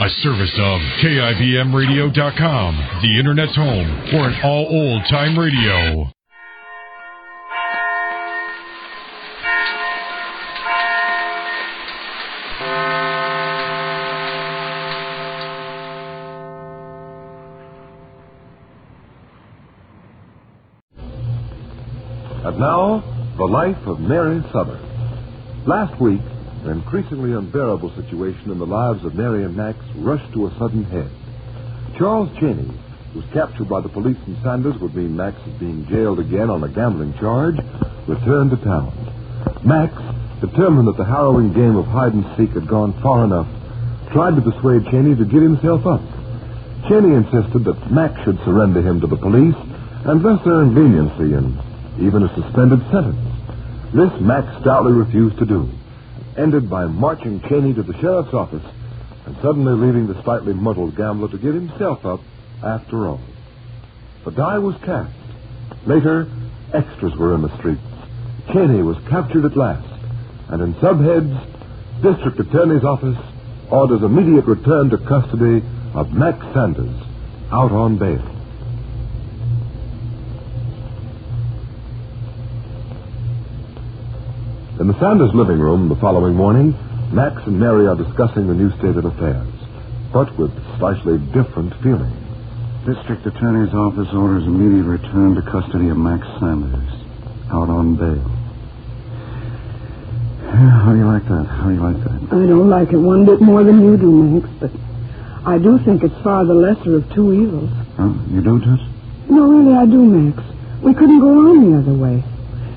A service of KIBMradio.com, the Internet's home for an all old-time radio. And now, the life of Mary Sothern. Last week, an increasingly unbearable situation in the lives of Mary and Max rushed to a sudden head. Charles Cheney, whose capture by the police in Sanders would mean Max is being jailed again on a gambling charge, returned to town. Max, determined that the harrowing game of hide-and-seek had gone far enough, tried to persuade Cheney to give himself up. Cheney insisted that Max should surrender him to the police and thus earn leniency and even a suspended sentence. This Max stoutly refused to do, ended by marching Cheney to the sheriff's office and suddenly leaving the slightly muddled gambler to give himself up after all. The die was cast. Later, extras were in the streets. Cheney was captured at last, and in subheads, District Attorney's Office orders immediate return to custody of Max Sanders, out on bail. In the Sanders living room the following morning, Max and Mary are discussing the new state of affairs, but with slightly different feelings. District Attorney's Office orders immediate return to custody of Max Sanders, out on bail. How do you like that? I don't like it one bit more than you do, Max, but I do think it's far the lesser of two evils. Oh, you do, Tess? No, really, I do, Max. We couldn't go on the other way.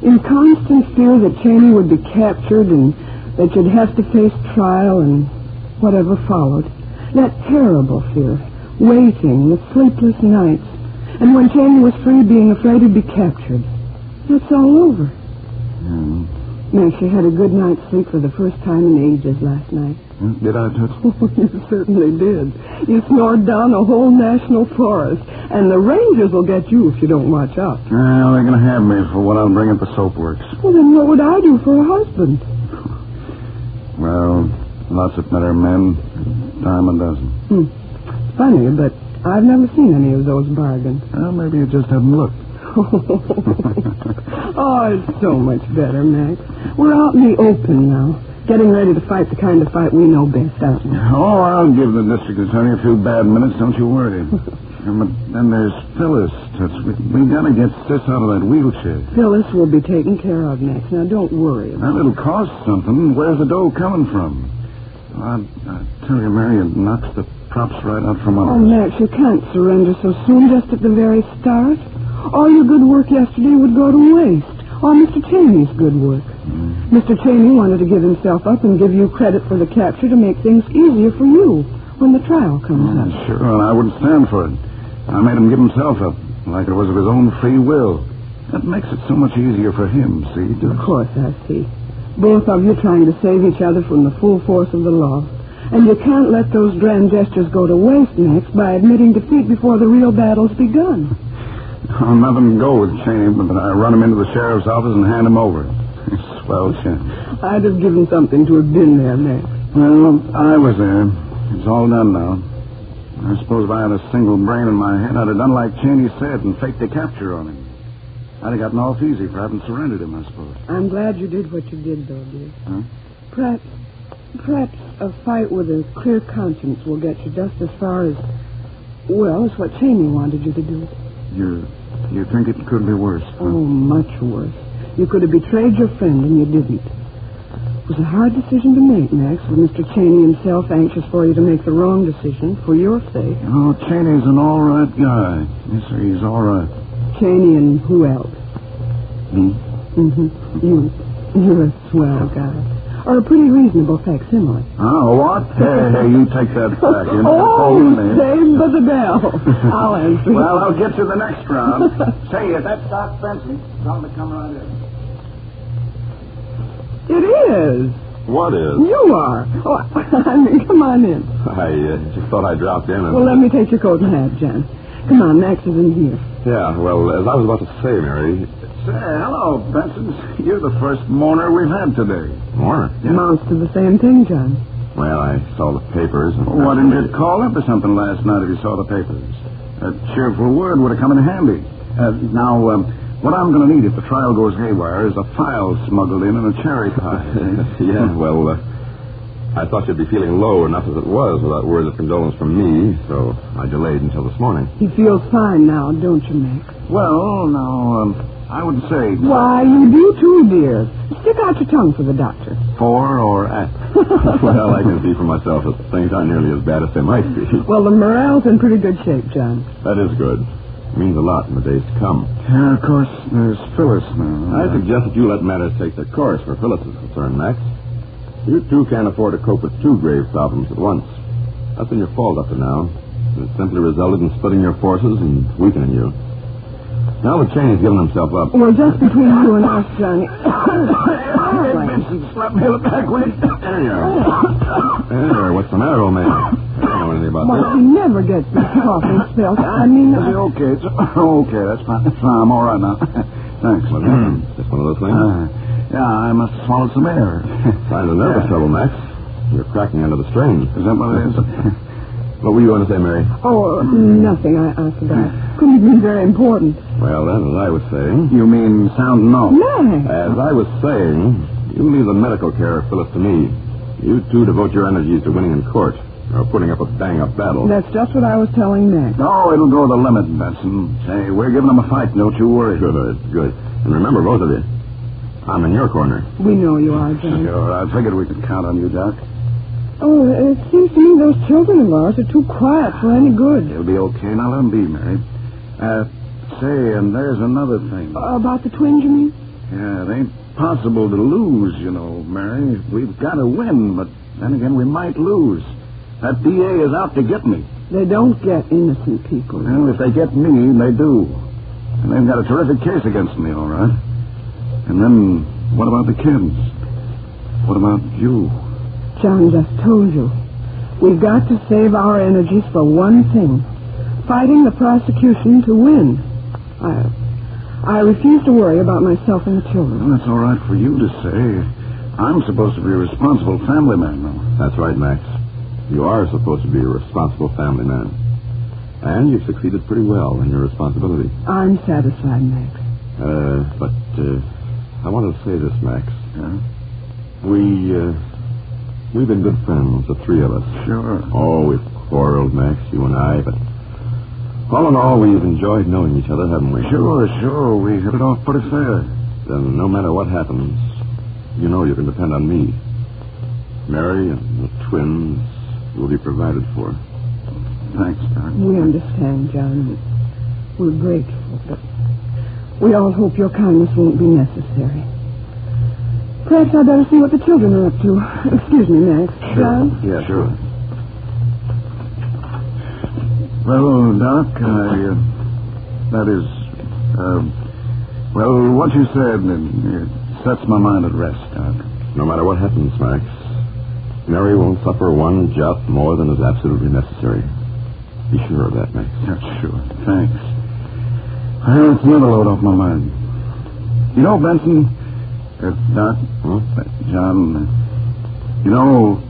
In constant fear that Cheney would be captured and that you'd have to face trial and whatever followed. That terrible fear. Waiting, the sleepless nights. And when Cheney was free, being afraid he'd be captured. That's all over. Yeah. Max, you had a good night's sleep for the first time in ages last night. Did I, Toots? Oh, you certainly did. You snored down a whole national forest. And the Rangers will get you if you don't watch out. Well, they're going to have me for what I'll bring at the soapworks. Well, then what would I do for a husband? Well, lots of better men, dime a dozen. Funny, but I've never seen any of those bargains. Well, maybe you just haven't looked. Oh, it's so much better, Max. We're out in the open now. Getting ready to fight the kind of fight we know best, aren't we? Oh, I'll give the district attorney a few bad minutes, don't you worry. But then there's Phyllis. We gotta get Sis out of that wheelchair. Phyllis will be taken care of, Max. Now, don't worry about it. It'll cost something. Where's the dough coming from? I tell you, Mary, it knocks the props right out from under. Oh, Max, you can't surrender so soon, just at the very start. All your good work yesterday would go to waste. All Mr. Cheney's good work. Mr. Cheney wanted to give himself up and give you credit for the capture to make things easier for you when the trial comes up. Sure, and I wouldn't stand for it. I made him give himself up, like it was of his own free will. That makes it so much easier for him, see? Of course, I see. Both of you trying to save each other from the full force of the law. And you can't let those grand gestures go to waste, Max, by admitting defeat before the real battle's begun. Oh, nothing can go with Cheney, but I run him into the sheriff's office and hand him over. Swell chance. I'd have given something to have been there, Max. Well, I was there. It's all done now. I suppose if I had a single brain in my head, I'd have done like Cheney said and faked a capture on him. I'd have gotten off easy for having surrendered him, I suppose. I'm glad you did what you did, though, dear. Huh? Perhaps a fight with a clear conscience will get you just as far as, well, as what Cheney wanted you to do. You think it could be worse? Huh? Oh, much worse. You could have betrayed your friend, and you didn't. It was a hard decision to make, Max, with Mr. Cheney himself anxious for you to make the wrong decision for your sake. Oh, Cheney's an all right guy. Yes, sir, he's all right. Cheney and who else? Me? You're a swell guy. Or a pretty reasonable facsimile. Oh, what? Hey, you take that back. You're not saved by the bell. I'll answer. Well, I'll get you the next round. Say, is that Doc Benson? Tell him to come right in. It is. What is? You are. Oh, I mean, come on in. I just thought I dropped in and... Well, let me take your coat and hat, John. Come on, Max is in here. Yeah, well, as I was about to say, Mary... Say, hello, Benson. You're the first mourner we've had today. Mourner? Yeah. Amounts to the same thing, John. Well, I saw the papers. And Why didn't you call up or something last night if you saw the papers? A cheerful word would have come in handy. Now, what I'm going to need if the trial goes haywire is a file smuggled in a cherry pie. Yeah, well, I thought you'd be feeling low enough as it was without words of condolence from me, so I delayed until this morning. He feels fine now, don't you, Max? Well, now, I would say... Why, you do too, dear. Stick out your tongue for the doctor. For or at? Well, I can see for myself that things aren't nearly as bad as they might be. Well, the morale's in pretty good shape, John. That is good. It means a lot in the days to come. Yeah, of course, there's Phyllis now. I suggest that you let matters take their course where Phyllis is concerned, Max. You two can't afford to cope with two grave problems at once. That's been your fault up to now. It's simply resulted in splitting your forces and weakening you. Now that Cheney's given himself up... Well, just between you and us, Johnny. Vincent, slap me in the back, will you? There you are. There, what's the matter, old man? I don't know anything about Well, this. he never gets the coughing spells. I mean... Is he okay? Okay, that's fine. I'm all right now. Thanks. What happened? Just one of those things? Yeah, I must have swallowed some air. Signs of nervous trouble, Max. You're cracking under the strain. Is that what it is? What were you going to say, Mary? Oh, nothing. I forgot. Couldn't be very important. Well, then, as I was saying... You mean sound no? Max! As I was saying, you leave the medical care of Phyllis to me. You two devote your energies to winning in court, or putting up a bang-up battle. That's just what I was telling Max. No, it'll go the limit, Benson. Say, we're giving them a fight, don't you worry. Good. And remember, both of you, I'm in your corner. We know you are, Johnny. Sure, I figured we could count on you, Doc. Oh, it seems to me those children of ours are too quiet for any good. They'll be okay. Now let them be, Mary. Say, and there's another thing. About the twins, you mean? Yeah, it ain't possible to lose, you know, Mary. We've got to win, but then again, we might lose. That DA is out to get me. They don't get innocent people. Well, if they get me, they do. And they've got a terrific case against me, all right. And then, what about the kids? What about you? John just told you. We've got to save our energies for one thing. Fighting the prosecution to win. I refuse to worry about myself and the children. Well, that's all right for you to say. I'm supposed to be a responsible family man, though. That's right, Max. You are supposed to be a responsible family man. And you've succeeded pretty well in your responsibility. I'm satisfied, Max. But I wanted to say this, Max. Yeah? We've been good friends, the three of us. Sure. Oh, we've quarreled, Max, you and I, but all in all, we've enjoyed knowing each other, haven't we? Sure. We hit it off pretty fair. Then no matter what happens, you know you can depend on me. Mary and the twins will be provided for. Thanks, Doc. We understand, John. We're grateful, but we all hope your kindness won't be necessary. Perhaps I'd better see what the children are up to. Excuse me, Max. John? Yeah, sure. Well, Doc, what you said, it sets my mind at rest, Doc. No matter what happens, Max, Mary won't suffer one jot more than is absolutely necessary. Be sure of that, Max. Yeah, sure. Thanks. Well, it's another load off my mind. You know, Benson... Doc? Huh? John, you know,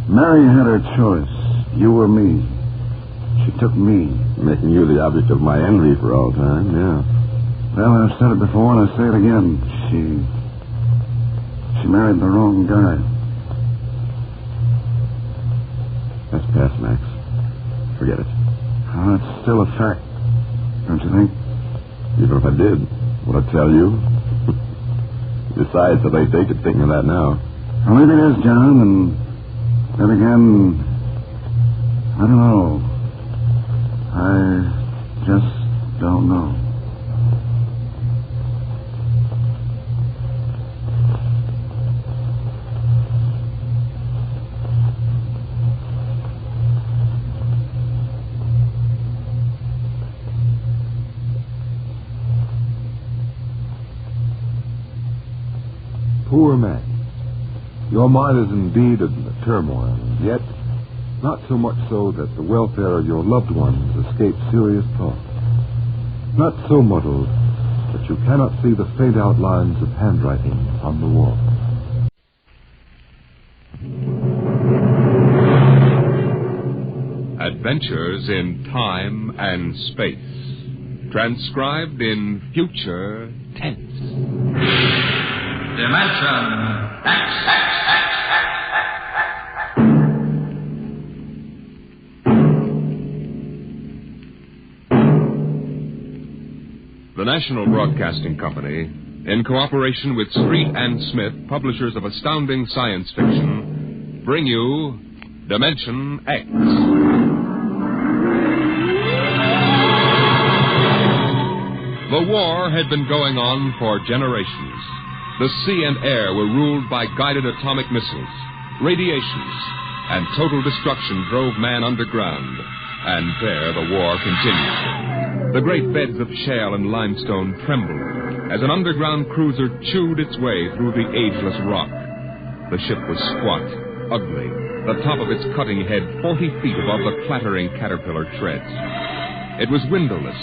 Mary had her choice. You or me. She took me. Making you the object of my envy for all time, yeah. Well, I've said it before, and I say it again. She married the wrong guy. That's past, Max. Forget it. Oh, it's still a fact, don't you think? Even if I did, would I tell you? Besides, if I take it thinking of that now. Well, maybe it is, John, and then again, I don't know. I just don't know. Poor Max. Your mind is indeed in turmoil, and yet not so much so that the welfare of your loved ones escapes serious thought. Not so muddled that you cannot see the faint outlines of handwriting on the wall. Adventures in Time and Space. Transcribed in future tense. Dimension X. The National Broadcasting Company, in cooperation with Street and Smith, publishers of astounding science fiction, bring you Dimension X. The war had been going on for generations. The sea and air were ruled by guided atomic missiles. Radiations and total destruction drove man underground. And there the war continued. The great beds of shale and limestone trembled as an underground cruiser chewed its way through the ageless rock. The ship was squat, ugly, the top of its cutting head 40 feet above the clattering caterpillar treads. It was windowless,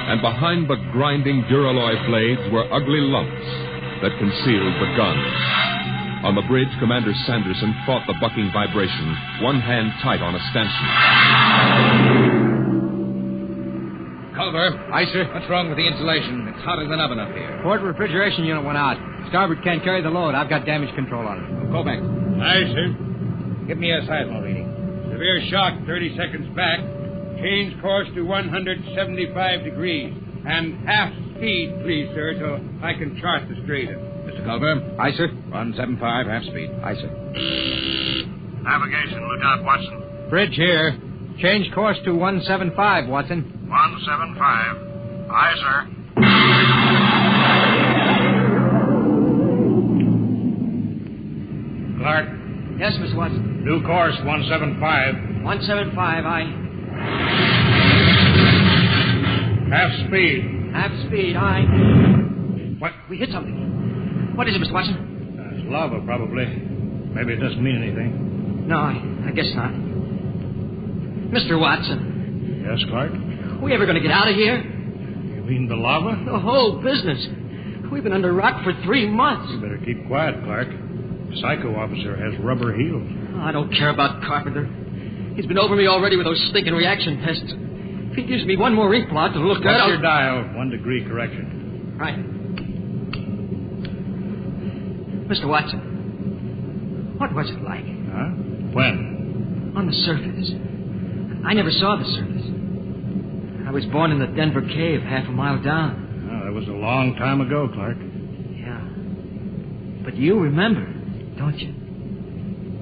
and behind the grinding duralloy blades were ugly lumps that concealed the guns. On the bridge, Commander Sanderson fought the bucking vibration, one hand tight on a stanchion. Culver. Aye, sir. What's wrong with the insulation? It's hotter than oven up here. Port refrigeration unit went out. Starboard can't carry the load. I've got damage control on it. Go back. Aye, sir. Give me a seismo reading. Severe shock 30 seconds back. Change course to 175 degrees. And half speed, please, sir, so I can chart the stratum. Mr. Culver. Aye, sir. 175, half speed. Aye, sir. Navigation, Lieutenant Watson. Bridge here. Change course to 175, Watson. 175. Aye, sir. Clark. Yes, Miss Watson. New course 175. 175, aye. Half speed. Half speed, aye. What? We hit something. What is it, Miss Watson? It's lava, probably. Maybe it doesn't mean anything. No, I guess not. Mr. Watson. Yes, Clark? We ever going to get out of here? You mean the lava? The whole business. We've been under rock for 3 months. You better keep quiet, Clark. The psycho officer has rubber heels. I don't care about Carpenter. He's been over me already with those stinking reaction tests. If he gives me one more ink blot to look at, What's your dial? 1 degree correction. Right. Mr. Watson, what was it like? Huh? When? On the surface. I never saw the surface. I was born in the Denver cave, half a mile down. Oh, that was a long time ago, Clark. Yeah. But you remember, don't you?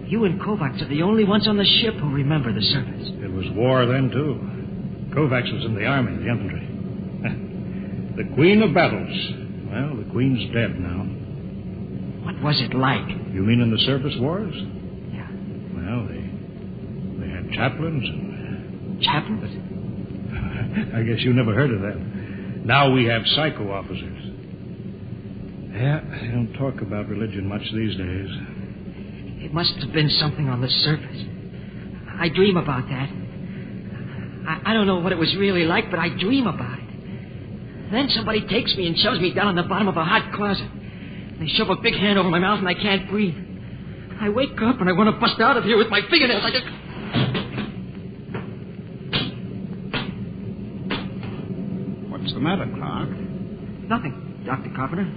You and Kovacs are the only ones on the ship who remember the surface. It was war then, too. Kovacs was in the army, the infantry. The Queen of Battles. Well, the Queen's dead now. What was it like? You mean in the surface wars? Yeah. Well, they had chaplains and... Chaplains? I guess you never heard of that. Now we have psycho officers. Yeah, they don't talk about religion much these days. It must have been something on the surface. I dream about that. I don't know what it was really like, but I dream about it. Then somebody takes me and shoves me down in the bottom of a hot closet. They shove a big hand over my mouth and I can't breathe. I wake up and I want to bust out of here with my fingernails. I just... What's the matter, Clark? Nothing, Dr. Carpenter.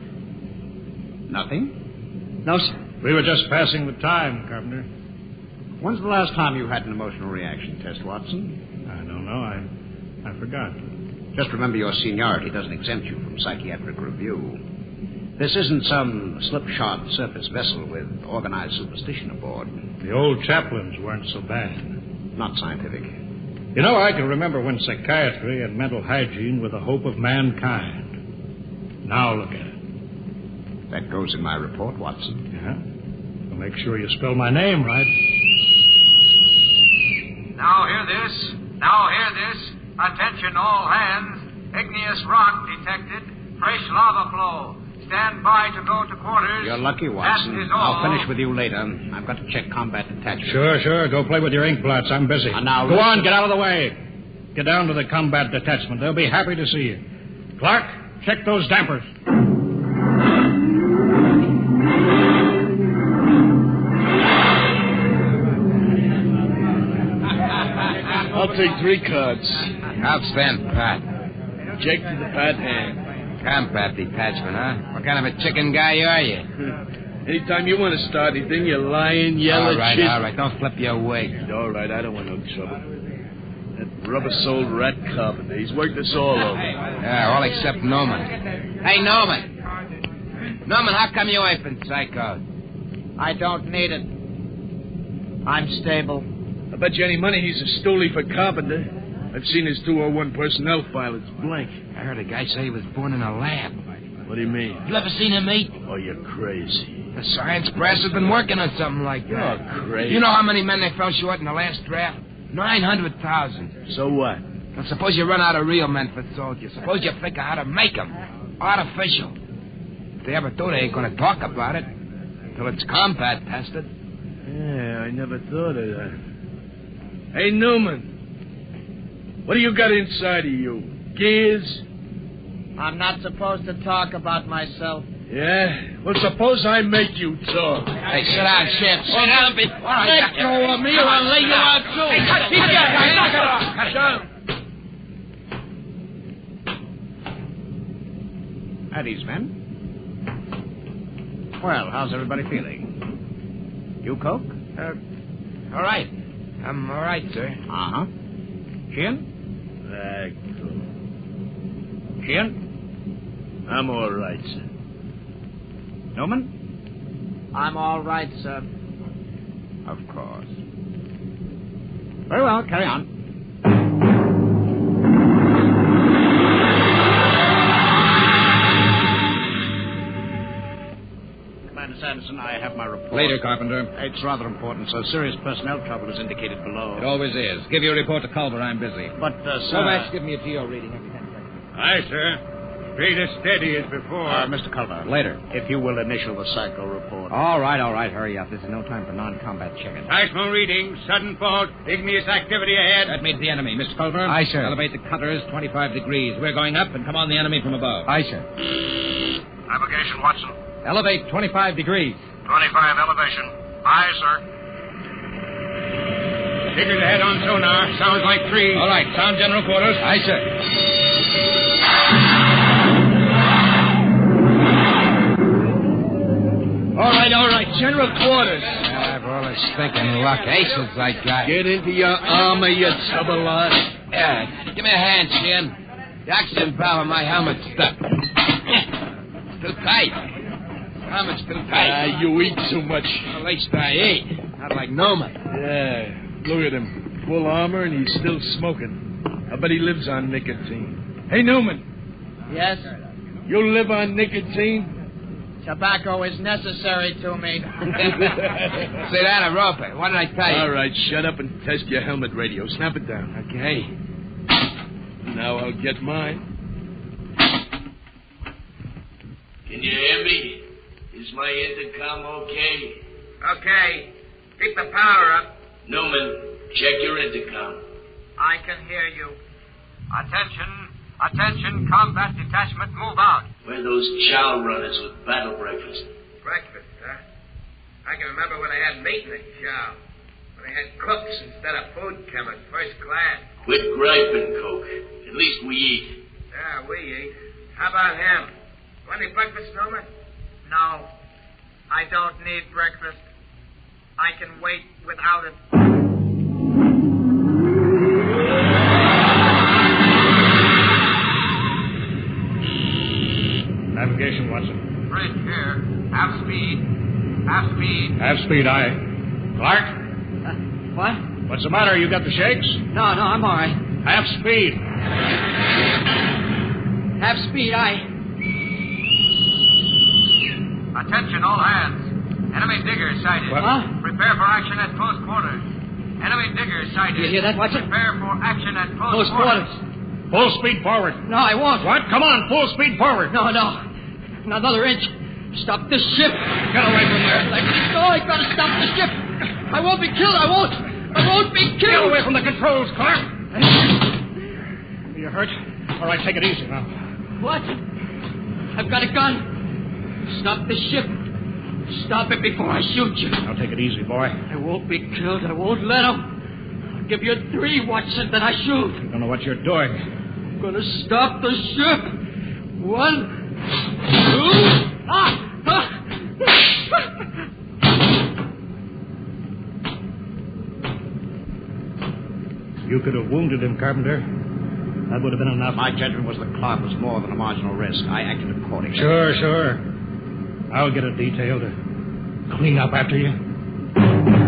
Nothing? No, sir. We were just passing the time, Carpenter. When's the last time you had an emotional reaction test, Watson? I don't know. I forgot. Just remember your seniority doesn't exempt you from psychiatric review. This isn't some slipshod surface vessel with organized superstition aboard. The old chaplains weren't so bad. Not scientific. You know, I can remember when psychiatry and mental hygiene were the hope of mankind. Now look at it. That goes in my report, Watson. Yeah? Well, make sure you spell my name right. Now hear this. Attention all hands. Igneous rock detected. Fresh lava flow. Stand by to go to quarters. You're lucky, Watson. That is all. I'll finish with you later. I've got to check combat detachment. Sure. Go play with your ink blots. I'm busy. Now, go on, get out of the way. Get down to the combat detachment. They'll be happy to see you. Clark, check those dampers. I'll take 3 cards. I'll stand pat. Check to the pat hand. Combat detachment, huh? What kind of a chicken guy are you? Anytime you want to start anything, you lying, yellow shit. All right. Don't flip your wig. All right, I don't want no trouble. That rubber-soled rat carpenter, he's worked us all over. Yeah, all except Norman. Hey, Norman. Norman, how come you ain't been psychoed? I don't need it. I'm stable. I bet you any money he's a stoolie for carpenter. I've seen his 201 personnel file. It's blank. I heard a guy say he was born in a lab. What do you mean? You ever seen him eat? Oh, you're crazy. The science press has been working on something like that. You're crazy. You know how many men they fell short in the last draft? 900,000. So what? Well, suppose you run out of real men for soldiers. Suppose you figure how to make them. Artificial. If they ever do, they ain't going to talk about it until it's combat tested. Yeah, I never thought of that. Hey, Newman. What do you got inside of you? Gears? I'm not supposed to talk about myself. Yeah? Well, suppose I make you talk. Hey, sit down, Shep. Sit down. All right, let go of me or I'll lay you out, too. Hey, cut it. Cut it. At ease, men. Well, how's everybody feeling? You, Coke? All right. I'm all right, sir. Uh-huh. Chin? Chin? I'm all right, sir. Newman? I'm all right, sir. Of course. Very well, carry on. Commander Sanderson, I have my report. Later, Carpenter. It's rather important, sir. Serious personnel trouble is indicated below. It always is. Give your report to Culver. I'm busy. But, sir... Kovacs, give me a TO reading every 10 seconds. Aye, sir. Straight as steady as before. Mr. Culver. Later. If you will initial the psycho report. All right. Hurry up. This is no time for non-combat checking. Seismo reading. Sudden fault. Igneous activity ahead. That means the enemy. Mr. Culver? Aye, sir. Elevate the cutters 25 degrees. We're going up and come on the enemy from above. Aye, sir. Navigation, Watson. Elevate 25 degrees. 25 elevation. Aye, sir. Figures ahead on sonar. Sounds like trees. All right. Sound general quarters. Aye, sir. All right. General quarters. I've all this stinking luck. Aces I got. Get into your armor, you tubberlot. Yeah. Give me a hand, Shin. The oxygen valve on my helmet's stuck. Too tight. Helmet's too tight. You eat too much. At least I eat. Not like Noma. Yeah. Look at him. Full armor, and he's still smoking. I bet he lives on nicotine. Hey, Newman. Yes? You live on nicotine? Tobacco is necessary to me. Say that, a rope. What did I tell you? All right, shut up and test your helmet radio. Snap it down. Okay. Now I'll get mine. Can you hear me? Is my intercom okay? Okay. Keep the power up. Newman, check your intercom. I can hear you. Attention, combat detachment, move out. Where are those chow runners with battle breakfast? Breakfast, huh? I can remember when they had meat in the chow. When they had cooks instead of food chemists, first class. Quit griping, Coke. At least we eat. Yeah, we eat. How about him? Want any breakfast, Newman? No. I don't need breakfast. I can wait without it. Navigation, Watson. Bridge here. Half speed. Half speed, aye. Clark? What? What's the matter? You got the shakes? No, I'm all right. Half speed. Half speed, aye. Attention, all hands. Enemy digger sighted. What? Huh? Prepare for action at close quarters. Enemy digger sighted. You hear that, Watson? Prepare for action at Close quarters. Full speed forward. No, I won't. What? Come on, full speed forward. No. Not another inch. Stop this ship. Get away from there. I gotta stop the ship. I won't be killed. I won't be killed. Get away from the controls, Clark. You hurt? All right, take it easy now. What? I've got a gun. Stop the ship. Stop it before I shoot you. Now take it easy, boy. I won't be killed. I won't let him. I'll give you 3, Watson, then I shoot. I don't know what you're doing. I'm going to stop the ship. 1, 2... You could have wounded him, Carpenter. That would have been enough. My judgment was the clot was more than a marginal risk. I acted accordingly. Sure. I'll get a detail to clean up after you.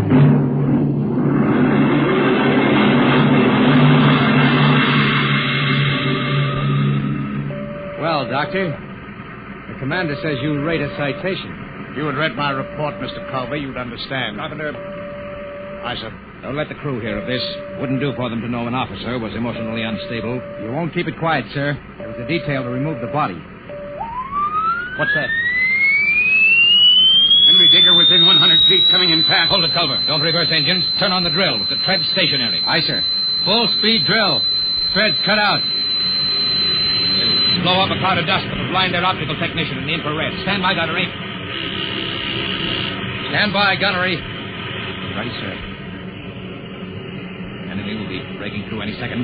Well, Doctor, the commander says you rate a citation. If you had read my report, Mr. Culver, you'd understand. Carpenter. Aye, sir. Don't let the crew hear of this. Wouldn't do for them to know an officer was emotionally unstable. You won't keep it quiet, sir. There was a detail to remove the body. What's that? Enemy digger within 100 feet, coming in fast. Hold it, Culver. Don't reverse engines. Turn on the drill with the tread stationary. Aye, sir. Full speed drill. Treads cut out. Blow up a cloud of dust that will blind their optical technician in the infrared. Stand by, gunnery. Stand by, gunnery. Right, sir. Enemy will be breaking through any second.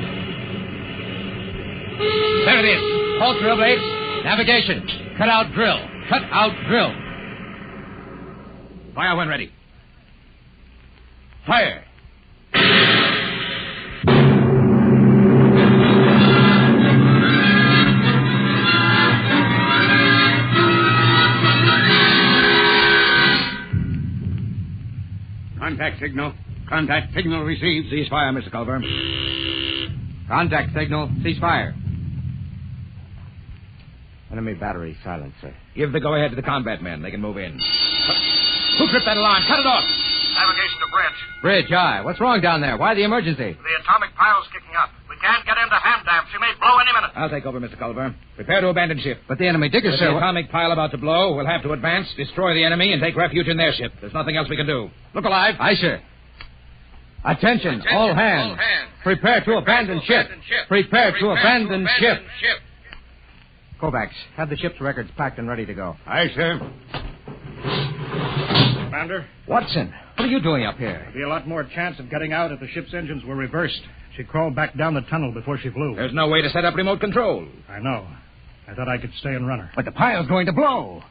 There it is. Halt drill blades. Navigation. Cut out drill. Cut out drill. Fire when ready. Fire. Contact signal received. Cease fire, Mr. Culver. Contact signal. Cease fire. Enemy battery silent, sir. Give the go-ahead to the combat men. They can move in. Who tripped that alarm? Cut it off. Navigation to bridge. Bridge, aye. What's wrong down there? Why the emergency? The atomic pile's kicking up. We can't get into hand dam. She may blow any minute. I'll take over, Mr. Culver. Prepare to abandon ship. But the enemy diggers, With sir. the atomic pile about to blow, we'll have to advance, destroy the enemy, and take refuge in their ship. There's nothing else we can do. Look alive. Aye, sir. Attention, all hands. Prepare to abandon ship. Prepare to abandon ship. Kovacs, have the ship's records packed and ready to go. Aye, sir. Commander? Watson, what are you doing up here? There'd be a lot more chance of getting out if the ship's engines were reversed. She crawled back down the tunnel before she flew. There's no way to set up remote control. I know. I thought I could stay and run her. But the pile's going to blow.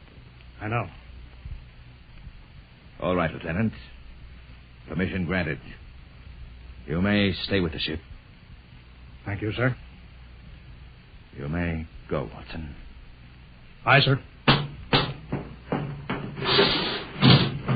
I know. All right, Lieutenant. Permission granted. You may stay with the ship. Thank you, sir. You may go, Watson. Aye, sir.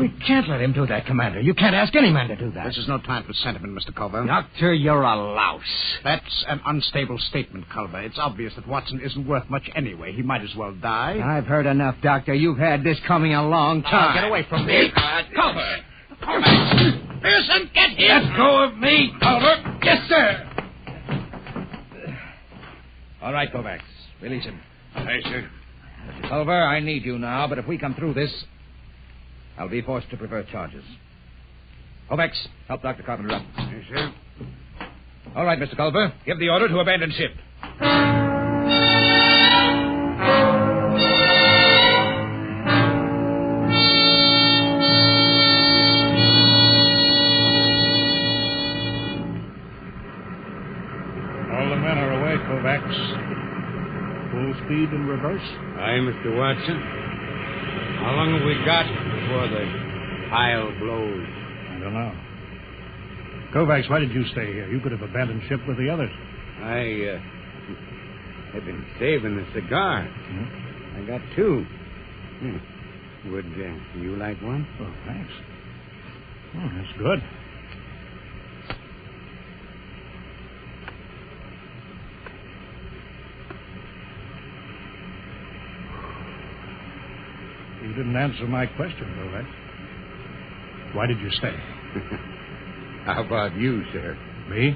We can't let him do that, Commander. You can't ask any man to do that. This is no time for sentiment, Mr. Culver. Doctor, you're a louse. That's an unstable statement, Culver. It's obvious that Watson isn't worth much anyway. He might as well die. I've heard enough, Doctor. You've had this coming a long time. Get away from me. Culver! Pearson, get here! Let go of me, Culver. Yes, sir. All right, Kovacs. Release him. Aye, sir. Mr. Culver, I need you now, but if we come through this, I'll be forced to prefer charges. Kovacs, help Dr. Carpenter up. Yes, sir. All right, Mr. Culver. Give the order to abandon ship. All the men are away, Kovacs. Full speed in reverse. Aye, Mr. Watson. How long have we got before the pile blows? I don't know. Kovacs, why did you stay here? You could have abandoned ship with the others. I've been saving a cigar. I got two. Would you like one? Oh, thanks. Oh, that's good. You didn't answer my question, Kovacs. Why did you stay? How about you, sir? Me?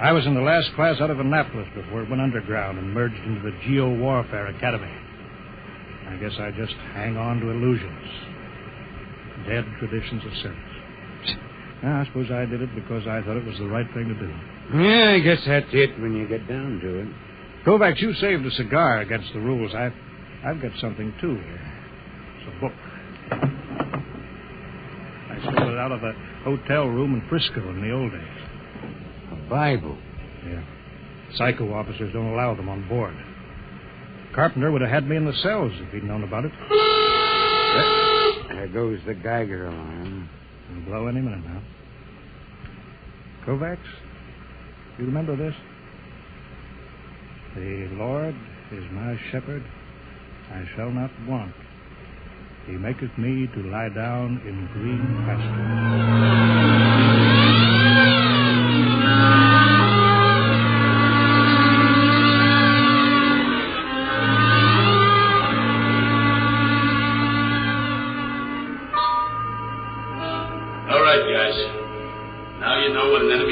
I was in the last class out of Annapolis before it went underground and merged into the Geo-Warfare Academy. I guess I just hang on to illusions. Dead traditions of service. I suppose I did it because I thought it was the right thing to do. Yeah, I guess that's it when you get down to it. Kovacs, you saved a cigar against the rules. I've got something, too, here. It's a book. I stole it out of a hotel room in Frisco in the old days. A Bible? Yeah. Psycho officers don't allow them on board. Carpenter would have had me in the cells if he'd known about it. There goes the Geiger alarm. It'll blow any minute now. Kovacs, you remember this? The Lord is my shepherd, I shall not want. He maketh me to lie down in green pastures.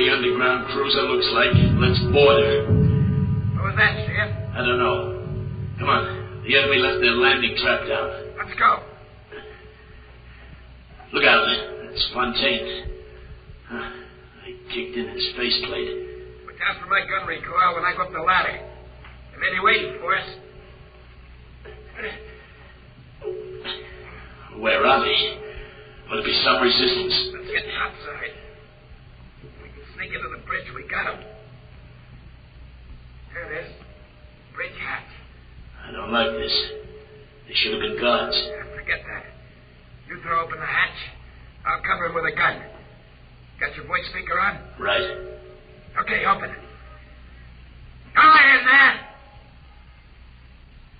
Underground cruiser looks like. Let's board her. What was that, Sheriff? I don't know. Come on. The enemy left their landing trap down. Let's go. Look out. That's Fontaine. I kicked in his faceplate. Look out for my gun recoil when I go up the ladder. They may be waiting for us. Where are they? Will there be some resistance? Let's get outside. Sneak into the bridge. We got him. There it is. Bridge hatch. I don't like this. They should have been guards. Forget that. You throw open the hatch. I'll cover him with a gun. Got your voice speaker on? Right. Okay, open it. Come on in there.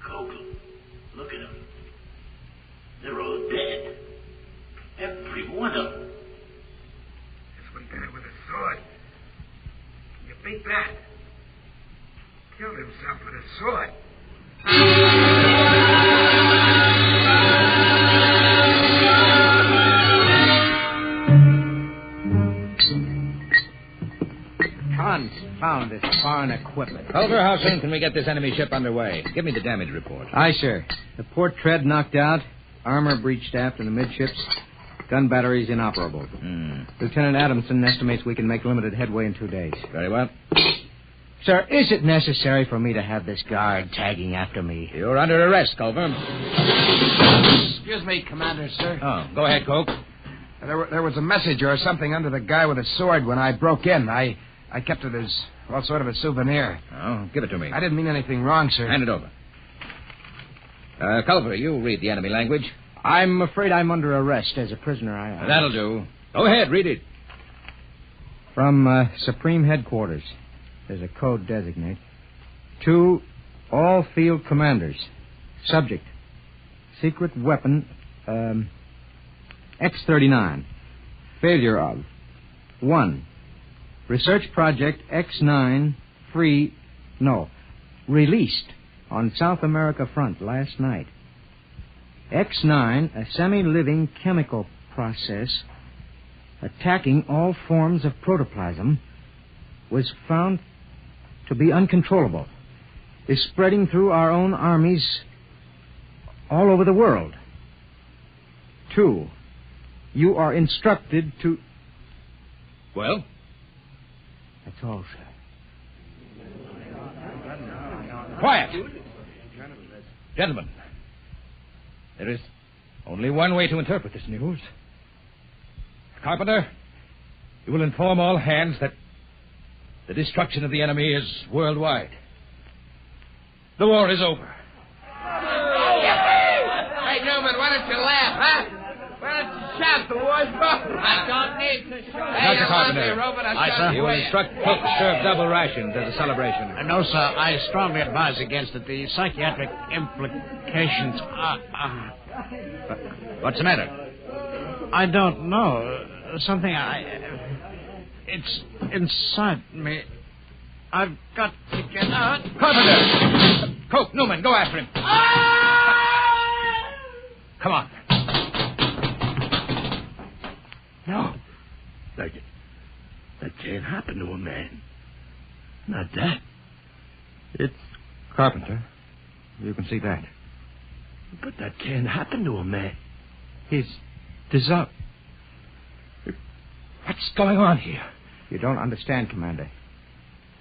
Coke, look at them. They're all dead. Every one of them. This one guy with a sword. Can you beat that? Killed himself with a sword. Confound this foreign equipment. Culver, how soon can we get this enemy ship underway? Give me the damage report. Aye, sir. The port tread knocked out, armor breached aft in the midships, gun batteries inoperable. Lieutenant Adamson estimates we can make limited headway in 2 days. Very well. Sir, is it necessary for me to have this guard tagging after me? You're under arrest, Culver. Excuse me, Commander, sir. Oh, go ahead, Coke. There was a message or something under the guy with a sword when I broke in. I kept it as, well, sort of a souvenir. Oh, give it to me. I didn't mean anything wrong, sir. Hand it over. Culver, you read the enemy language. I'm afraid I'm under arrest as a prisoner. That'll do. Go ahead, read it. From Supreme Headquarters. There's a code designate. To all field commanders. Subject. Secret weapon, X-39. Failure of. 1. Research project X9 released on South America front last night. X9, a semi-living chemical process attacking all forms of protoplasm, was found to be uncontrollable, is spreading through our own armies all over the world. 2, you are instructed to... Well? That's all, sir. Quiet! Gentlemen, there is only one way to interpret this news. Carpenter, you will inform all hands that the destruction of the enemy is worldwide. The war is over. Hey, Newman, why don't you laugh, huh? Why don't you shout the war's over? I don't need to shout. Dr. Carpenter, you will instruct Cook to serve double rations as a celebration. No, sir. I strongly advise against it. The psychiatric implications are... What's the matter? I don't know. Something It's inside me. I've got to get out. Carpenter! Coke, Newman, go after him. Come on. No. That can't happen to a man. Not that. It's Carpenter. You can see that. But that can't happen to a man. He's dissolved. What's going on here? You don't understand, Commander.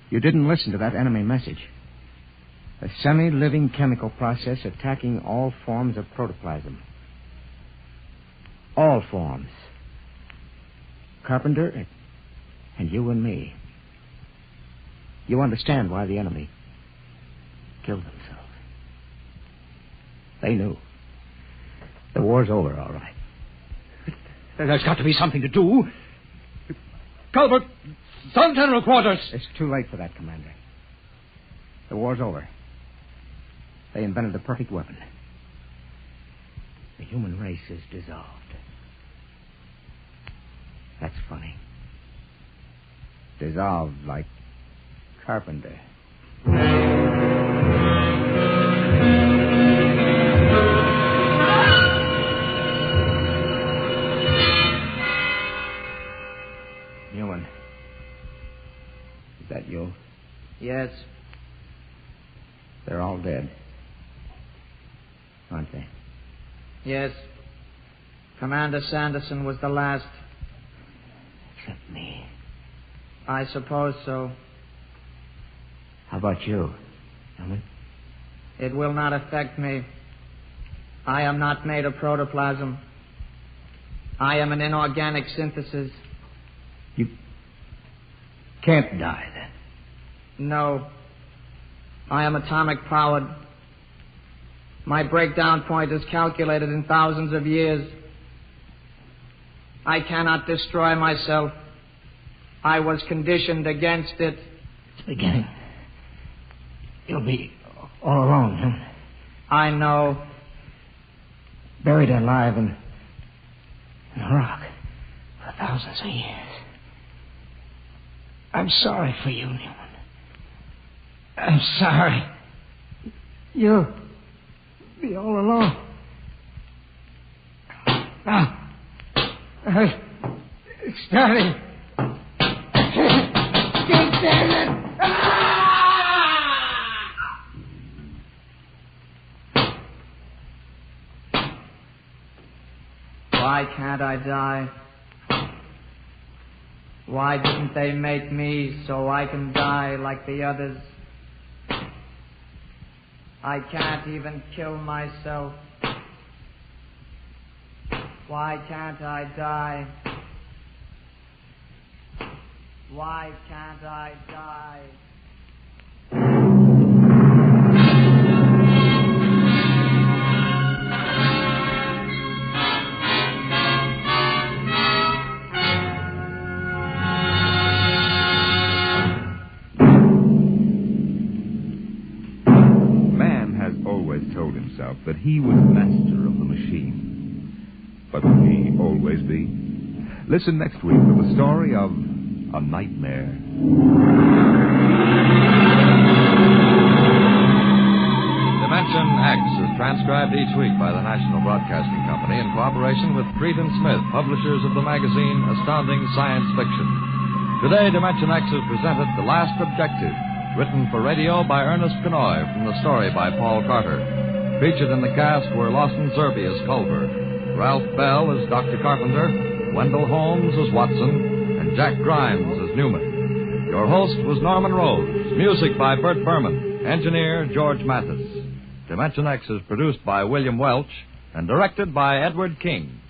You didn't listen to that enemy message. A semi-living chemical process attacking all forms of protoplasm. All forms. Carpenter, and you and me. You understand why the enemy killed themselves. They knew. The war's over, all right. There's got to be something to do. Calvert, Sun General Quarters. It's too late for that, Commander. The war's over. They invented the perfect weapon. The human race is dissolved. That's funny. Dissolved like Carpenter. Newman. Is that you? Yes. They're all dead. Aren't they? Yes. Commander Sanderson was the last. Except me. I suppose so. How about you, Newman? It will not affect me. I am not made of protoplasm. I am an inorganic synthesis. You can't die, then. No. I am atomic powered. My breakdown point is calculated in thousands of years. I cannot destroy myself. I was conditioned against it. It's beginning. You'll be all alone, Newman. I know. Buried alive in the rock for thousands of years. I'm sorry for you, Newman. I'm sorry. You'll be all alone. Now, it's starting. Damn it! Why can't I die? Why didn't they make me so I can die like the others? I can't even kill myself. Why can't I die? Why can't I die? Told himself that he was master of the machine. But will he always be? Listen next week to the story of a nightmare. Dimension X is transcribed each week by the National Broadcasting Company in cooperation with Treat and Smith, publishers of the magazine Astounding Science Fiction. Today, Dimension X has presented The Last Objective, written for radio by Ernest Kenoy from the story by Paul Carter. Featured in the cast were Lawson Zerbe as Culver, Ralph Bell as Dr. Carpenter, Wendell Holmes as Watson, and Jack Grimes as Newman. Your host was Norman Rose. Music by Bert Berman. Engineer George Mathis. Dimension X is produced by William Welch and directed by Edward King.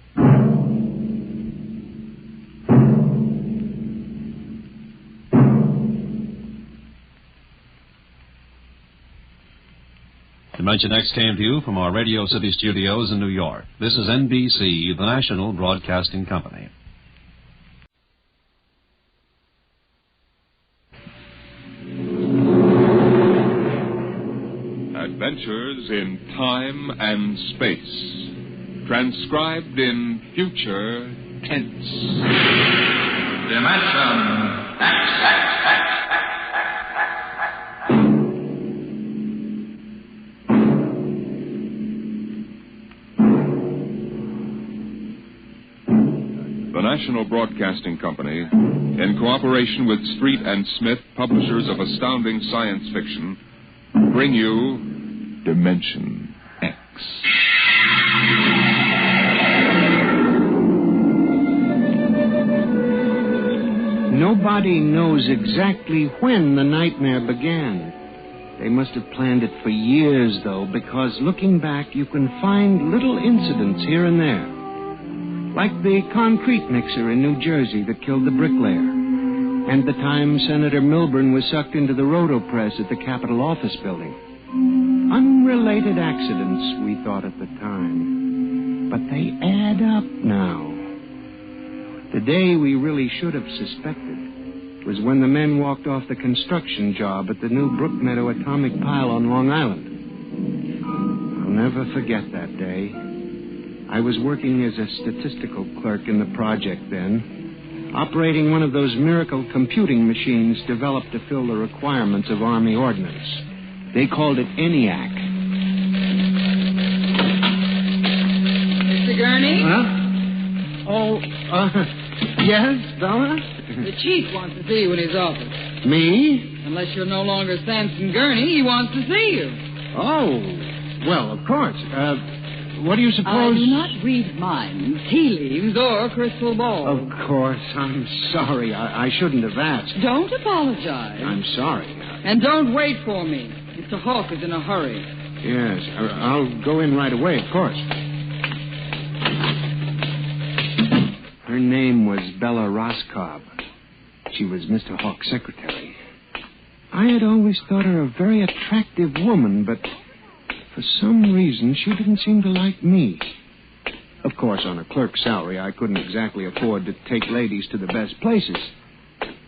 Dimension X came to you from our Radio City studios in New York. This is NBC, the National Broadcasting Company. Adventures in Time and Space. Transcribed in future tense. Dimension X. The National Broadcasting Company, in cooperation with Street and Smith, publishers of astounding science fiction, bring you Dimension X. Nobody knows exactly when the nightmare began. They must have planned it for years, though, because looking back, you can find little incidents here and there. Like the concrete mixer in New Jersey that killed the bricklayer. And the time Senator Milburn was sucked into the rotopress at the Capitol office building. Unrelated accidents, we thought at the time. But they add up now. The day we really should have suspected was when the men walked off the construction job at the new Brookmeadow atomic pile on Long Island. I'll never forget that day. I was working as a statistical clerk in the project then, operating one of those miracle computing machines developed to fill the requirements of Army ordnance. They called it ENIAC. Mr. Gurney? Huh? Oh, yes, Bella? The chief wants to see you in his office. Me? Unless you're no longer Samson Gurney, he wants to see you. Oh, well, of course. What do you suppose? I do not read minds, tea leaves, or crystal balls. Of course. I'm sorry. I shouldn't have asked. Don't apologize. I'm sorry. And don't wait for me. Mr. Hawk is in a hurry. Yes, I'll go in right away, of course. Her name was Bella Roscoe. She was Mr. Hawk's secretary. I had always thought her a very attractive woman, but for some reason she didn't seem to like me. Of course, on a clerk's salary, I couldn't exactly afford to take ladies to the best places.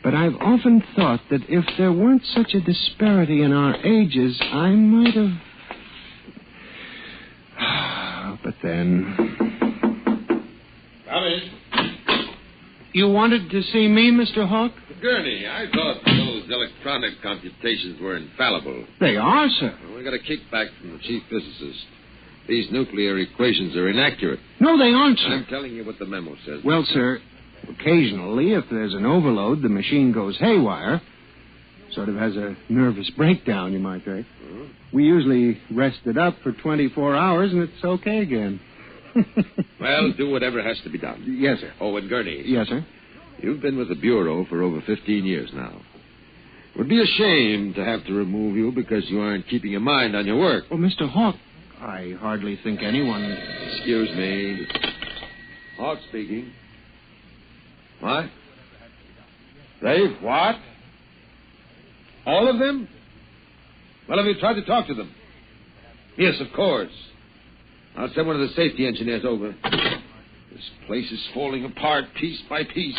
But I've often thought that if there weren't such a disparity in our ages, I might have... But then... Come in. You wanted to see me, Mr. Hawk? Gurney, I thought those electronic computations were infallible. They are, sir. Well, we got a kickback from the chief physicist. These nuclear equations are inaccurate. No, they aren't, sir. I'm telling you what the memo says. Well, sir, occasionally, if there's an overload, the machine goes haywire. Sort of has a nervous breakdown, you might say. We usually rest it up for 24 hours, and it's okay again. Well, do whatever has to be done. Yes, sir. Oh, and Gurney. Yes, sir. You've been with the Bureau for over 15 years now. It would be a shame to have to remove you because you aren't keeping your mind on your work. Oh, Mr. Hawk, I hardly think anyone... Excuse me. Hawk speaking. What? Dave, what? All of them? Well, have you tried to talk to them? Yes, of course. I'll send one of the safety engineers over. This place is falling apart piece by piece.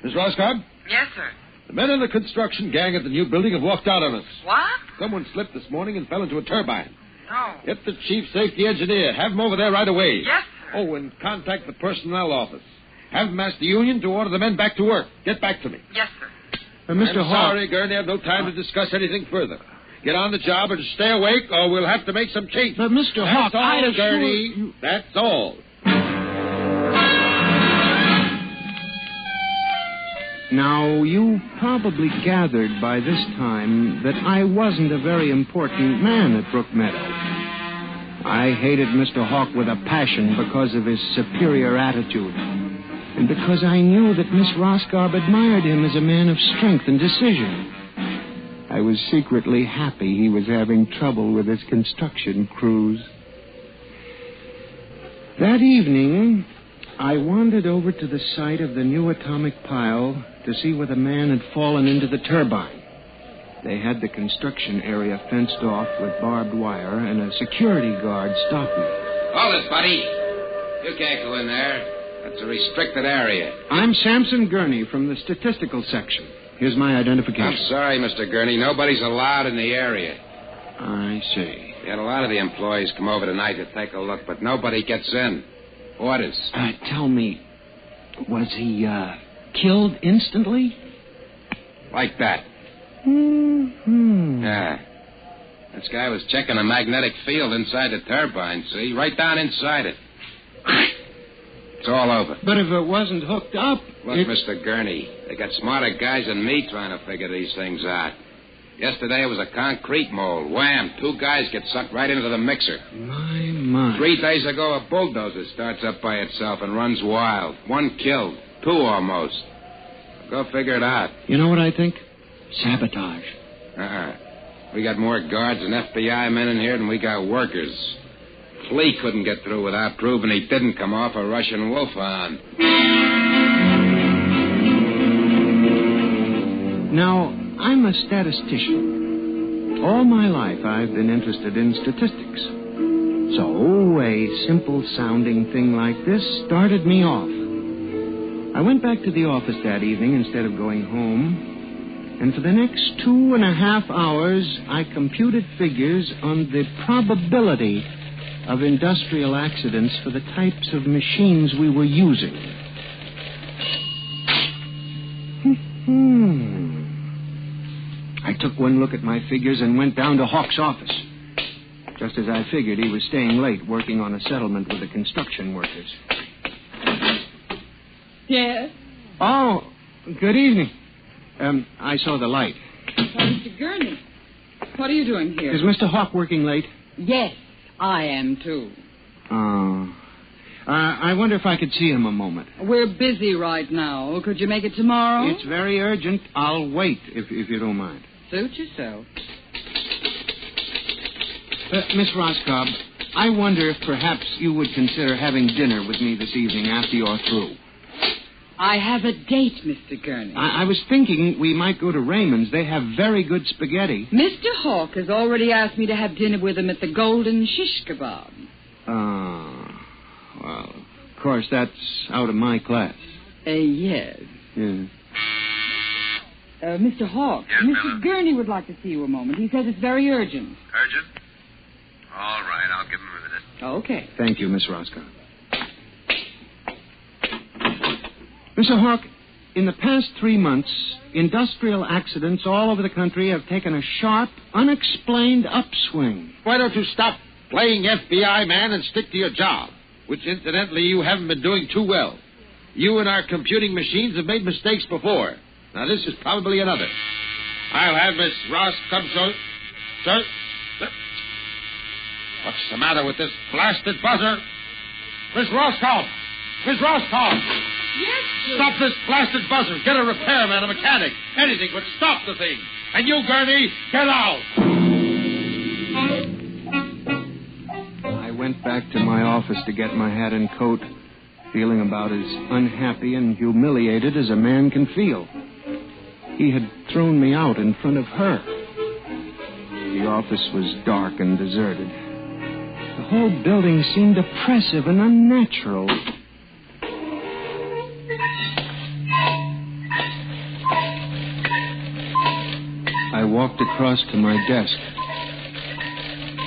Miss Roscoe? Yes, sir. The men in the construction gang at the new building have walked out on us. What? Someone slipped this morning and fell into a turbine. No. Get the chief safety engineer. Have him over there right away. Yes, sir. Oh, and contact the personnel office. Have them ask the union to order the men back to work. Get back to me. Yes, sir. Mr. I'm Hawk... sorry, Gurney. I have no time to discuss anything further. Get on the job and stay awake, or we'll have to make some changes. But, Mr. Hawk, That's all, I assure Gurney. you... That's all. Now, you probably gathered by this time that I wasn't a very important man at Brookmeadow. I hated Mr. Hawk with a passion because of his superior attitude, and because I knew that Miss Roscoe admired him as a man of strength and decision. I was secretly happy he was having trouble with his construction crews. That evening, I wandered over to the site of the new atomic pile to see where the man had fallen into the turbine. They had the construction area fenced off with barbed wire, and a security guard stopped me. Hold it, buddy. You can't go in there. That's a restricted area. I'm Samson Gurney from the statistical section. Here's my identification. I'm sorry, Mr. Gurney. Nobody's allowed in the area. I see. We had a lot of the employees come over tonight to take a look, but nobody gets in. Orders. Tell me, was he, killed instantly? Like that. Mm-hmm. Yeah. This guy was checking a magnetic field inside the turbine, see? Right down inside it. It's all over. But if it wasn't hooked up... Look, Mr. Gurney, they got smarter guys than me trying to figure these things out. Yesterday it was a concrete mold. Wham! 2 guys get sucked right into the mixer. My. 3 days ago, a bulldozer starts up by itself and runs wild. 1 killed. 2 almost. Go figure it out. You know what I think? Sabotage. We got more guards and FBI men in here than we got workers. flea couldn't get through without proving he didn't come off a Russian wolfhound. Now, I'm a statistician. All my life, I've been interested in statistics. So, a simple-sounding thing like this started me off. I went back to the office that evening instead of going home, and for the next 2.5 hours, I computed figures on the probability of industrial accidents for the types of machines we were using. I took one look at my figures and went down to Hawk's office. Just as I figured, he was staying late working on a settlement with the construction workers. Yes? Oh, good evening. I saw the light. Oh, Mr. Gurney, what are you doing here? Is Mr. Hawk working late? Yes, I am, too. Oh. I wonder if I could see him a moment. We're busy right now. Could you make it tomorrow? It's very urgent. I'll wait, if you don't mind. Suit yourself. Miss Roscoe, I wonder if perhaps you would consider having dinner with me this evening after you're through. I have a date, Mr. Gurney. I was thinking we might go to Raymond's. They have very good spaghetti. Mr. Hawk has already asked me to have dinner with him at the Golden Shish Kebab. Well, of course, that's out of my class. Yes. Yeah. Mr. Hawk, yes, Mr. Gurney would like to see you a moment. He says it's very urgent. Urgent? All right, I'll give him a minute. Okay. Thank you, Miss Roscoe. Mr. Hawk, in the past 3 months, industrial accidents all over the country have taken a sharp, unexplained upswing. Why don't you stop playing FBI man and stick to your job, which, incidentally, you haven't been doing too well. You and our computing machines have made mistakes before. Now, this is probably another. I'll have Miss Ross come, sir. What's the matter with this blasted buzzer? Miss Roscoe! Miss Roscoe! Yes, sir. Stop this blasted buzzer. Get a repairman, a mechanic, anything but stop the thing. And you, Gurney, get out! I went back to my office to get my hat and coat, feeling about as unhappy and humiliated as a man can feel. He had thrown me out in front of her. The office was dark and deserted. The whole building seemed oppressive and unnatural. I walked across to my desk.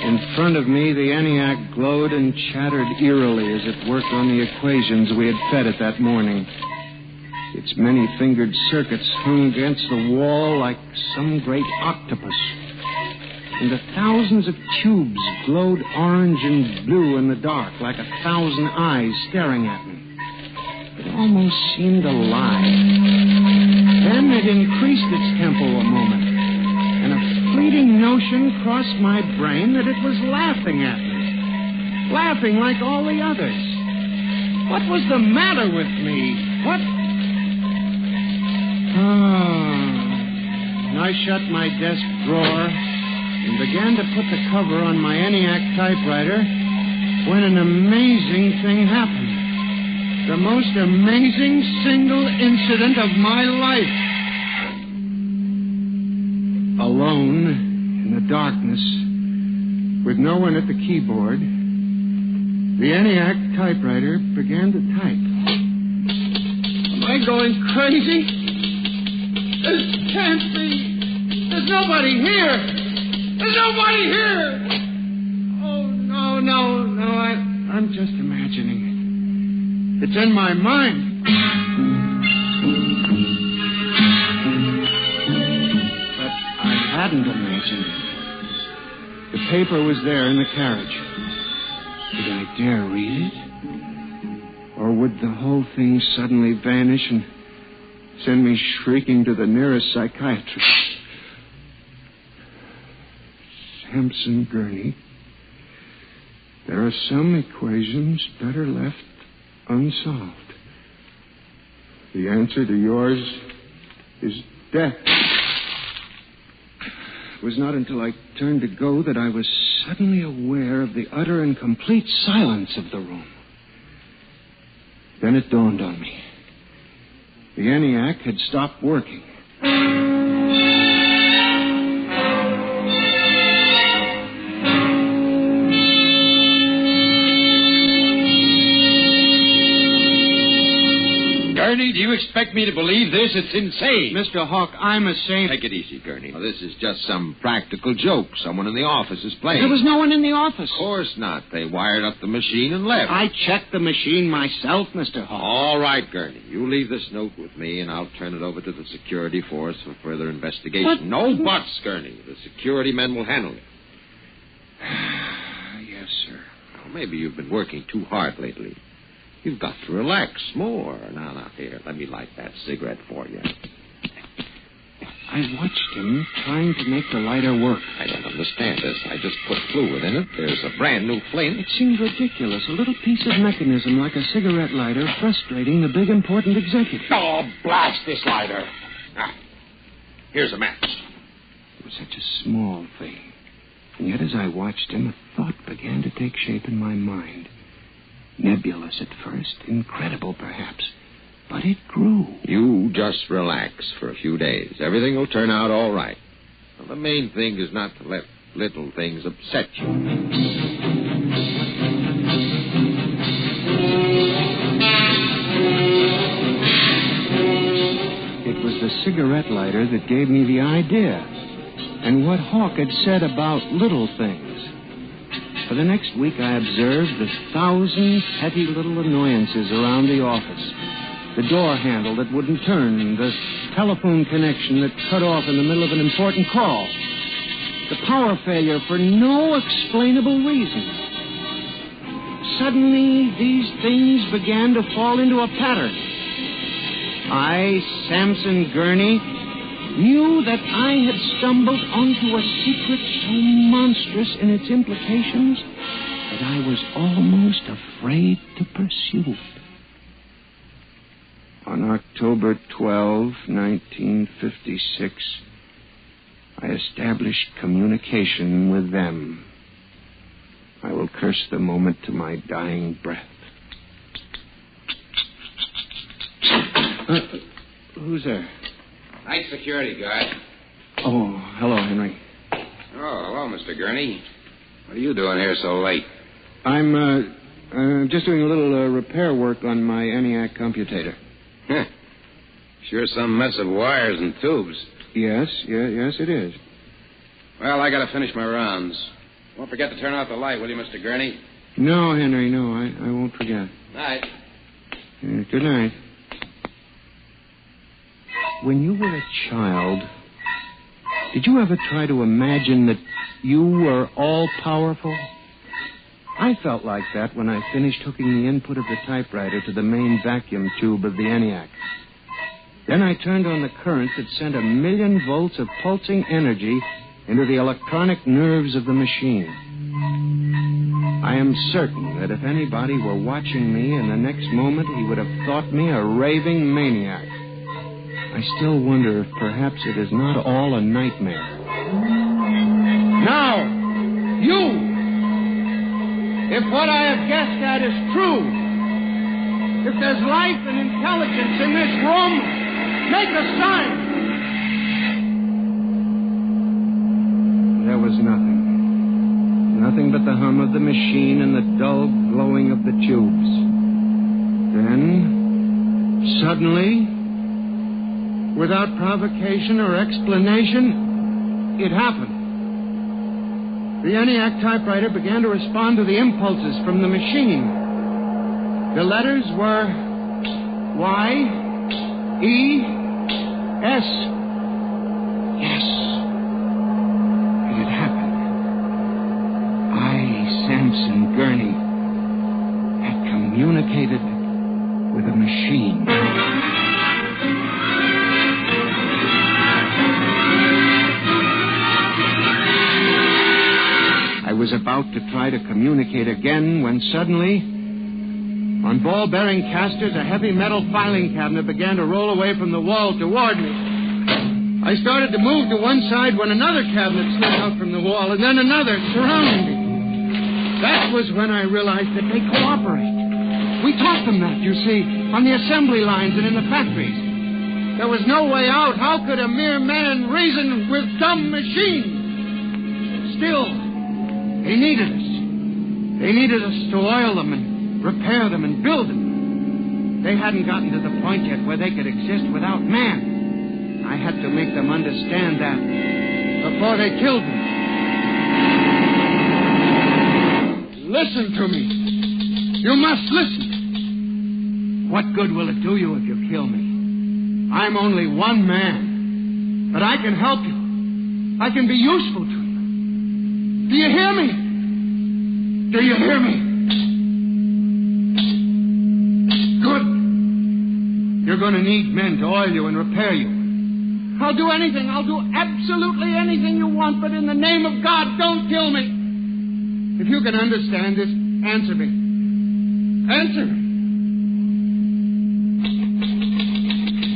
In front of me, the ENIAC glowed and chattered eerily as it worked on the equations we had fed it that morning. Its many-fingered circuits hung against the wall like some great octopus. And the thousands of tubes glowed orange and blue in the dark like 1,000 eyes staring at me. It almost seemed alive. Then it increased its tempo a moment, and a fleeting notion crossed my brain that it was laughing at me. Laughing like all the others. What was the matter with me? What? I shut my desk drawer and began to put the cover on my ENIAC typewriter when an amazing thing happened. The most amazing single incident of my life. Alone, in the darkness, with no one at the keyboard, the ENIAC typewriter began to type. Am I going crazy? This can't be. There's nobody here. There's nobody here. Oh, no. I'm just imagining it. It's in my mind. But I hadn't imagined it. The paper was there in the carriage. Did I dare read it? Or would the whole thing suddenly vanish and send me shrieking to the nearest psychiatrist? Sampson Gurney, there are some equations better left unsolved. The answer to yours is death. It was not until I turned to go that I was suddenly aware of the utter and complete silence of the room. Then it dawned on me. The ENIAC had stopped working. Gurney, do you expect me to believe this? It's insane. Mr. Hawk, I'm ashamed. Take it easy, Gurney. Now, this is just some practical joke someone in the office is playing. There was no one in the office. Of course not. They wired up the machine and left. I checked the machine myself, Mr. Hawk. All right, Gurney. You leave this note with me, and I'll turn it over to the security force for further investigation. But... No buts, Gurney. The security men will handle it. Yes, sir. Well, maybe you've been working too hard lately. You've got to relax more. Now, here, let me light that cigarette for you. I watched him trying to make the lighter work. I don't understand this. I just put fluid in it. There's a brand new flame. It seemed ridiculous. A little piece of mechanism like a cigarette lighter frustrating the big, important executive. Oh, blast this lighter. Ah, here's a match. It was such a small thing. And yet as I watched him, a thought began to take shape in my mind. Nebulous at first, incredible perhaps, but it grew. You just relax for a few days. Everything will turn out all right. Well, the main thing is not to let little things upset you. It was the cigarette lighter that gave me the idea, and what Hawk had said about little things. For the next week, I observed the 1,000 petty little annoyances around the office. The door handle that wouldn't turn, the telephone connection that cut off in the middle of an important call, the power failure for no explainable reason. Suddenly, these things began to fall into a pattern. I, Samson Gurney, knew that I had stumbled onto a secret so monstrous in its implications that I was almost afraid to pursue it. On October 12, 1956, I established communication with them. I will curse the moment to my dying breath. Who's there? Night security guard. Oh, hello, Henry. Oh, hello, Mr. Gurney. What are you doing here so late? I'm just doing a little repair work on my ENIAC computator. Huh. Sure some mess of wires and tubes. Yes, it is. Well, I gotta finish my rounds. Won't forget to turn out the light, will you, Mr. Gurney? No, Henry, no, I won't forget. Night. Good night. When you were a child, did you ever try to imagine that you were all-powerful? I felt like that when I finished hooking the input of the typewriter to the main vacuum tube of the ENIAC. Then I turned on the current that sent 1,000,000 volts of pulsing energy into the electronic nerves of the machine. I am certain that if anybody were watching me in the next moment, he would have thought me a raving maniac. I still wonder if perhaps it is not all a nightmare. Now, you! If what I have guessed at is true, if there's life and intelligence in this room, make a sign! There was nothing. Nothing but the hum of the machine and the dull glowing of the tubes. Then, suddenly, without provocation or explanation, it happened. The ENIAC typewriter began to respond to the impulses from the machine. The letters were Y, E, S. Yes. It had happened. I, Samson Gurney, had communicated with a machine. I was about to try to communicate again when suddenly, on ball-bearing casters, a heavy metal filing cabinet began to roll away from the wall toward me. I started to move to one side when another cabinet slid out from the wall, and then another, surrounding me. That was when I realized that they cooperate. We taught them that, you see, on the assembly lines and in the factories. There was no way out. How could a mere man reason with dumb machines? Still, they needed us. They needed us to oil them and repair them and build them. They hadn't gotten to the point yet where they could exist without man. I had to make them understand that before they killed me. Listen to me. You must listen. What good will it do you if you kill me? I'm only one man, but I can help you. I can be useful to you. Do you hear me? Do you hear me? Good. You're going to need men to oil you and repair you. I'll do anything. I'll do absolutely anything you want, but in the name of God, don't kill me. If you can understand this, answer me. Answer me.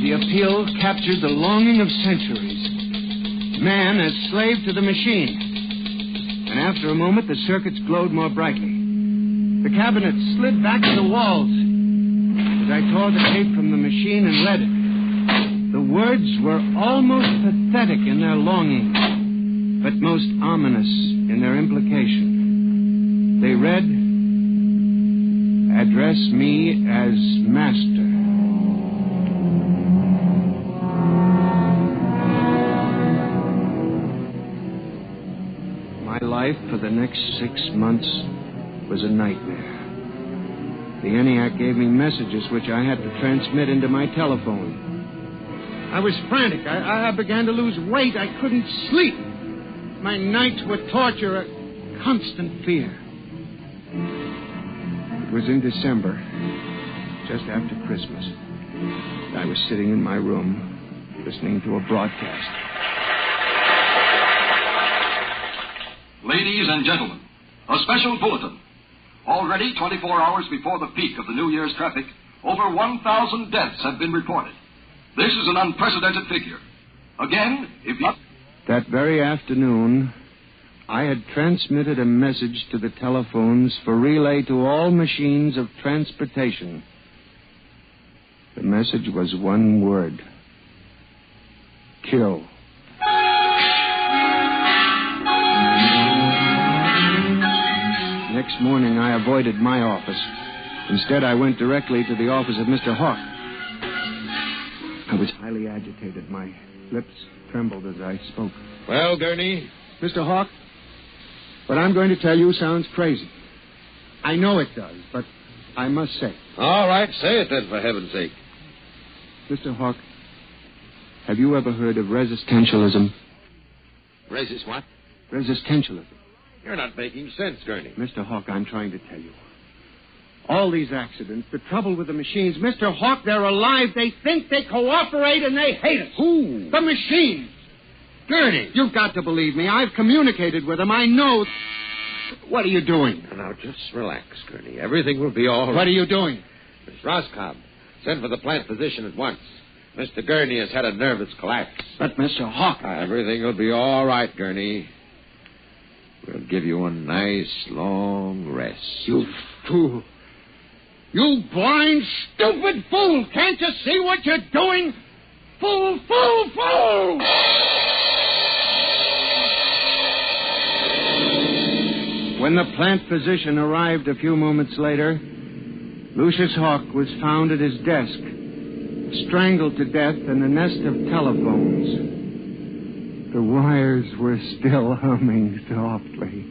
The appeal captured the longing of centuries. Man as slave to the machine. And after a moment, the circuits glowed more brightly. The cabinet slid back to the walls. As I tore the tape from the machine and read it, the words were almost pathetic in their longing, but most ominous in their implication. They read, "Address me as master." My life for the next 6 months was a nightmare. The ENIAC gave me messages which I had to transmit into my telephone. I was frantic. I began to lose weight. I couldn't sleep. My nights were torture, a constant fear. It was in December, just after Christmas. I was sitting in my room, listening to a broadcast. Ladies and gentlemen, a special bulletin. Already 24 hours before the peak of the New Year's traffic, over 1,000 deaths have been reported. This is an unprecedented figure. Again, if you... That very afternoon, I had transmitted a message to the telephones for relay to all machines of transportation. The message was one word: kill. Next morning, I avoided my office. Instead, I went directly to the office of Mr. Hawk. I was highly agitated. My lips trembled as I spoke. Well, Gurney? Mr. Hawk, what I'm going to tell you sounds crazy. I know it does, but I must say it. All right, say it then, for heaven's sake. Mr. Hawk, have you ever heard of resistentialism? Resist what? Resistentialism. You're not making sense, Gurney. Mr. Hawk, I'm trying to tell you. All these accidents, the trouble with the machines, Mr. Hawk, they're alive. They think, they cooperate, and they hate us. Who? The machines. Gurney. You've got to believe me. I've communicated with them. I know. What are you doing? Now, just relax, Gurney. Everything will be all right. What are you doing? Miss Roscoe, send for the plant physician at once. Mr. Gurney has had a nervous collapse. But, Mr. Hawk... Everything will be all right, Gurney. We'll give you a nice, long rest. You fool. You blind, stupid fool. Can't you see what you're doing? Fool, fool, fool! When the plant physician arrived a few moments later, Lucius Hawk was found at his desk, strangled to death in a nest of telephones. The wires were still humming softly.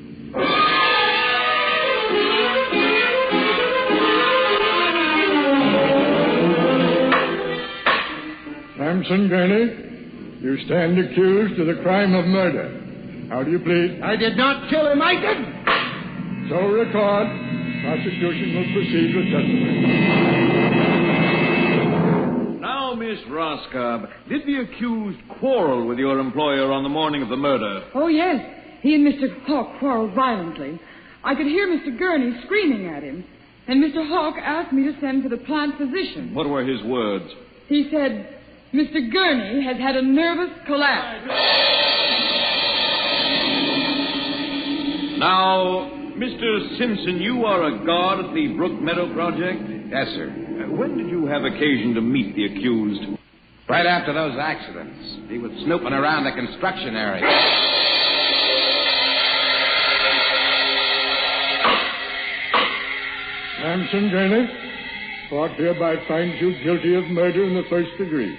Samson Gurney, you stand accused of the crime of murder. How do you plead? I did not kill him. I didn't. So record. Prosecution will proceed with testimony. Now, Miss Roscoe, did the accused quarrel with your employer on the morning of the murder? Oh, yes. He and Mr. Hawk quarreled violently. I could hear Mr. Gurney screaming at him. And Mr. Hawk asked me to send for the plant physician. What were his words? He said, Mr. Gurney has had a nervous collapse. Now, Mr. Simpson, you are a guard at the Brook Meadow Project? Yes, sir. When did you have occasion to meet the accused? Right after those accidents. He was snooping around the construction area. Samson Gurney, court hereby finds you guilty of murder in the first degree.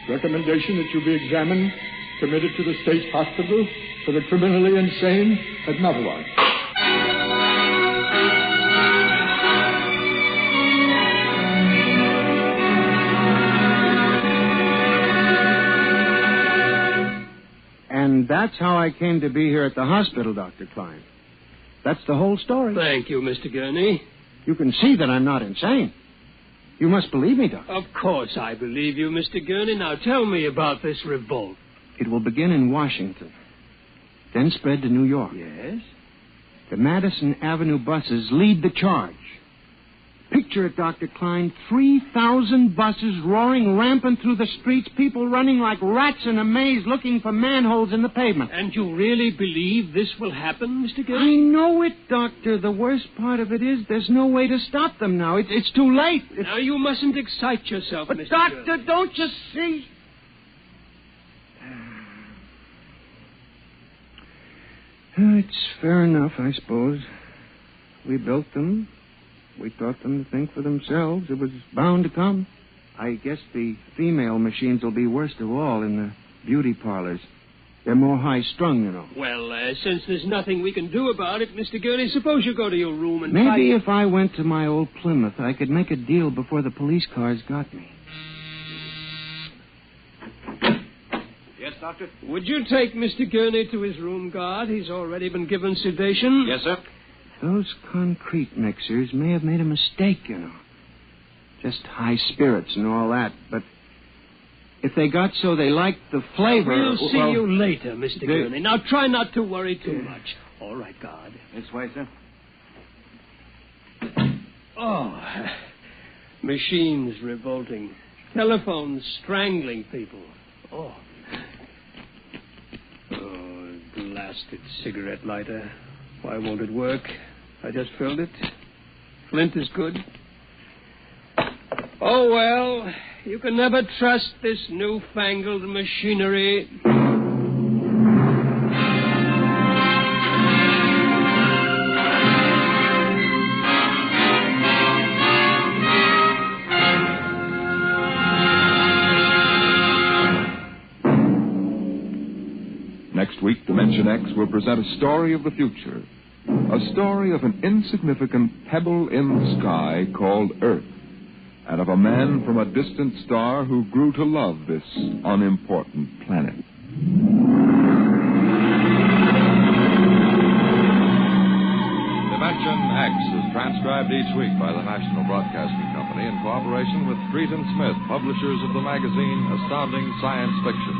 Recommendation that you be examined, committed to the state hospital for the criminally insane at Maplewood. And that's how I came to be here at the hospital, Dr. Klein. That's the whole story. Thank you, Mr. Gurney. You can see that I'm not insane. You must believe me, Doctor. Of course I believe you, Mr. Gurney. Now tell me about this revolt. It will begin in Washington, then spread to New York. Yes? The Madison Avenue buses lead the charge. Picture it, Dr. Klein, 3,000 buses roaring rampant through the streets, people running like rats in a maze looking for manholes in the pavement. And you really believe this will happen, Mr. Gurney? I know it, Doctor. The worst part of it is there's no way to stop them now. It's too late. Now, you mustn't excite yourself, but Mr. Doctor, Gurney. Don't you see? It's fair enough, I suppose. We built them. We taught them to think for themselves. It was bound to come. I guess the female machines will be worst of all in the beauty parlors. They're more high-strung, you know. Well, since there's nothing we can do about it, Mr. Gurney, suppose you go to your room and Maybe if I went to my old Plymouth, I could make a deal before the police cars got me. Yes, Doctor? Would you take Mr. Gurney to his room, guard? He's already been given sedation. Yes, sir. Those concrete mixers may have made a mistake, you know. Just high spirits and all that. But if they got so they liked the flavor... We'll see you later, Mr. Gurney. Now, try not to worry too much. All right, guard. This way, sir. Oh, machines revolting. Telephones strangling people. Oh, blasted cigarette lighter. Why won't it work? I just filled it. Flint is good. Oh, well, you can never trust this newfangled machinery. Next week, Dimension X will present a story of the future. A story of an insignificant pebble in the sky called Earth, and of a man from a distant star who grew to love this unimportant planet. Dimension X is transcribed each week by the National Broadcasting Company in cooperation with Street & Smith, publishers of the magazine Astounding Science Fiction.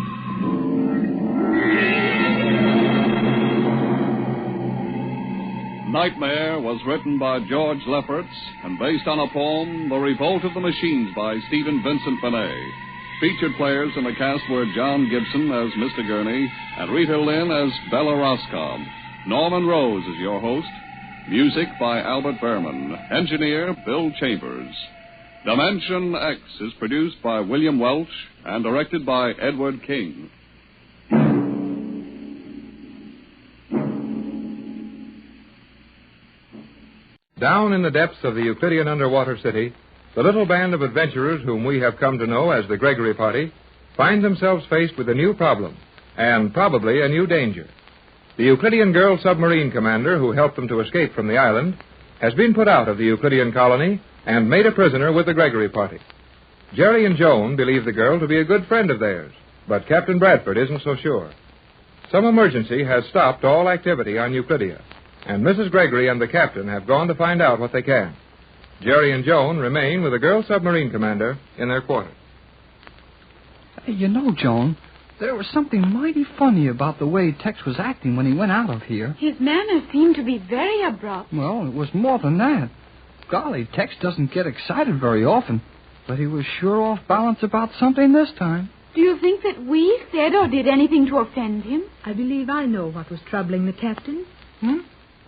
Nightmare was written by George Lefferts and based on a poem, The Revolt of the Machines by Stephen Vincent Benet. Featured players in the cast were John Gibson as Mr. Gurney and Rita Lynn as Bella Roscoe. Norman Rose is your host. Music by Albert Behrman. Engineer, Bill Chambers. Dimension X is produced by William Welch and directed by Edward King. Down in the depths of the Euclidean underwater city, the little band of adventurers whom we have come to know as the Gregory Party find themselves faced with a new problem, and probably a new danger. The Euclidean girl submarine commander who helped them to escape from the island has been put out of the Euclidean colony and made a prisoner with the Gregory Party. Jerry and Joan believe the girl to be a good friend of theirs, but Captain Bradford isn't so sure. Some emergency has stopped all activity on Euclidia, and Mrs. Gregory and the captain have gone to find out what they can. Jerry and Joan remain with the girl submarine commander in their quarters. Hey, you know, Joan, there was something mighty funny about the way Tex was acting when he went out of here. His manner seemed to be very abrupt. Well, it was more than that. Golly, Tex doesn't get excited very often, but he was sure off balance about something this time. Do you think that we said or did anything to offend him? I believe I know what was troubling the captain.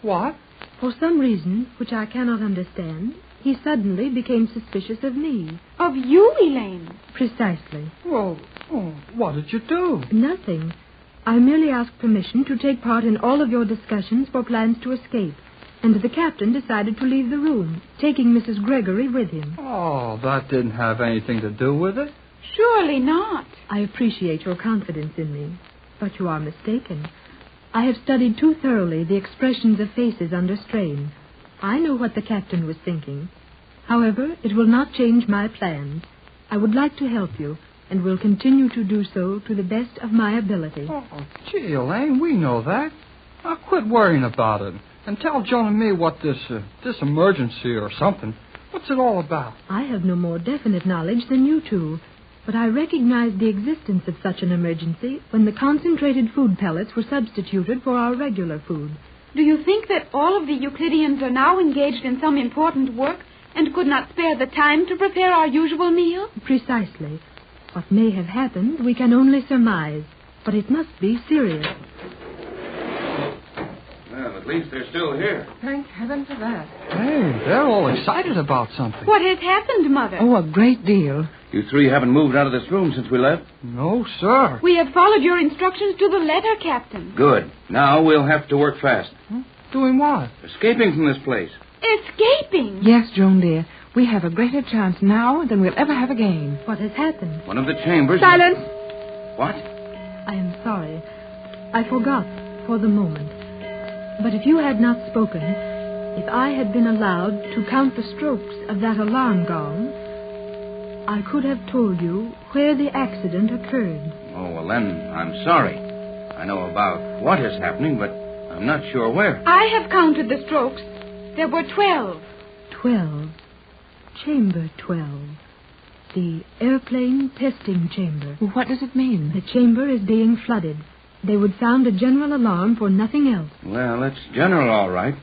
What? For some reason, which I cannot understand, he suddenly became suspicious of me. Of you, Elaine? Precisely. Well, what did you do? Nothing. I merely asked permission to take part in all of your discussions for plans to escape. And the captain decided to leave the room, taking Mrs. Gregory with him. Oh, that didn't have anything to do with it. Surely not. I appreciate your confidence in me, but you are mistaken. I have studied too thoroughly the expressions of faces under strain. I know what the captain was thinking. However, it will not change my plans. I would like to help you, and will continue to do so to the best of my ability. Oh, gee, Elaine, we know that. Now quit worrying about it, and tell Joan and me what this emergency or something, what's it all about? I have no more definite knowledge than you two, but I recognized the existence of such an emergency when the concentrated food pellets were substituted for our regular food. Do you think that all of the Euclideans are now engaged in some important work and could not spare the time to prepare our usual meal? Precisely. What may have happened, we can only surmise, but it must be serious. Well, at least they're still here. Thank heaven for that. Hey, they're all excited about something. What has happened, Mother? Oh, a great deal. You three haven't moved out of this room since we left? No, sir. We have followed your instructions to the letter, Captain. Good. Now we'll have to work fast. Doing what? Escaping from this place. Escaping? Yes, Joan, dear. We have a greater chance now than we'll ever have again. What has happened? One of the chambers... Silence! What? I am sorry. I forgot for the moment. But if you had not spoken, if I had been allowed to count the strokes of that alarm gong, I could have told you where the accident occurred. Oh, well, then, I'm sorry. I know about what is happening, but I'm not sure where. I have counted the strokes. There were 12. 12. Chamber 12. The airplane testing chamber. What does it mean? The chamber is being flooded. They would sound a general alarm for nothing else. Well, it's general, all right.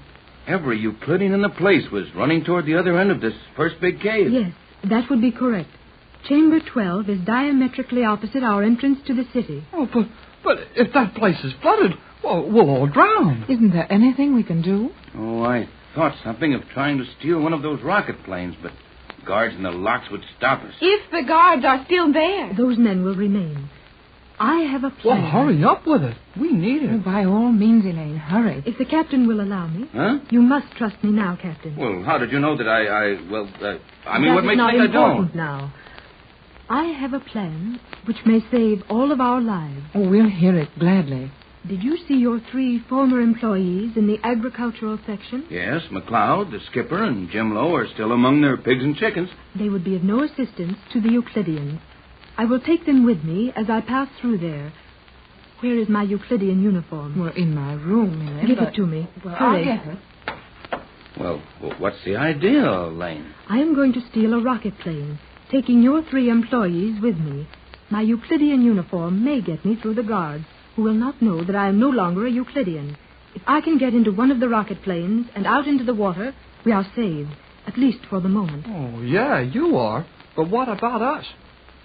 Every Euclidean in the place was running toward the other end of this first big cave. Yes, that would be correct. Chamber 12 is diametrically opposite our entrance to the city. Oh, but if that place is flooded, well, we'll all drown. Isn't there anything we can do? Oh, I thought something of trying to steal one of those rocket planes, but guards in the locks would stop us. If the guards are still there. Those men will remain. I have a plan. Well, hurry up with it. We need it. Oh, by all means, Elaine, hurry. If the captain will allow me. Huh? You must trust me now, Captain. Well, how did you know that I mean, what makes you think I don't? That is not important now. I have a plan which may save all of our lives. Oh, we'll hear it gladly. Did you see your 3 former employees in the agricultural section? Yes, McLeod, the skipper, and Jim Lowe are still among their pigs and chickens. They would be of no assistance to the Euclideans. I will take them with me as I pass through there. Where is my Euclidean uniform? Well, in my room, Elaine. Give it to me. Well, hurry. I'll get it. Well, what's the idea, Elaine? I am going to steal a rocket plane, taking your 3 employees with me. My Euclidean uniform may get me through the guards, who will not know that I am no longer a Euclidean. If I can get into one of the rocket planes and out into the water, we are saved, at least for the moment. Oh, yeah, you are. But what about us?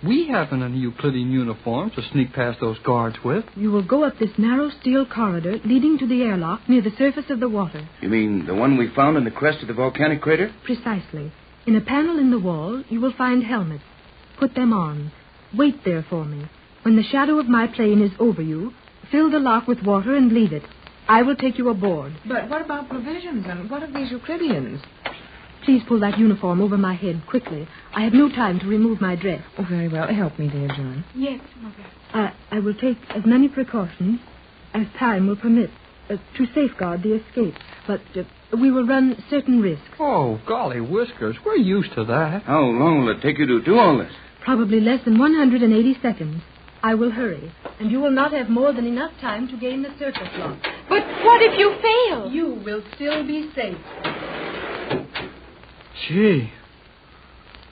We haven't any Euclidean uniform to sneak past those guards with. You will go up this narrow steel corridor leading to the airlock near the surface of the water. You mean the one we found in the crest of the volcanic crater? Precisely. In a panel in the wall, you will find helmets. Put them on. Wait there for me. When the shadow of my plane is over you, fill the lock with water and leave it. I will take you aboard. But what about provisions, and what of these Euclideans? Please pull that uniform over my head quickly. I have no time to remove my dress. Oh, very well. Help me, dear John. Yes, Mother. I will take as many precautions as time will permit to safeguard the escape. But we will run certain risks. Oh, golly whiskers. We're used to that. How long will it take you to do all this? Probably less than 180 seconds. I will hurry, and you will not have more than enough time to gain the surface lock. But what if you fail? You will still be safe. Gee.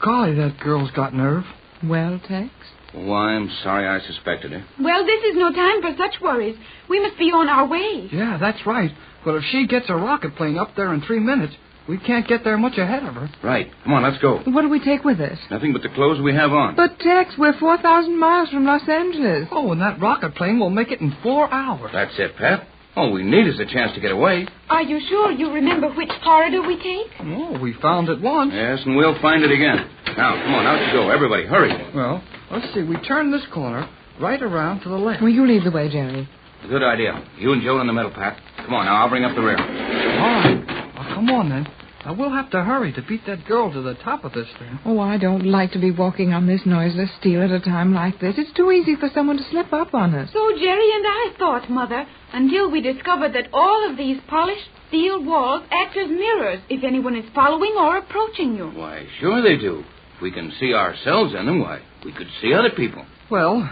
Golly, that girl's got nerve. Well, Tex? Oh, I'm sorry I suspected her. Well, this is no time for such worries. We must be on our way. Yeah, that's right. But if she gets a rocket plane up there in 3 minutes, we can't get there much ahead of her. Right. Come on, let's go. What do we take with us? Nothing but the clothes we have on. But, Tex, we're 4,000 miles from Los Angeles. Oh, and that rocket plane will make it in 4 hours. That's it, Pep. All we need is a chance to get away. Are you sure you remember which corridor we take? Oh, we found it once. Yes, and we'll find it again. Now, come on, out you go. Everybody, hurry. Well, let's see. We turn this corner right around to the left. Well, you lead the way, Jerry. Good idea. You and Joe in the middle, Pat. Come on, now, I'll bring up the rear. All right. Well, come on, then. Now, we'll have to hurry to beat that girl to the top of this thing. Oh, I don't like to be walking on this noiseless steel at a time like this. It's too easy for someone to slip up on us. So Jerry and I thought, Mother, until we discovered that all of these polished steel walls act as mirrors if anyone is following or approaching you. Why, sure they do. If we can see ourselves in them, why, we could see other people. Well,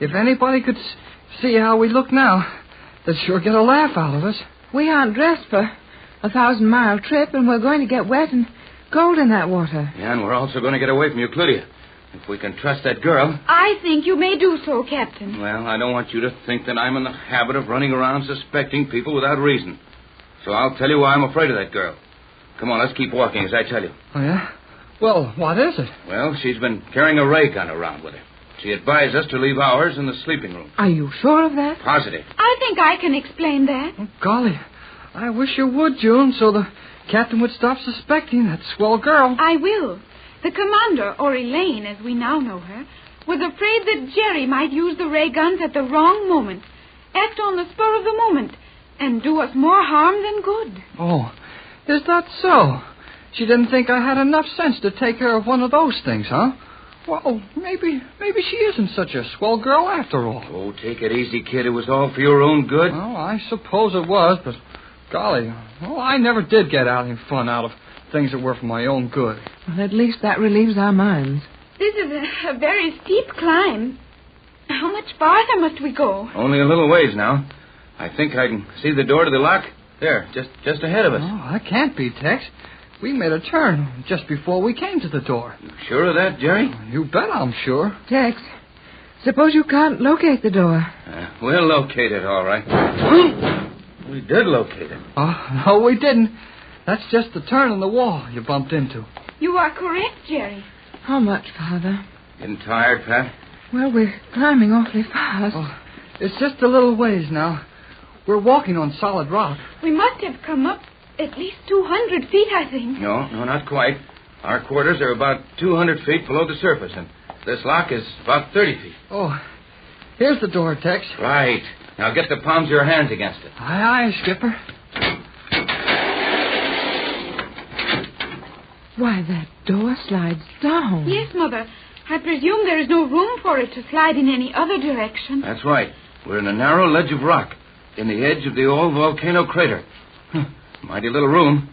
if anybody could see how we look now, they'd sure get a laugh out of us. We aren't dressed for a 1,000-mile trip, and we're going to get wet and cold in that water. Yeah, and we're also going to get away from Euclidia. If we can trust that girl. I think you may do so, Captain. Well, I don't want you to think that I'm in the habit of running around suspecting people without reason. So I'll tell you why I'm afraid of that girl. Come on, let's keep walking as I tell you. Oh, yeah? Well, what is it? Well, she's been carrying a ray gun around with her. She advised us to leave ours in the sleeping room. Are you sure of that? Positive. I think I can explain that. Oh, golly, I wish you would, June, so the captain would stop suspecting that swell girl. I will. The commander, or Elaine, as we now know her, was afraid that Jerry might use the ray guns at the wrong moment, act on the spur of the moment, and do us more harm than good. Oh, is that so? She didn't think I had enough sense to take care of one of those things, huh? Well, maybe she isn't such a swell girl after all. Oh, take it easy, kid. It was all for your own good. Well, I suppose it was, but golly, well, I never did get any fun out of things that were for my own good. Well, at least that relieves our minds. This is a very steep climb. How much farther must we go? Only a little ways now. I think I can see the door to the lock. There, just ahead of us. Oh, that can't be, Tex. We made a turn just before we came to the door. You sure of that, Jerry? You bet I'm sure. Tex, suppose you can't locate the door. We'll locate it, all right. We did locate it. Oh, no, we didn't. That's just the turn in the wall you bumped into. You are correct, Jerry. How much, Father? Getting tired, Pat? Well, we're climbing awfully fast. Oh, it's just a little ways now. We're walking on solid rock. We must have come up at least 200 feet, I think. No, not quite. Our quarters are about 200 feet below the surface, and this lock is about 30 feet. Oh, here's the door, Tex. Right. Now get the palms of your hands against it. Aye, aye, Skipper. Why, that door slides down. Yes, Mother. I presume there is no room for it to slide in any other direction. That's right. We're in a narrow ledge of rock, in the edge of the old volcano crater. Mighty little room.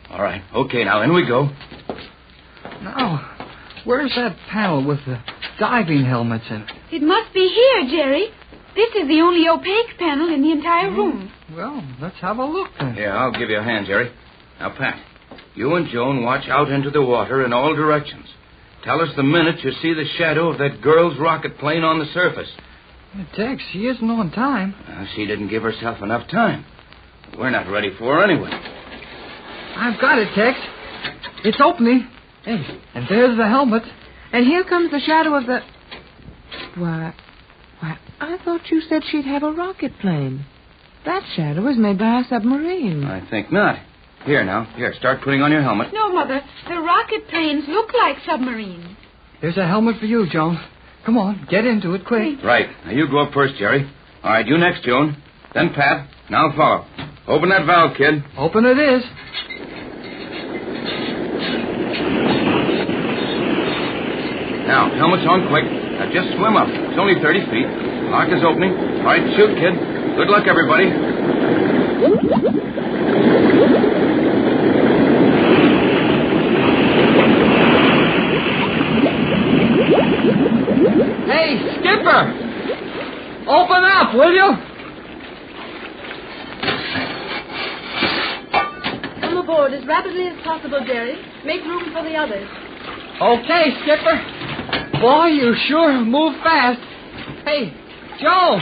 All right. Okay, now in we go. Now, where's that panel with the diving helmets in it? It must be here, Jerry. This is the only opaque panel in the entire room. Well, let's have a look then. Here, I'll give you a hand, Jerry. Now, Pat, you and Joan watch out into the water in all directions. Tell us the minute you see the shadow of that girl's rocket plane on the surface. Tex, she isn't on time. She didn't give herself enough time. We're not ready for her anyway. I've got it, Tex. It's opening. Hey, and there's the helmet. And here comes the shadow of the... Why, I thought you said she'd have a rocket plane. That shadow was made by a submarine. I think not. Here, start putting on your helmet. No, Mother. The rocket planes look like submarines. Here's a helmet for you, Joan. Come on, get into it quick. Right. Now, you go up first, Jerry. All right, you next, Joan. Then Pat. Now follow. Open that valve, kid. Open it is. Now, helmet's on quick. Now, just swim up. It's only 30 feet. Lock is opening. All right, shoot, kid. Good luck, everybody. Hey, Skipper! Open up, will you? Come aboard as rapidly as possible, Jerry. Make room for the others. Okay, Skipper. Boy, you sure move fast. Hey, Joe,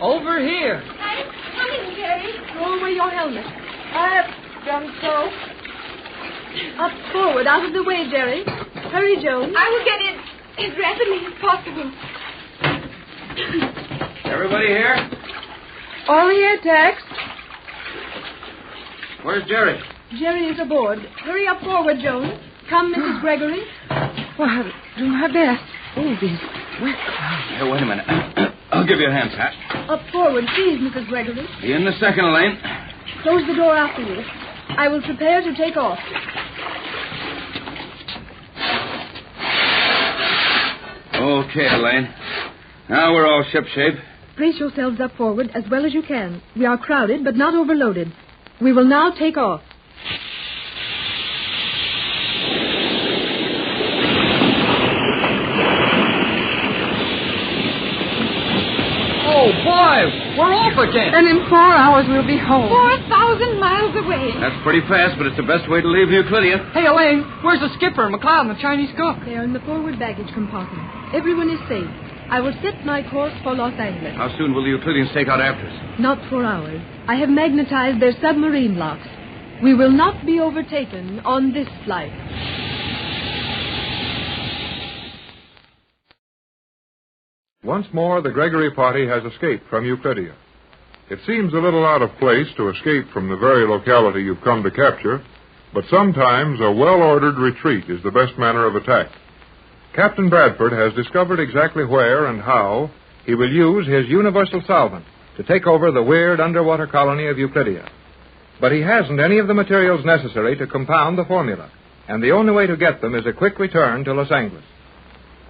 over here. I'm coming, Jerry. Throw away your helmet. I've done so. Up forward, out of the way, Jerry. Hurry, Joan. I will get in as rapidly as possible. Everybody here? All here, Tex. Where's Jerry? Jerry is aboard. Hurry up forward, Jones. Come, Mrs. Gregory. Well, I'll do my best. Oh, these wet clouds. Here, wait a minute. I'll give you a hand, Pat. Up forward, please, Mrs. Gregory. Be in the second, Elaine. Close the door after you. I will prepare to take off. Okay, Elaine. Now we're all shipshape. Brace yourselves up forward as well as you can. We are crowded, but not overloaded. We will now take off. Oh, boy, we're off again. And in 4 hours we'll be home. 4,000 miles away. That's pretty fast, but it's the best way to leave Euclidia. Hey, Elaine, where's the skipper, McLeod, and the Chinese cook? They are in the forward baggage compartment. Everyone is safe. I will set my course for Los Angeles. How soon will the Euclideans take out after us? Not 4 hours. I have magnetized their submarine locks. We will not be overtaken on this flight. Once more, the Gregory party has escaped from Euclidia. It seems a little out of place to escape from the very locality you've come to capture, but sometimes a well-ordered retreat is the best manner of attack. Captain Bradford has discovered exactly where and how he will use his universal solvent to take over the weird underwater colony of Euclidia. But he hasn't any of the materials necessary to compound the formula, and the only way to get them is a quick return to Los Angeles.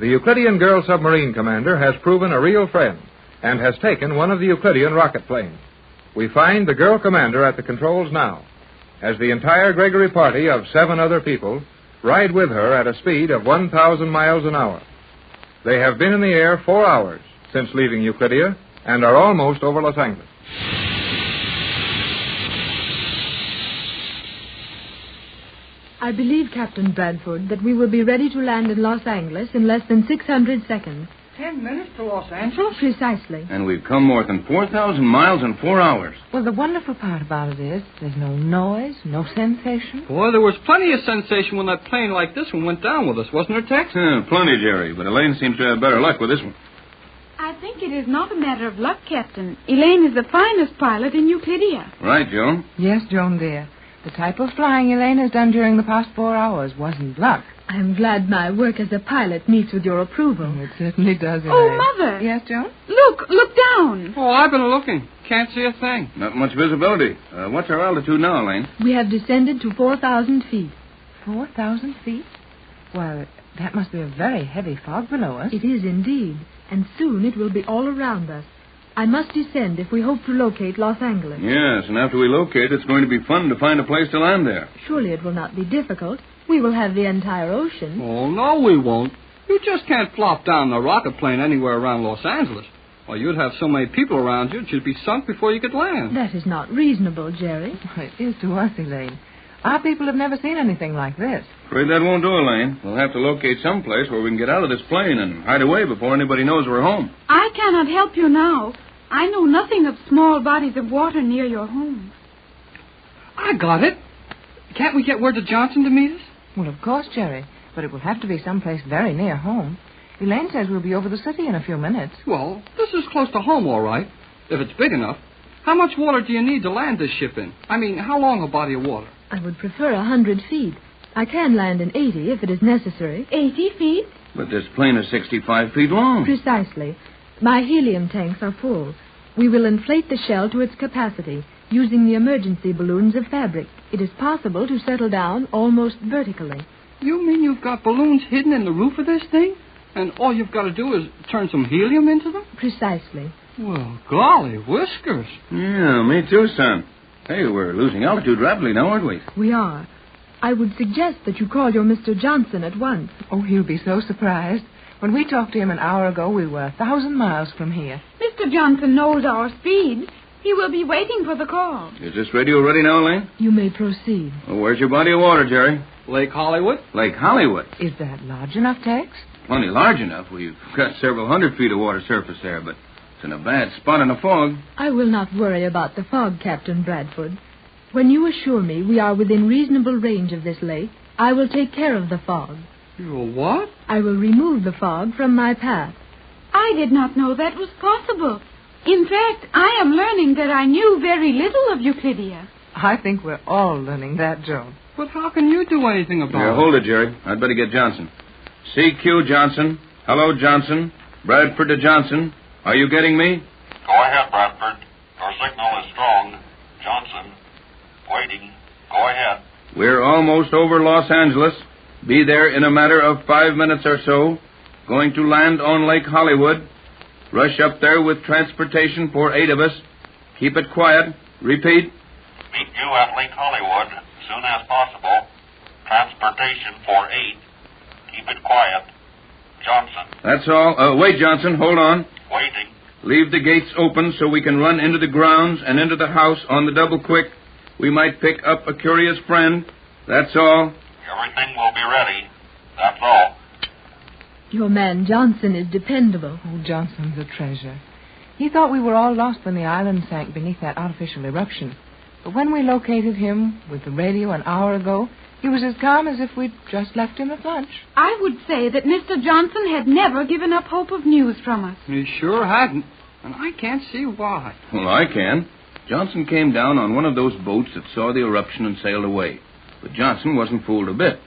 The Euclidean girl submarine commander has proven a real friend and has taken one of the Euclidean rocket planes. We find the girl commander at the controls now, as the entire Gregory party of 7 other people ride with her at a speed of 1,000 miles an hour. They have been in the air 4 hours since leaving Euclidia and are almost over Los Angeles. I believe, Captain Bradford, that we will be ready to land in Los Angeles in less than 600 seconds. 10 minutes to Los Angeles? Precisely. And we've come more than 4,000 miles in 4 hours. Well, the wonderful part about it is there's no noise, no sensation. Boy, there was plenty of sensation when that plane like this one went down with us, wasn't there, Tex? Plenty, Jerry, but Elaine seems to have better luck with this one. I think it is not a matter of luck, Captain. Elaine is the finest pilot in Euclidia. Right, Joan? Yes, Joan, dear. The type of flying Elaine has done during the past 4 hours wasn't luck. I'm glad my work as a pilot meets with your approval. It certainly does, Elaine. Oh, Mother. Yes, Joan? Look down. Oh, I've been looking. Can't see a thing. Not much visibility. What's our altitude now, Elaine? We have descended to 4,000 feet. 4,000 feet? Well, that must be a very heavy fog below us. It is indeed. And soon it will be all around us. I must descend if we hope to locate Los Angeles. Yes, and after we locate, it's going to be fun to find a place to land there. Surely it will not be difficult. We will have the entire ocean. Oh, no, we won't. You just can't flop down the rocket plane anywhere around Los Angeles. Well, you'd have so many people around you, it should be sunk before you could land. That is not reasonable, Jerry. It is to us, Elaine. Our people have never seen anything like this. Afraid that won't do, Elaine. We'll have to locate some place where we can get out of this plane and hide away before anybody knows we're home. I cannot help you now. I know nothing of small bodies of water near your home. I got it. Can't we get word to Johnson to meet us? Well, of course, Jerry. But it will have to be someplace very near home. Elaine says we'll be over the city in a few minutes. Well, this is close to home, all right, if it's big enough. How much water do you need to land this ship in? I mean, how long a body of water? I would prefer 100 feet. I can land in 80 if it is necessary. 80 feet? But this plane is 65 feet long. Precisely. My helium tanks are full. We will inflate the shell to its capacity, using the emergency balloons of fabric. It is possible to settle down almost vertically. You mean you've got balloons hidden in the roof of this thing? And all you've got to do is turn some helium into them? Precisely. Well, golly whiskers. Yeah, me too, son. Hey, we're losing altitude rapidly now, aren't we? We are. I would suggest that you call your Mr. Johnson at once. Oh, he'll be so surprised. When we talked to him an hour ago, we were 1,000 miles from here. Mr. Johnson knows our speed. He will be waiting for the call. Is this radio ready now, Elaine? You may proceed. Well, where's your body of water, Jerry? Lake Hollywood. Lake Hollywood? Is that large enough, Tex? Plenty large enough. We've got several hundred feet of water surface there, but it's in a bad spot in the fog. I will not worry about the fog, Captain Bradford. When you assure me we are within reasonable range of this lake, I will take care of the fog. You'll what? I will remove the fog from my path. I did not know that was possible. In fact, I am learning that I knew very little of Euclidia. I think we're all learning that, Joan. But how can you do anything about it? Hold it, Jerry. I'd better get Johnson. CQ Johnson. Hello, Johnson. Bradford to Johnson. Are you getting me? Go ahead, Bradford. Your signal is strong. Johnson. Waiting. Go ahead. We're almost over Los Angeles. Be there in a matter of 5 minutes or so. Going to land on Lake Hollywood. Rush up there with transportation for 8 of us. Keep it quiet. Repeat. Meet you at Lake Hollywood as soon as possible. Transportation for 8. Keep it quiet. Johnson. That's all. Wait, Johnson. Hold on. Waiting. Leave the gates open so we can run into the grounds and into the house on the double quick. We might pick up a curious friend. That's all. Everything will be ready. That's all. Your man Johnson is dependable. Oh, Johnson's a treasure. He thought we were all lost when the island sank beneath that artificial eruption. But when we located him with the radio an hour ago, he was as calm as if we'd just left him at lunch. I would say that Mr. Johnson had never given up hope of news from us. He sure hadn't. And I can't see why. Well, I can. Johnson came down on one of those boats that saw the eruption and sailed away. But Johnson wasn't fooled a bit.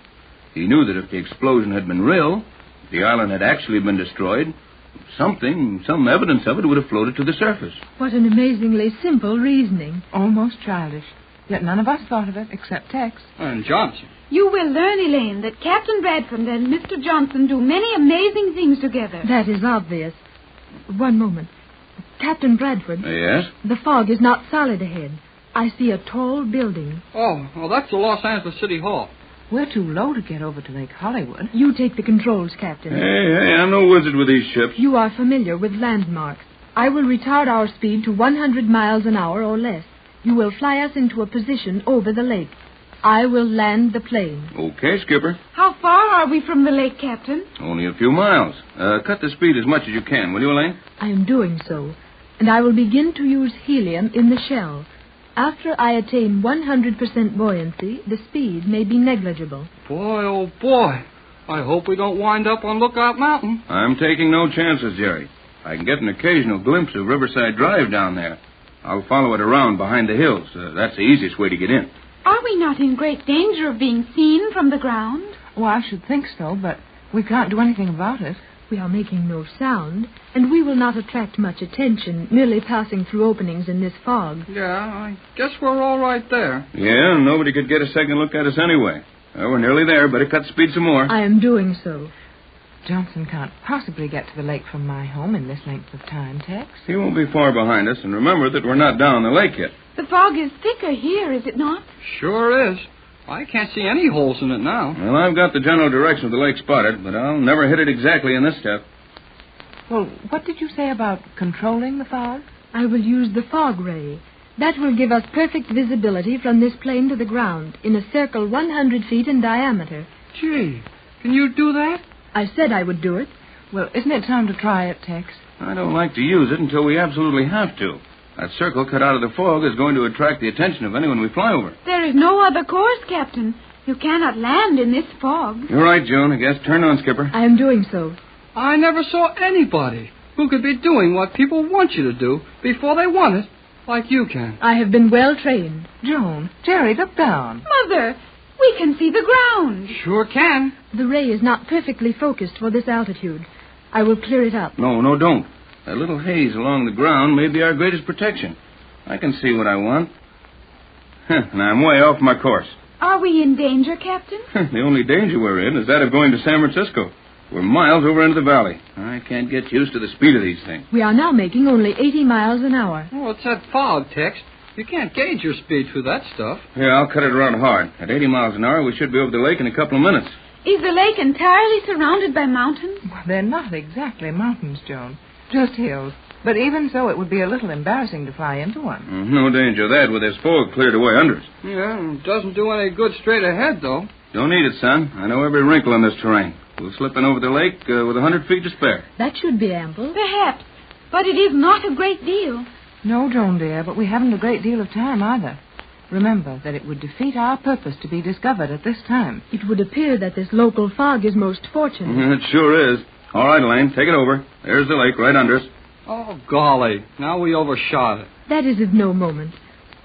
He knew that if the explosion had been real, if the island had actually been destroyed, some evidence of it would have floated to the surface. What an amazingly simple reasoning. Almost childish. Yet none of us thought of it except Tex. And Johnson. You will learn, Elaine, that Captain Bradford and Mr. Johnson do many amazing things together. That is obvious. One moment. Captain Bradford. Yes? The fog is not solid ahead. I see a tall building. Oh, well, that's the Los Angeles City Hall. We're too low to get over to Lake Hollywood. You take the controls, Captain. Hey, I'm no wizard with these ships. You are familiar with landmarks. I will retard our speed to 100 miles an hour or less. You will fly us into a position over the lake. I will land the plane. Okay, Skipper. How far are we from the lake, Captain? Only a few miles. Cut the speed as much as you can, will you, Elaine? I am doing so. And I will begin to use helium in the shell. After I attain 100% buoyancy, the speed may be negligible. Boy, oh boy. I hope we don't wind up on Lookout Mountain. I'm taking no chances, Jerry. I can get an occasional glimpse of Riverside Drive down there. I'll follow it around behind the hills. That's the easiest way to get in. Are we not in great danger of being seen from the ground? Well, I should think so, but we can't do anything about it. We are making no sound, and we will not attract much attention merely passing through openings in this fog. Yeah, I guess we're all right there. Yeah, nobody could get a second look at us anyway. Well, we're nearly there. Better cut speed some more. I am doing so. Johnson can't possibly get to the lake from my home in this length of time, Tex. He won't be far behind us, and remember that we're not down the lake yet. The fog is thicker here, is it not? Sure is. I can't see any holes in it now. Well, I've got the general direction of the lake spotted, but I'll never hit it exactly in this step. Well, what did you say about controlling the fog? I will use the fog ray. That will give us perfect visibility from this plane to the ground in a circle 100 feet in diameter. Gee, can you do that? I said I would do it. Well, isn't it time to try it, Tex? I don't like to use it until we absolutely have to. That circle cut out of the fog is going to attract the attention of anyone we fly over. There is no other course, Captain. You cannot land in this fog. You're right, Joan. I guess turn on, Skipper. I am doing so. I never saw anybody who could be doing what people want you to do before they want it, like you can. I have been well trained. Joan, Jerry, look down. Mother, we can see the ground. Sure can. The ray is not perfectly focused for this altitude. I will clear it up. No, don't. That little haze along the ground may be our greatest protection. I can see what I want. And I'm way off my course. Are we in danger, Captain? The only danger we're in is that of going to San Francisco. We're miles over into the valley. I can't get used to the speed of these things. We are now making only 80 miles an hour. Oh, it's that fog, Tex. You can't gauge your speed through that stuff. Yeah, I'll cut it around hard. At 80 miles an hour, we should be over the lake in a couple of minutes. Is the lake entirely surrounded by mountains? Well, they're not exactly mountains, Joan. Just hills. But even so, it would be a little embarrassing to fly into one. No danger of that with this fog cleared away under us. Yeah, it doesn't do any good straight ahead, though. Don't need it, son. I know every wrinkle in this terrain. We'll slip in over the lake with 100 feet to spare. That should be ample. Perhaps. But it is not a great deal. No, Joan, dear, but we haven't a great deal of time either. Remember that it would defeat our purpose to be discovered at this time. It would appear that this local fog is most fortunate. It sure is. All right, Elaine, take it over. There's the lake right under us. Oh, golly. Now we overshot it. That is of no moment.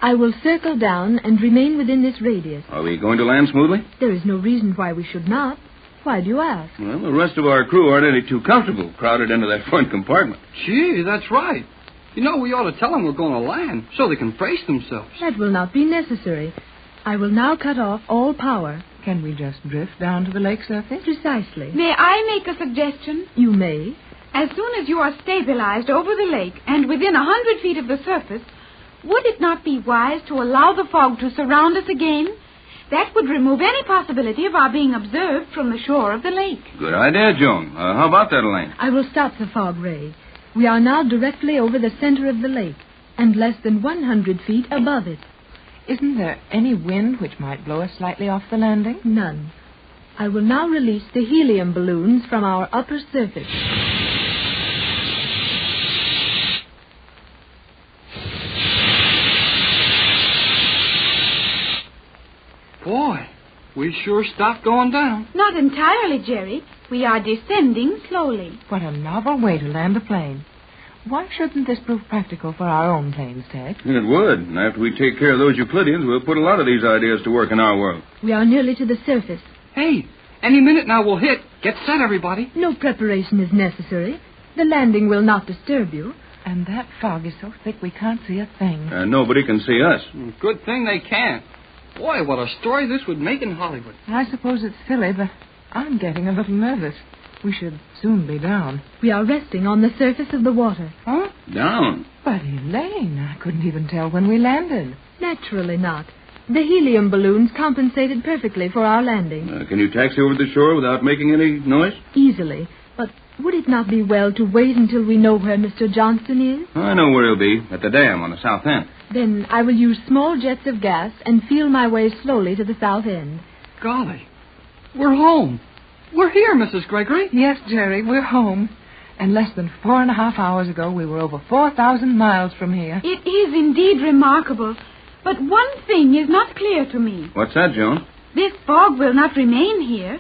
I will circle down and remain within this radius. Are we going to land smoothly? There is no reason why we should not. Why do you ask? Well, the rest of our crew aren't any too comfortable crowded into that front compartment. Gee, that's right. You know, we ought to tell them we're going to land so they can brace themselves. That will not be necessary. I will now cut off all power. Can we just drift down to the lake surface? Precisely. May I make a suggestion? You may. As soon as you are stabilized over the lake and within 100 feet of the surface, would it not be wise to allow the fog to surround us again? That would remove any possibility of our being observed from the shore of the lake. Good idea, Joan. How about that, Elaine? I will stop the fog ray. We are now directly over the center of the lake and less than 100 feet above it. Isn't there any wind which might blow us slightly off the landing? None. I will now release the helium balloons from our upper surface. Boy, we sure stopped going down. Not entirely, Jerry. We are descending slowly. What a novel way to land a plane. Why shouldn't this prove practical for our own planes, Ted? It would. And after we take care of those Euclideans, we'll put a lot of these ideas to work in our world. We are nearly to the surface. Hey, any minute now we'll hit. Get set, everybody. No preparation is necessary. The landing will not disturb you. And that fog is so thick we can't see a thing. Nobody can see us. Good thing they can't. Boy, what a story this would make in Hollywood. I suppose it's silly, but I'm getting a little nervous. We should soon be down. We are resting on the surface of the water. Huh? Down? But, Elaine, I couldn't even tell when we landed. Naturally not. The helium balloons compensated perfectly for our landing. Can you taxi over the shore without making any noise? Easily. But would it not be well to wait until we know where Mr. Johnston is? I know where he'll be, at the dam on the south end. Then I will use small jets of gas and feel my way slowly to the south end. Golly, we're home. We're here, Mrs. Gregory. Yes, Jerry, we're home. And less than 4.5 hours ago, we were over 4,000 miles from here. It is indeed remarkable. But one thing is not clear to me. What's that, Joan? This fog will not remain here.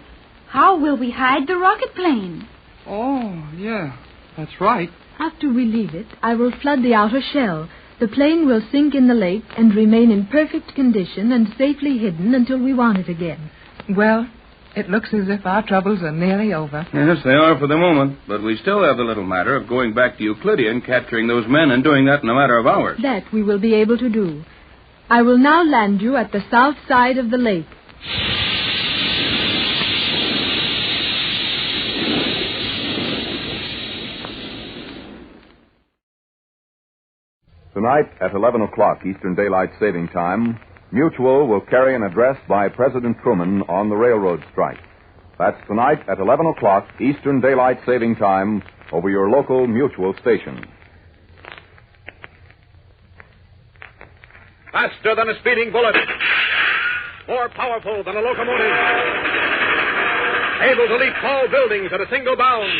How will we hide the rocket plane? Oh, yeah, that's right. After we leave it, I will flood the outer shell. The plane will sink in the lake and remain in perfect condition and safely hidden until we want it again. Well, it looks as if our troubles are nearly over. Yes, they are for the moment. But we still have the little matter of going back to Euclidean, capturing those men, and doing that in a matter of hours. That we will be able to do. I will now land you at the south side of the lake. Tonight at 11 o'clock Eastern Daylight Saving Time, Mutual will carry an address by President Truman on the railroad strike. That's tonight at 11 o'clock Eastern Daylight Saving Time over your local Mutual station. Faster than a speeding bullet. More powerful than a locomotive. Able to leap tall buildings at a single bound.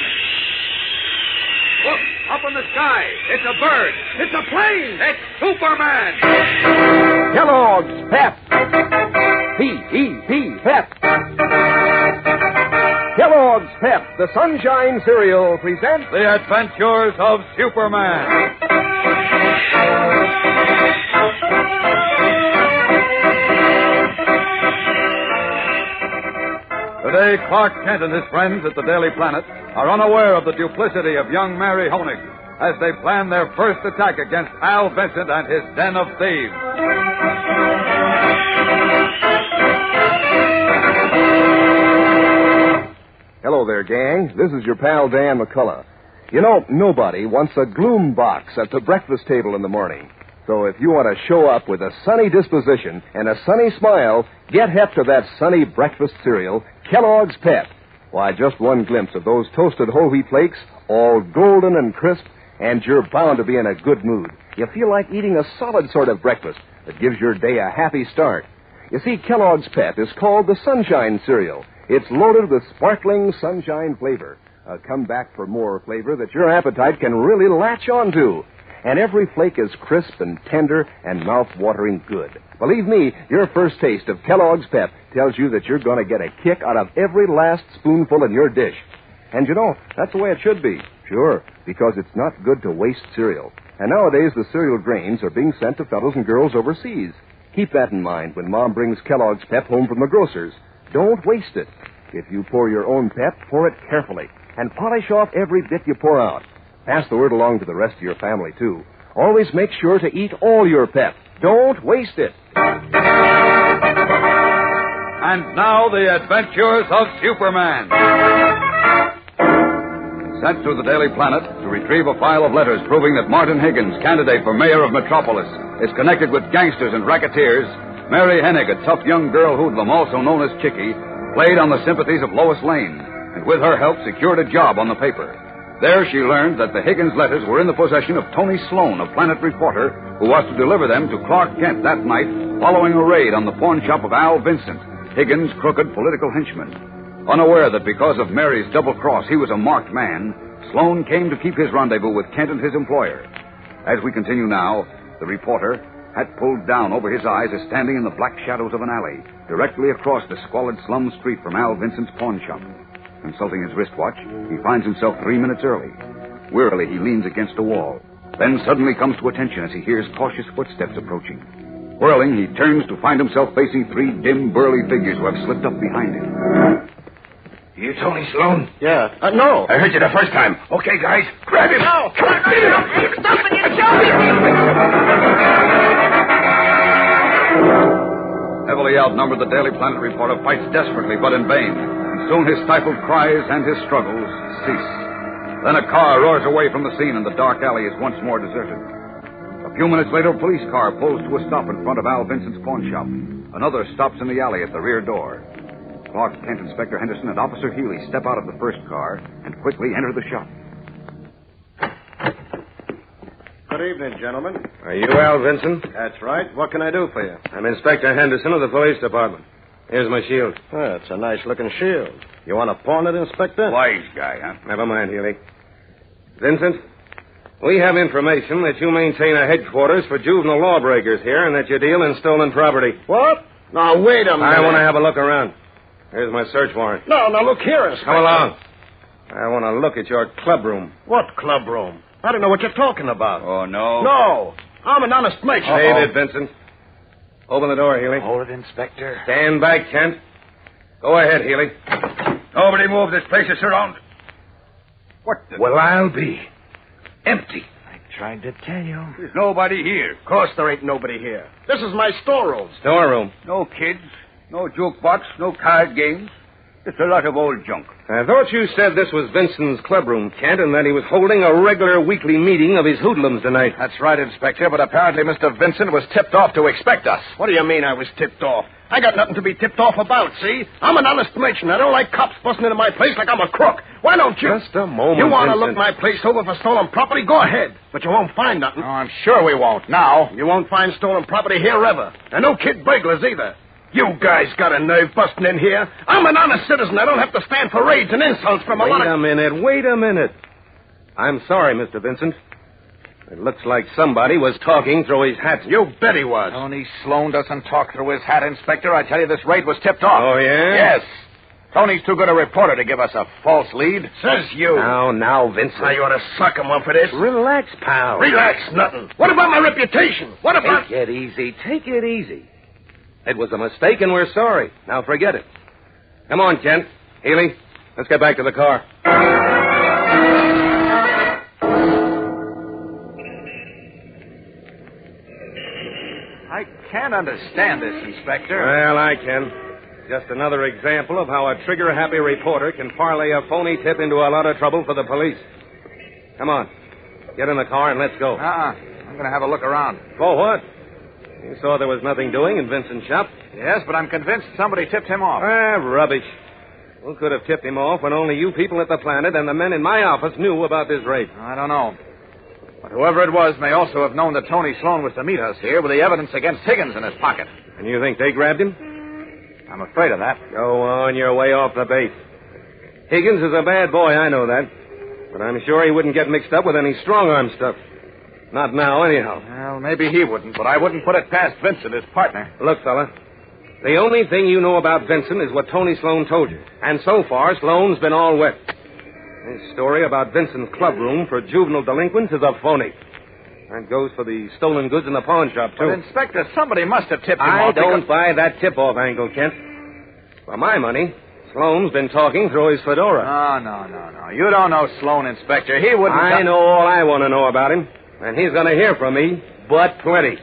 Look, up in the sky. It's a bird. It's a plane. It's Superman. Kellogg's Pep. P-E-P, Pep. Kellogg's Pep, the Sunshine Cereal, presents The Adventures of Superman. Today, Clark Kent and his friends at the Daily Planet are unaware of the duplicity of young Mary Honig as they plan their first attack against Al Vincent and his den of thieves. Hello there, gang. This is your pal Dan McCullough. You know, nobody wants a gloom box at the breakfast table in the morning. So if you want to show up with a sunny disposition and a sunny smile, get hep to that sunny breakfast cereal, Kellogg's Pep. Why, just one glimpse of those toasted whole wheat flakes, all golden and crisp, and you're bound to be in a good mood. You feel like eating a solid sort of breakfast that gives your day a happy start. You see, Kellogg's Pep is called the Sunshine Cereal. It's loaded with sparkling sunshine flavor. Come back for more flavor that your appetite can really latch onto. And every flake is crisp and tender and mouth-watering good. Believe me, your first taste of Kellogg's Pep tells you that you're going to get a kick out of every last spoonful in your dish. And that's the way it should be. Sure, because it's not good to waste cereal. And nowadays, the cereal grains are being sent to fellows and girls overseas. Keep that in mind when Mom brings Kellogg's Pep home from the grocer's. Don't waste it. If you pour your own Pep, pour it carefully. And polish off every bit you pour out. Pass the word along to the rest of your family, too. Always make sure to eat all your Pep. Don't waste it. And now, the adventures of Superman. Sent to the Daily Planet to retrieve a file of letters proving that Martin Higgins, candidate for mayor of Metropolis, is connected with gangsters and racketeers, Mary Hennig, a tough young girl hoodlum, also known as Chicky, played on the sympathies of Lois Lane, and with her help secured a job on the paper. There she learned that the Higgins letters were in the possession of Tony Sloan, a Planet reporter, who was to deliver them to Clark Kent that night following a raid on the pawn shop of Al Vincent, Higgins' crooked political henchman. Unaware that because of Mary's double cross he was a marked man, Sloan came to keep his rendezvous with Kent and his employer. As we continue now, the reporter, hat pulled down over his eyes, is standing in the black shadows of an alley, directly across the squalid slum street from Al Vincent's pawn shop. Consulting his wristwatch, he finds himself 3 minutes early. Wearily, he leans against a wall, then suddenly comes to attention as he hears cautious footsteps approaching. Whirling, he turns to find himself facing 3 dim, burly figures who have slipped up behind him. You Tony Sloan? Yeah. No. I heard you the first time. Okay, guys, grab him. No. Come on, beat him. Stop it, you jumping! Heavily outnumbered, the Daily Planet reporter fights desperately, but in vain. And soon his stifled cries and his struggles cease. Then a car roars away from the scene, and the dark alley is once more deserted. A few minutes later, a police car pulls to a stop in front of Al Vincent's pawn shop. Another stops in the alley at the rear door. Clark Kent, Inspector Henderson, and Officer Healy step out of the first car and quickly enter the shop. Good evening, gentlemen. Are you Al Vincent? That's right. What can I do for you? I'm Inspector Henderson of the police department. Here's my shield. It's a nice-looking shield. You want to pawn it, Inspector? Wise guy, huh? Never mind, Healy. Vincent, we have information that you maintain a headquarters for juvenile lawbreakers here and that you deal in stolen property. What? Now, wait a minute. I want to have a look around. Here's my search warrant. No, now look here, Inspector. Come along. I want to look at your club room. What club room? I don't know what you're talking about. Oh, no? No. I'm an honest mate. Save it, Vincent. Open the door, Healy. Hold it, Inspector. Stand back, Kent. Go ahead, Healy. Nobody move. This place is surrounded. What the... Well, I'll be empty. I tried to tell you. There's nobody here. Of course there ain't nobody here. This is my storeroom. Storeroom? No kids, no jukebox, no card games. It's a lot of old junk. I thought you said this was Vincent's clubroom, Kent, and that he was holding a regular weekly meeting of his hoodlums tonight. That's right, Inspector, but apparently Mr. Vincent was tipped off to expect us. What do you mean I was tipped off? I got nothing to be tipped off about, see? I'm an honest merchant. I don't like cops busting into my place like I'm a crook. Why don't you? Just a moment, You want to Vincent. look my place over for stolen property? Go ahead. But you won't find nothing. Oh, I'm sure we won't now. You won't find stolen property here ever. And no kid burglars either. You guys got a nerve busting in here. I'm an honest citizen. I don't have to stand for raids and insults from a lot of... Wait a minute. I'm sorry, Mr. Vincent. It looks like somebody was talking through his hat. You bet he was. Tony Sloan doesn't talk through his hat, Inspector. I tell you, this raid was tipped off. Oh, yeah? Yes. Tony's too good a reporter to give us a false lead. Says you. Now, Vincent. I ought to suck him up for this. Relax, pal. Relax, nothing. What about my reputation? What about... Take it easy. Take it easy. It was a mistake, and we're sorry. Now forget it. Come on, Kent. Healy, let's get back to the car. I can't understand this, Inspector. Well, I can. Just another example of how a trigger-happy reporter can parlay a phony tip into a lot of trouble for the police. Come on. Get in the car and let's go. I'm going to have a look around. For what? You saw there was nothing doing in Vincent's shop. Yes, but I'm convinced somebody tipped him off. Rubbish. Who could have tipped him off when only you people at the Planet and the men in my office knew about this raid? I don't know. But whoever it was may also have known that Tony Sloan was to meet us here with the evidence against Higgins in his pocket. And you think they grabbed him? I'm afraid of that. Go on, you're way off the base. Higgins is a bad boy, I know that. But I'm sure he wouldn't get mixed up with any strong-arm stuff. Not now, anyhow. Well, maybe he wouldn't, but I wouldn't put it past Vincent, his partner. Look, fella, the only thing you know about Vincent is what Tony Sloan told you. And so far, Sloan's been all wet. This story about Vincent's clubroom for juvenile delinquents is a phony. That goes for the stolen goods in the pawn shop, too. But, Inspector, somebody must have tipped him I off. don't buy that tip-off angle, Kent. For my money, Sloane's been talking through his fedora. No. You don't know Sloane, Inspector. He wouldn't... I know all I want to know about him, and he's going to hear from me, but plenty.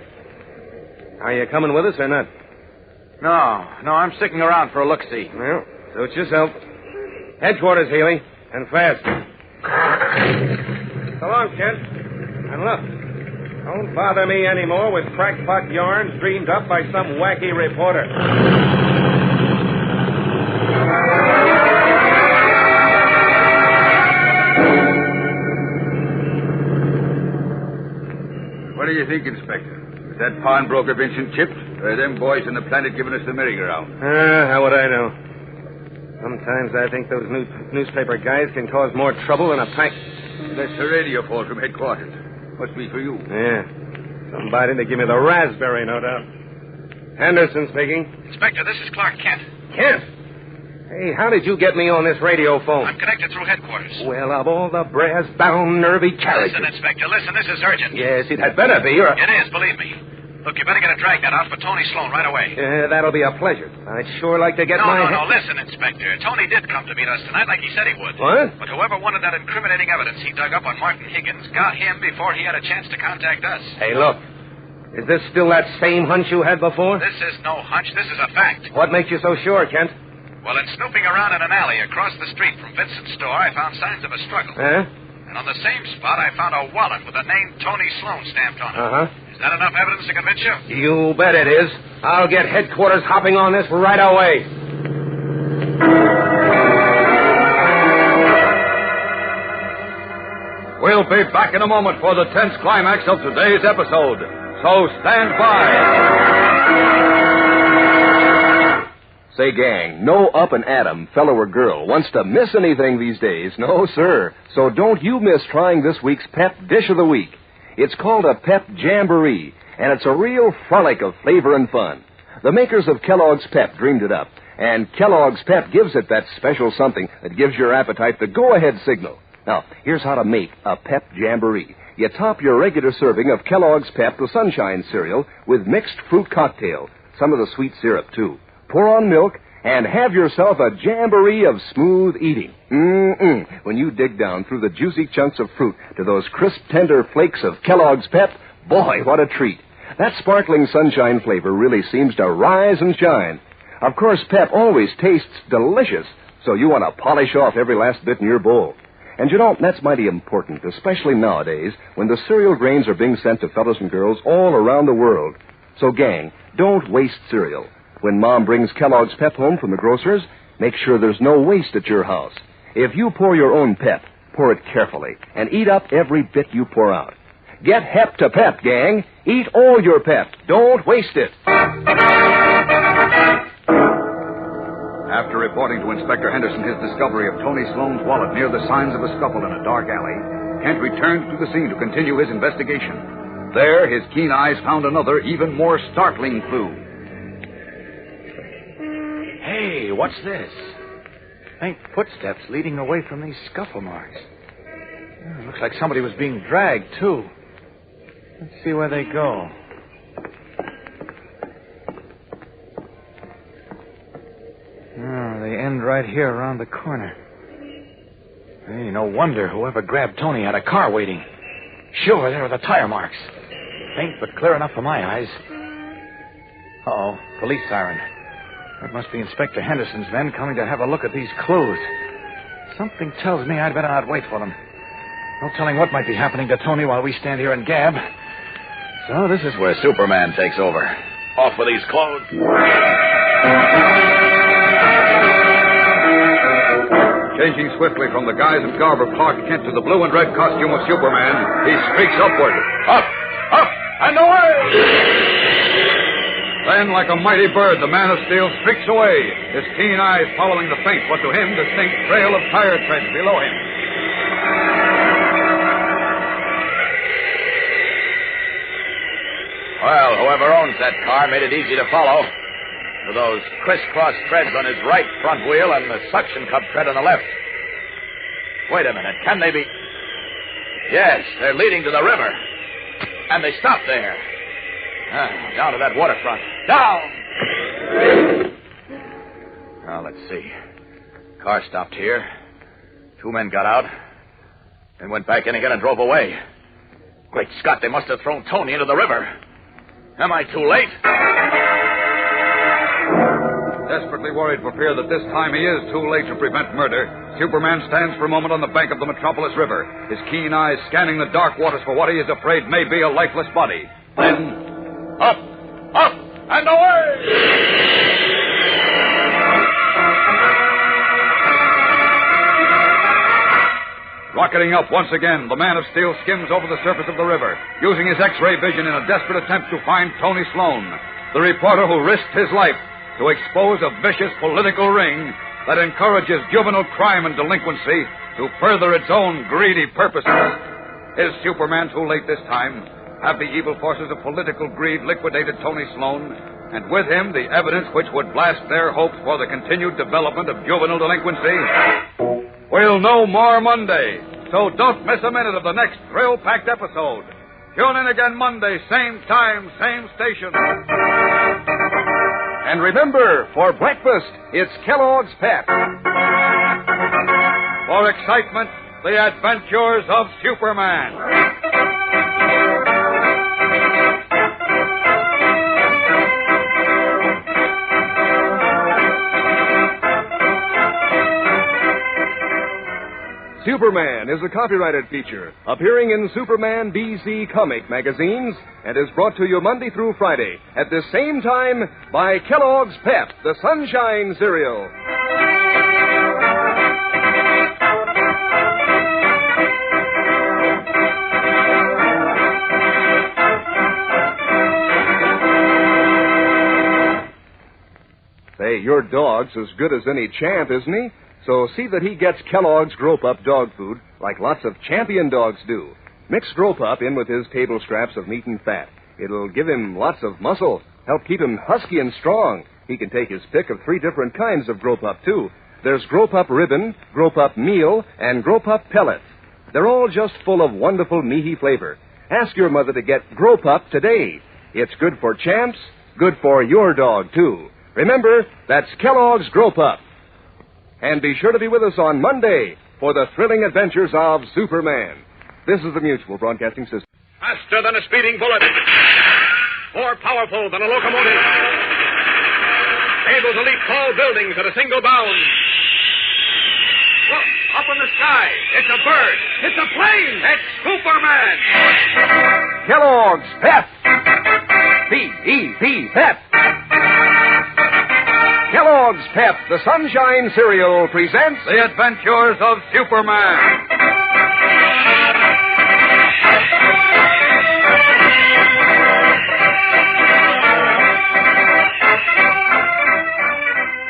Are you coming with us or not? No, I'm sticking around for a look-see. Well, suit yourself. Headquarters, Healy, and fast. So long, Kent. And look, don't bother me anymore with crackpot yarns dreamed up by some wacky reporter. What do you think, Inspector? Is that pawnbroker Vincent chipped? Or are them boys in the planet giving us the merry-go-round? How would I know? Sometimes I think those newspaper guys can cause more trouble than a pack. That's a radio call from headquarters. Must be for you. Yeah. Somebody to give me the raspberry, no doubt. Henderson speaking. Inspector, this is Clark Kent. Kent? Hey, how did you get me on this radio phone? I'm connected through headquarters. Well, of all the brass-bound, nervy characters. Listen, Inspector, listen. This is urgent. Yes, it had better be. It is, believe me. Look, you better get a dragnet out for Tony Sloane right away. That'll be a pleasure. I'd sure like to get No, listen, Inspector. Tony did come to meet us tonight like he said he would. What? But whoever wanted that incriminating evidence he dug up on Martin Higgins got him before he had a chance to contact us. Hey, look. Is this still that same hunch you had before? This is no hunch. This is a fact. What makes you so sure, Kent? Well, in snooping around in an alley across the street from Vincent's store, I found signs of a struggle. And on the same spot, I found a wallet with the name Tony Sloane stamped on it. Is that enough evidence to convince you? You bet it is. I'll get headquarters hopping on this right away. We'll be back in a moment for the tense climax of today's episode. So stand by. Say, gang, no up and atom, fellow or girl, wants to miss anything these days. No, sir. So don't you miss trying this week's Pep Dish of the Week. It's called a Pep Jamboree, and it's a real frolic of flavor and fun. The makers of Kellogg's Pep dreamed it up, and Kellogg's Pep gives it that special something that gives your appetite the go-ahead signal. Now, here's how to make a Pep Jamboree. You top your regular serving of Kellogg's Pep, the Sunshine cereal, with mixed fruit cocktail, some of the sweet syrup, too. Pour on milk, and have yourself a jamboree of smooth eating. When you dig down through the juicy chunks of fruit to those crisp, tender flakes of Kellogg's Pep, boy, what a treat. That sparkling sunshine flavor really seems to rise and shine. Of course, Pep always tastes delicious, so you want to polish off every last bit in your bowl. And you know, that's mighty important, especially nowadays when the cereal grains are being sent to fellows and girls all around the world. So, gang, don't waste cereal. When Mom brings Kellogg's Pep home from the grocer's, make sure there's no waste at your house. If you pour your own Pep, pour it carefully, and eat up every bit you pour out. Get Hep to Pep, gang. Eat all your Pep. Don't waste it. After reporting to Inspector Henderson his discovery of Tony Sloane's wallet near the signs of a scuffle in a dark alley, Kent returned to the scene to continue his investigation. There, his keen eyes found another, even more startling clue. Hey, what's this? Faint footsteps leading away from these scuffle marks. Looks like somebody was being dragged, too. Let's see where they go. Oh, they end right here around the corner. Hey, no wonder whoever grabbed Tony had a car waiting. Sure, there are the tire marks. Faint but clear enough for my eyes. Uh-oh, police siren. That must be Inspector Henderson's men coming to have a look at these clues. Something tells me I'd better not wait for them. No telling what might be happening to Tony while we stand here and gab. So this is where Superman takes over. Off with these clothes. Changing swiftly from the guise and garb of Clark Kent to the blue and red costume of Superman, he streaks upward. Up, and away! Then, like a mighty bird, the man of steel streaks away, his keen eyes following the faint, but to him, distinct trail of tire treads below him. Well, whoever owns that car made it easy to follow. With those crisscross treads on his right front wheel and the suction cup tread on the left. Wait a minute. Can they be... Yes, they're leading to the river. And they stop there. Down to that waterfront. Down! Now, let's see. Car stopped here. 2 men got out. Then went back in again and drove away. Great Scott, they must have thrown Tony into the river. Am I too late? Desperately worried for fear that this time he is too late to prevent murder, Superman stands for a moment on the bank of the Metropolis River, his keen eyes scanning the dark waters for what he is afraid may be a lifeless body. Then, up, and away! Rocketing up once again, the Man of Steel skims over the surface of the river, using his X-ray vision in a desperate attempt to find Tony Sloan, the reporter who risked his life to expose a vicious political ring that encourages juvenile crime and delinquency to further its own greedy purposes. Is Superman too late this time? Have the evil forces of political greed liquidated Tony Sloan, and with him the evidence which would blast their hopes for the continued development of juvenile delinquency? We'll know more Monday, so don't miss a minute of the next thrill-packed episode. Tune in again Monday, same time, same station. And remember, for breakfast, it's Kellogg's Pep. For excitement, the adventures of Superman. Superman is a copyrighted feature appearing in Superman DC comic magazines and is brought to you Monday through Friday at the same time by Kellogg's Pep, the Sunshine Cereal. Say, your dog's as good as any champ, isn't he? So see that he gets Kellogg's Grow-Pup dog food like lots of champion dogs do. Mix Grow-Pup in with his table scraps of meat and fat. It'll give him lots of muscle, help keep him husky and strong. He can take his pick of 3 different kinds of Grow-Pup, too. There's Grow-Pup Ribbon, Grow-Pup Meal, and Grow-Pup Pellets. They're all just full of wonderful meaty flavor. Ask your mother to get Grow-Pup today. It's good for champs, good for your dog, too. Remember, that's Kellogg's Grow-Pup. And be sure to be with us on Monday for the thrilling adventures of Superman. This is the Mutual Broadcasting System. Faster than a speeding bullet. More powerful than a locomotive. Able to leap tall buildings at a single bound. Look, up in the sky. It's a bird. It's a plane. It's Superman. Kellogg's Pep. P-E-P, Pep. Kellogg's Pep, the Sunshine Cereal, presents The Adventures of Superman.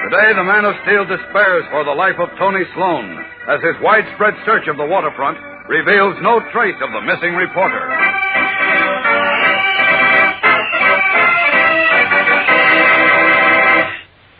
Today, the Man of Steel despairs for the life of Tony Sloan, as his widespread search of the waterfront reveals no trace of the missing reporter.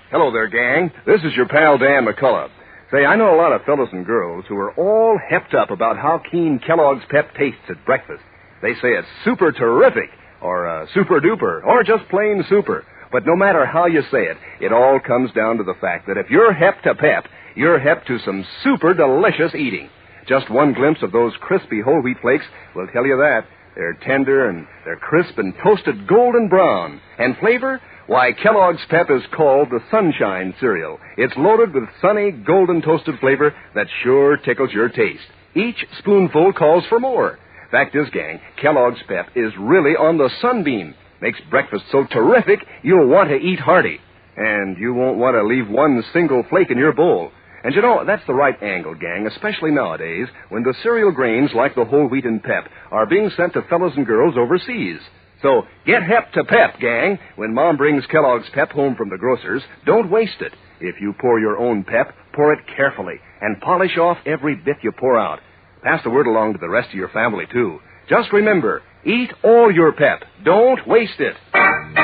Hello there, gang. This is your pal, Dan McCullough. Say, I know a lot of fellas and girls who are all hepped up about how keen Kellogg's Pep tastes at breakfast. They say it's super terrific, or super duper, or just plain super. But no matter how you say it, it all comes down to the fact that if you're hep to Pep, you're hep to some super delicious eating. Just one glimpse of those crispy whole wheat flakes will tell you that. They're tender and they're crisp and toasted golden brown. And flavor? Why, Kellogg's Pep is called the Sunshine Cereal. It's loaded with sunny, golden toasted flavor that sure tickles your taste. Each spoonful calls for more. Fact is, gang, Kellogg's Pep is really on the sunbeam. Makes breakfast so terrific, you'll want to eat hearty. And you won't want to leave one single flake in your bowl. And you know, that's the right angle, gang, especially nowadays when the cereal grains like the whole wheat and Pep are being sent to fellas and girls overseas. So get hep to Pep, gang. When Mom brings Kellogg's Pep home from the grocer's, don't waste it. If you pour your own Pep, pour it carefully and polish off every bit you pour out. Pass the word along to the rest of your family, too. Just remember, eat all your Pep. Don't waste it. And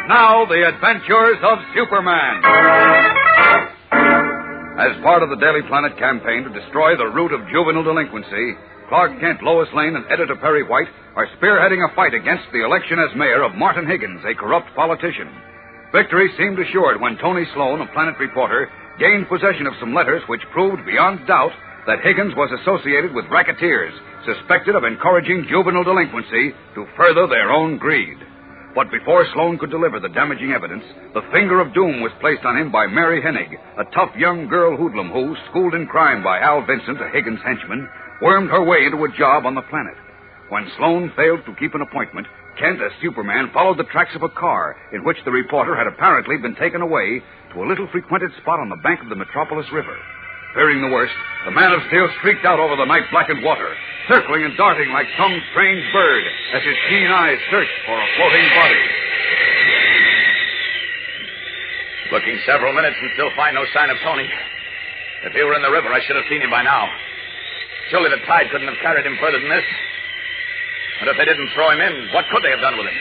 now, the adventures of Superman. As part of the Daily Planet campaign to destroy the root of juvenile delinquency, Clark Kent, Lois Lane, and editor Perry White are spearheading a fight against the election as mayor of Martin Higgins, a corrupt politician. Victory seemed assured when Tony Sloan, a Planet reporter, gained possession of some letters which proved beyond doubt that Higgins was associated with racketeers suspected of encouraging juvenile delinquency to further their own greed. But before Sloan could deliver the damaging evidence, the finger of doom was placed on him by Mary Hennig, a tough young girl hoodlum who, schooled in crime by Al Vincent, a Higgins henchman, wormed her way into a job on the Planet. When Sloan failed to keep an appointment, Kent, as Superman, followed the tracks of a car in which the reporter had apparently been taken away to a little frequented spot on the bank of the Metropolis River. Fearing the worst, the Man of Steel streaked out over the night-blackened water, circling and darting like some strange bird as his keen eyes searched for a floating body. Looking several minutes and still find no sign of Tony. If he were in the river, I should have seen him by now. Surely the tide couldn't have carried him further than this. But if they didn't throw him in, what could they have done with him?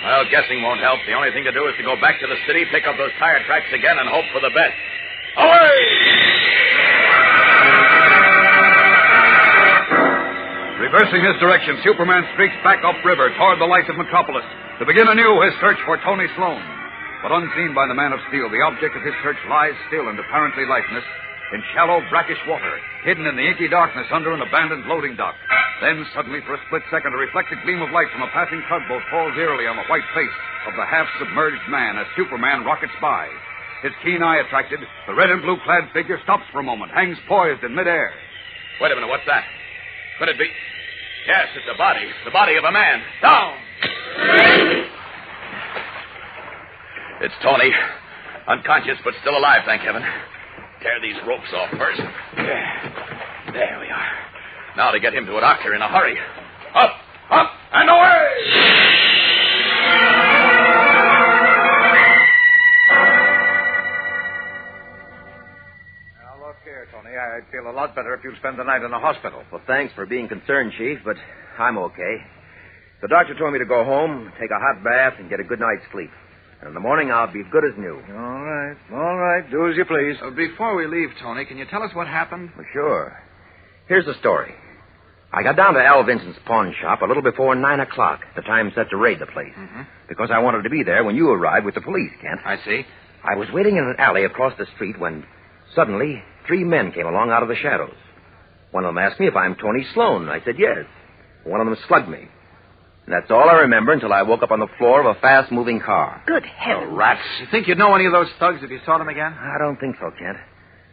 Well, guessing won't help. The only thing to do is to go back to the city, pick up those tire tracks again, and hope for the best. Away! Reversing his direction, Superman streaks back upriver toward the lights of Metropolis to begin anew his search for Tony Sloan. But unseen by the Man of Steel, the object of his search lies still and apparently lifeless in shallow, brackish water, hidden in the inky darkness under an abandoned loading dock. Then, suddenly, for a split second, a reflected gleam of light from a passing tugboat falls eerily on the white face of the half-submerged man as Superman rockets by. His keen eye attracted, the red and blue-clad figure stops for a moment, hangs poised in midair. Wait a minute, what's that? Could it be? Yes, it's a body. The body of a man. Down! It's Tony. Unconscious, but still alive, thank heaven. Tear these ropes off first. There we are. Now to get him to a doctor in a hurry. Up, up, and away! Now, look here, Tony. I'd feel a lot better if you'd spend the night in the hospital. Well, thanks for being concerned, Chief, but I'm okay. The doctor told me to go home, take a hot bath, and get a good night's sleep. And in the morning, I'll be good as new. All right. Do as you please. Before we leave, Tony, can you tell us what happened? Well, sure. Here's the story. I got down to Al Vincent's pawn shop a little before 9 o'clock, the time set to raid the place. Because I wanted to be there when you arrived with the police, Kent. I see. I was waiting in an alley across the street when suddenly 3 men came along out of the shadows. One of them asked me if I'm Tony Sloan. I said yes. One of them slugged me. And that's all I remember until I woke up on the floor of a fast-moving car. Good heavens. Oh, rats. You think you'd know any of those thugs if you saw them again? I don't think so, Kent.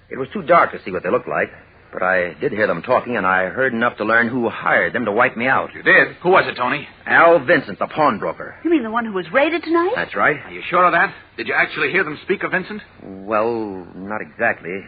It was too dark to see what they looked like. But I did hear them talking, and I heard enough to learn who hired them to wipe me out. You did? Who was it, Tony? Al Vincent, the pawnbroker. You mean the one who was raided tonight? That's right. Are you sure of that? Did you actually hear them speak of Vincent? Well, not exactly.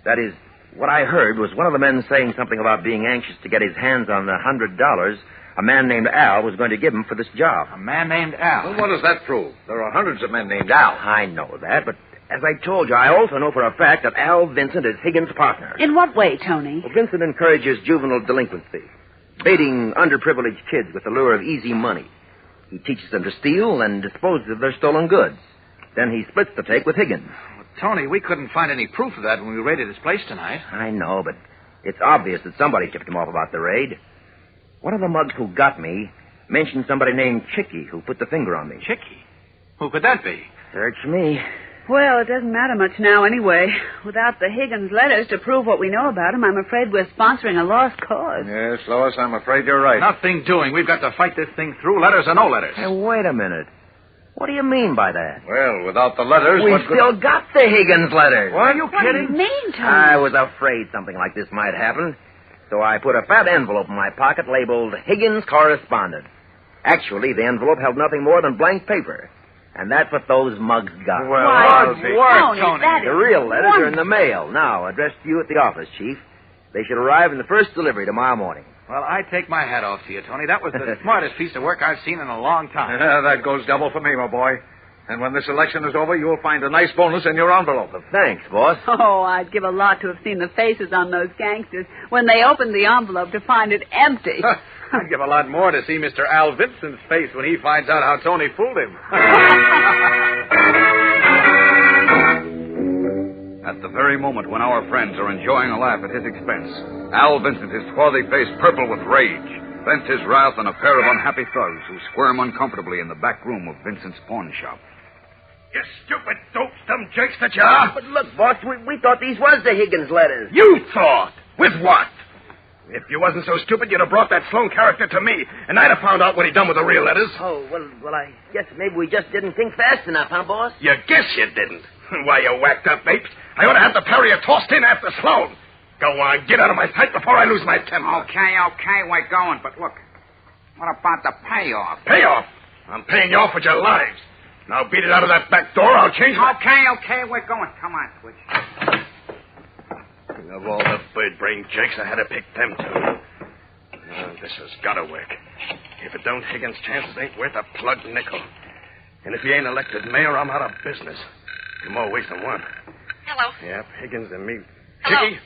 That is, what I heard was one of the men saying something about being anxious to get his hands on the $100 a man named Al was going to give him for this job. A man named Al? Well, what does that prove? There are hundreds of men named Al. I know that, but as I told you, I also know for a fact that Al Vincent is Higgins' partner. In what way, Tony? Well, Vincent encourages juvenile delinquency, baiting underprivileged kids with the lure of easy money. He teaches them to steal and disposes of their stolen goods. Then he splits the take with Higgins. Well, Tony, we couldn't find any proof of that when we raided his place tonight. I know, but it's obvious that somebody tipped him off about the raid. One of the mugs who got me mentioned somebody named Chicky who put the finger on me. Chicky? Who could that be? Search me. Well, it doesn't matter much now anyway. Without the Higgins letters to prove what we know about him, I'm afraid we're sponsoring a lost cause. Yes, Lois, I'm afraid you're right. Nothing doing. We've got to fight this thing through, letters or no letters. Hey, wait a minute. What do you mean by that? Well, without the letters... We still got the Higgins letters. What? Are you What kidding? do you mean, Tony? I was afraid something like this might happen. So I put a fat envelope in my pocket labeled Higgins Correspondent. Actually, the envelope held nothing more than blank paper. And that's what those mugs got. Well, Tony. The real letters are in the mail now, addressed to you at the office, Chief. They should arrive in the first delivery tomorrow morning. Well, I take my hat off to you, Tony. That was the smartest piece of work I've seen in a long time. That goes double for me, my boy. And when this election is over, you'll find a nice bonus in your envelope. Thanks, boss. Oh, I'd give a lot to have seen the faces on those gangsters when they opened the envelope to find it empty. I'd give a lot more to see Mr. Al Vincent's face when he finds out how Tony fooled him. At the very moment when our friends are enjoying a laugh at his expense, Al Vincent, his swarthy face purple with rage, vents his wrath on a pair of unhappy thugs who squirm uncomfortably in the back room of Vincent's pawn shop. You stupid dope stum jakes that you are. But look, boss, we thought these was the Higgins letters. You thought? With what? If you wasn't so stupid, you'd have brought that Sloan character to me, and I'd have found out what he'd done with the real letters. Oh, well, I guess maybe we just didn't think fast enough, huh, boss? You guess you didn't. Why, you whacked up apes. I ought to have the Perrier tossed in after Sloan. Go on, get out of my sight before I lose my temper. Okay, we're going. But look, what about the payoff? Payoff? I'm paying you off with your lives. Now beat it out of that back door. I'll change my... Okay, we're going. Come on, Switch. Of all the bird-brained jakes, I had to pick them two. This has got to work. If it don't, Higgins' chances ain't worth a plugged nickel. And if he ain't elected mayor, I'm out of business. Two more ways than one. Hello. Yep, Higgins and me. Hello. Chicky?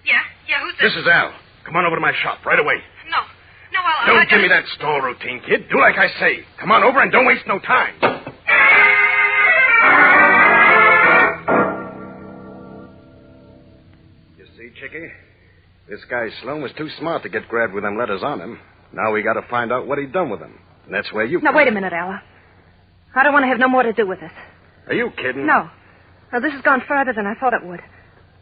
Yeah, who's this? This is Al. Come on over to my shop right away. No, I'll... Don't give me that stall routine, kid. Do like I say. Come on over and don't waste no time. You see, Chicky? This guy Sloan was too smart to get grabbed with them letters on him. Now we got to find out what he done with them. And that's where you Now, wait a minute, Ella. I don't want to have no more to do with this. Are you kidding? No. Now, this has gone further than I thought it would.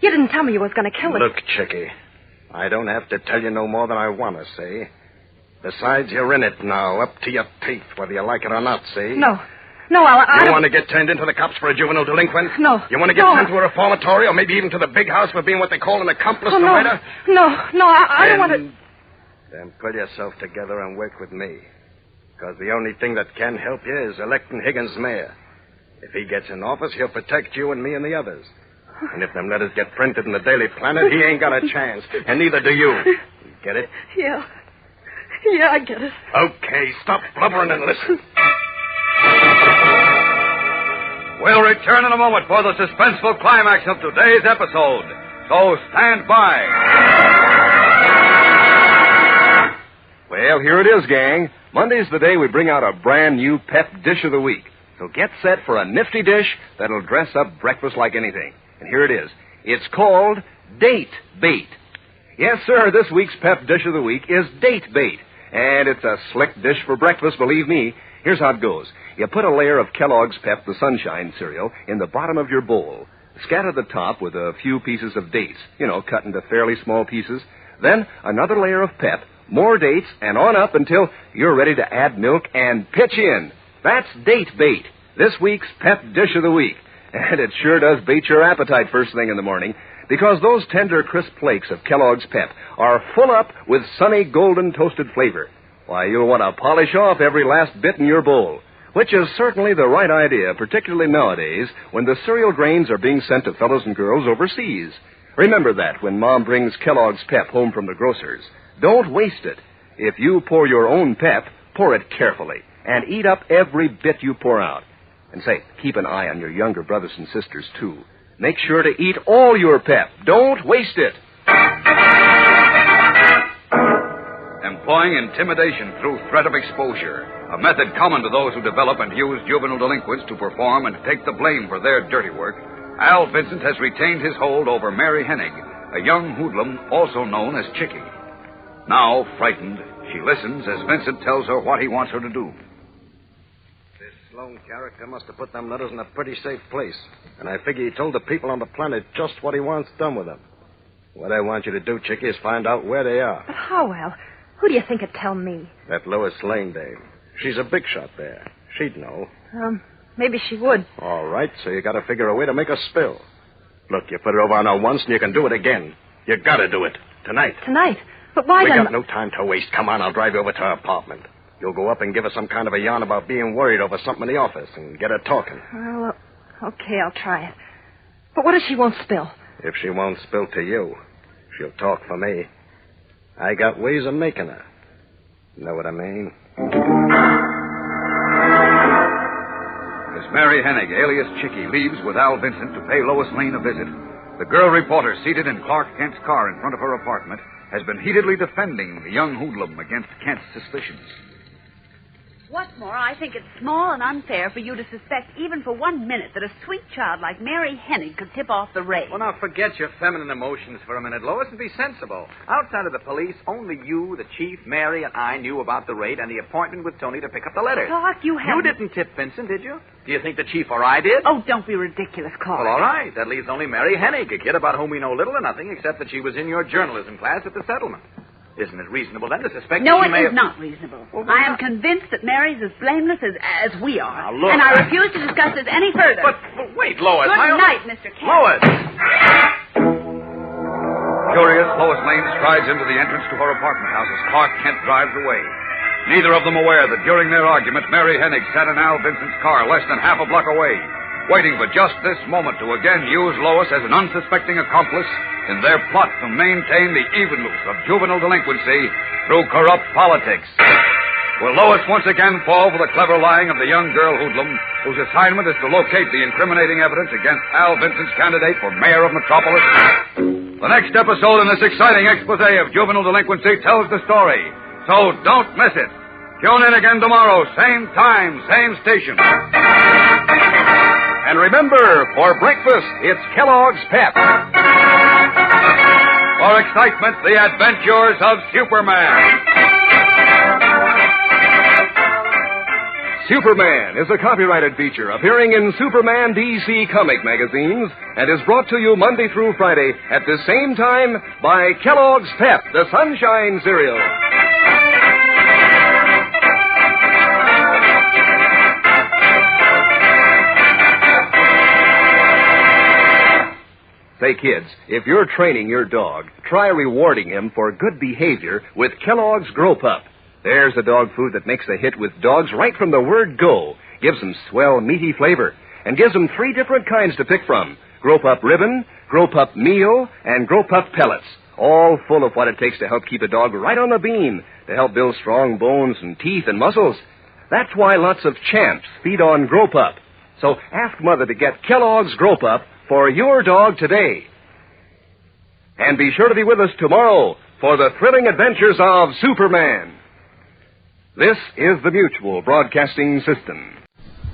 You didn't tell me you was going to kill it. Look, Chicky, I don't have to tell you no more than I want to say. Besides, you're in it now, up to your teeth, whether you like it or not, see? No, Ella, You want to get turned into the cops for a juvenile delinquent? No. You want to get sent to a reformatory or maybe even to the big house for being what they call an accomplice to murder? No, I don't want to... Then pull yourself together and work with me. Because the only thing that can help you is electing Higgins mayor. If he gets in office, he'll protect you and me and the others. And if them letters get printed in the Daily Planet, he ain't got a chance. And neither do you. Get it? Yeah, I get it. Okay, stop blubbering and listen. We'll return in a moment for the suspenseful climax of today's episode. So stand by. Well, here it is, gang. Monday's the day we bring out a brand new pep dish of the week. So get set for a nifty dish that'll dress up breakfast like anything. And here it is. It's called Date Bait. Yes, sir, this week's pep dish of the week is Date Bait. And it's a slick dish for breakfast, believe me. Here's how it goes. You put a layer of Kellogg's Pep, the Sunshine cereal, in the bottom of your bowl. Scatter the top with a few pieces of dates, cut into fairly small pieces. Then another layer of Pep, more dates, and on up until you're ready to add milk and pitch in. That's Date Bait, this week's pep dish of the week. And it sure does bait your appetite first thing in the morning, because those tender, crisp flakes of Kellogg's Pep are full up with sunny, golden toasted flavor. Why, you'll want to polish off every last bit in your bowl, which is certainly the right idea, particularly nowadays when the cereal grains are being sent to fellows and girls overseas. Remember that when Mom brings Kellogg's Pep home from the grocer's. Don't waste it. If you pour your own Pep, pour it carefully and eat up every bit you pour out. And say, keep an eye on your younger brothers and sisters, too. Make sure to eat all your Pep. Don't waste it. Employing intimidation through threat of exposure, a method common to those who develop and use juvenile delinquents to perform and take the blame for their dirty work, Al Vincent has retained his hold over Mary Hennig, a young hoodlum also known as Chicky. Now, frightened, she listens as Vincent tells her what he wants her to do. This Sloan character must have put them letters in a pretty safe place. And I figure he told the people on the planet just what he wants done with them. What I want you to do, Chicky, is find out where they are. But how, Al? Who do you think would tell me? That Lois Lane dame. She's a big shot there. She'd know. Maybe she would. All right, so you got to figure a way to make her spill. Look, you put it over on her once and you can do it again. You got to do it. Tonight. Tonight? But why We then... got no time to waste. Come on, I'll drive you over to her apartment. You'll go up and give her some kind of a yarn about being worried over something in the office and get her talking. Well, okay, I'll try it. But what if she won't spill? If she won't spill to you, she'll talk for me. I got ways of making her. Know what I mean? As Mary Hennig, alias Chicky, leaves with Al Vincent to pay Lois Lane a visit, the girl reporter seated in Clark Kent's car in front of her apartment has been heatedly defending the young hoodlum against Kent's suspicions. What's more, I think it's small and unfair for you to suspect even for 1 minute that a sweet child like Mary Hennig could tip off the raid. Well, now, forget your feminine emotions for a minute, Lois, and be sensible. Outside of the police, only you, the chief, Mary, and I knew about the raid and the appointment with Tony to pick up the letters. Clark, you haven't... You didn't tip Vincent, did you? Do you think the chief or I did? Oh, don't be ridiculous, Clark. Well, all right. That leaves only Mary Hennig, a kid about whom we know little or nothing except that she was in your journalism class at the settlement. Isn't it reasonable, then, to suspect No, that she it may is have... not reasonable. Well, I am convinced that Mary's as blameless as we are. Now, look, and I refuse to discuss this any further. But wait, Lois. Good night, Mr. Kent. Lois! Curious, Lois Lane strides into the entrance to her apartment house as Clark Kent drives away. Neither of them aware that during their argument, Mary Hennig sat in Al Vincent's car less than half a block away, waiting for just this moment to again use Lois as an unsuspecting accomplice in their plot to maintain the evenness of juvenile delinquency through corrupt politics. Will Lois once again fall for the clever lying of the young girl hoodlum, whose assignment is to locate the incriminating evidence against Al Vincent's candidate for mayor of Metropolis? The next episode in this exciting expose of juvenile delinquency tells the story, so don't miss it. Tune in again tomorrow, same time, same station. And remember, for breakfast, it's Kellogg's Pep. For excitement, the adventures of Superman. Superman is a copyrighted feature appearing in Superman DC comic magazines and is brought to you Monday through Friday at the same time by Kellogg's Pep, the Sunshine Cereal. Say, kids, if you're training your dog, try rewarding him for good behavior with Kellogg's Grow Pup. There's a dog food that makes a hit with dogs right from the word go. Gives them swell, meaty flavor, and gives them 3 different kinds to pick from. Grow Pup Ribbon, Grow Pup Meal, and Grow Pup Pellets. All full of what it takes to help keep a dog right on the beam, to help build strong bones and teeth and muscles. That's why lots of champs feed on Grow Pup. So ask Mother to get Kellogg's Grow Pup for your dog today. And be sure to be with us tomorrow for the thrilling adventures of Superman. This is the Mutual Broadcasting System.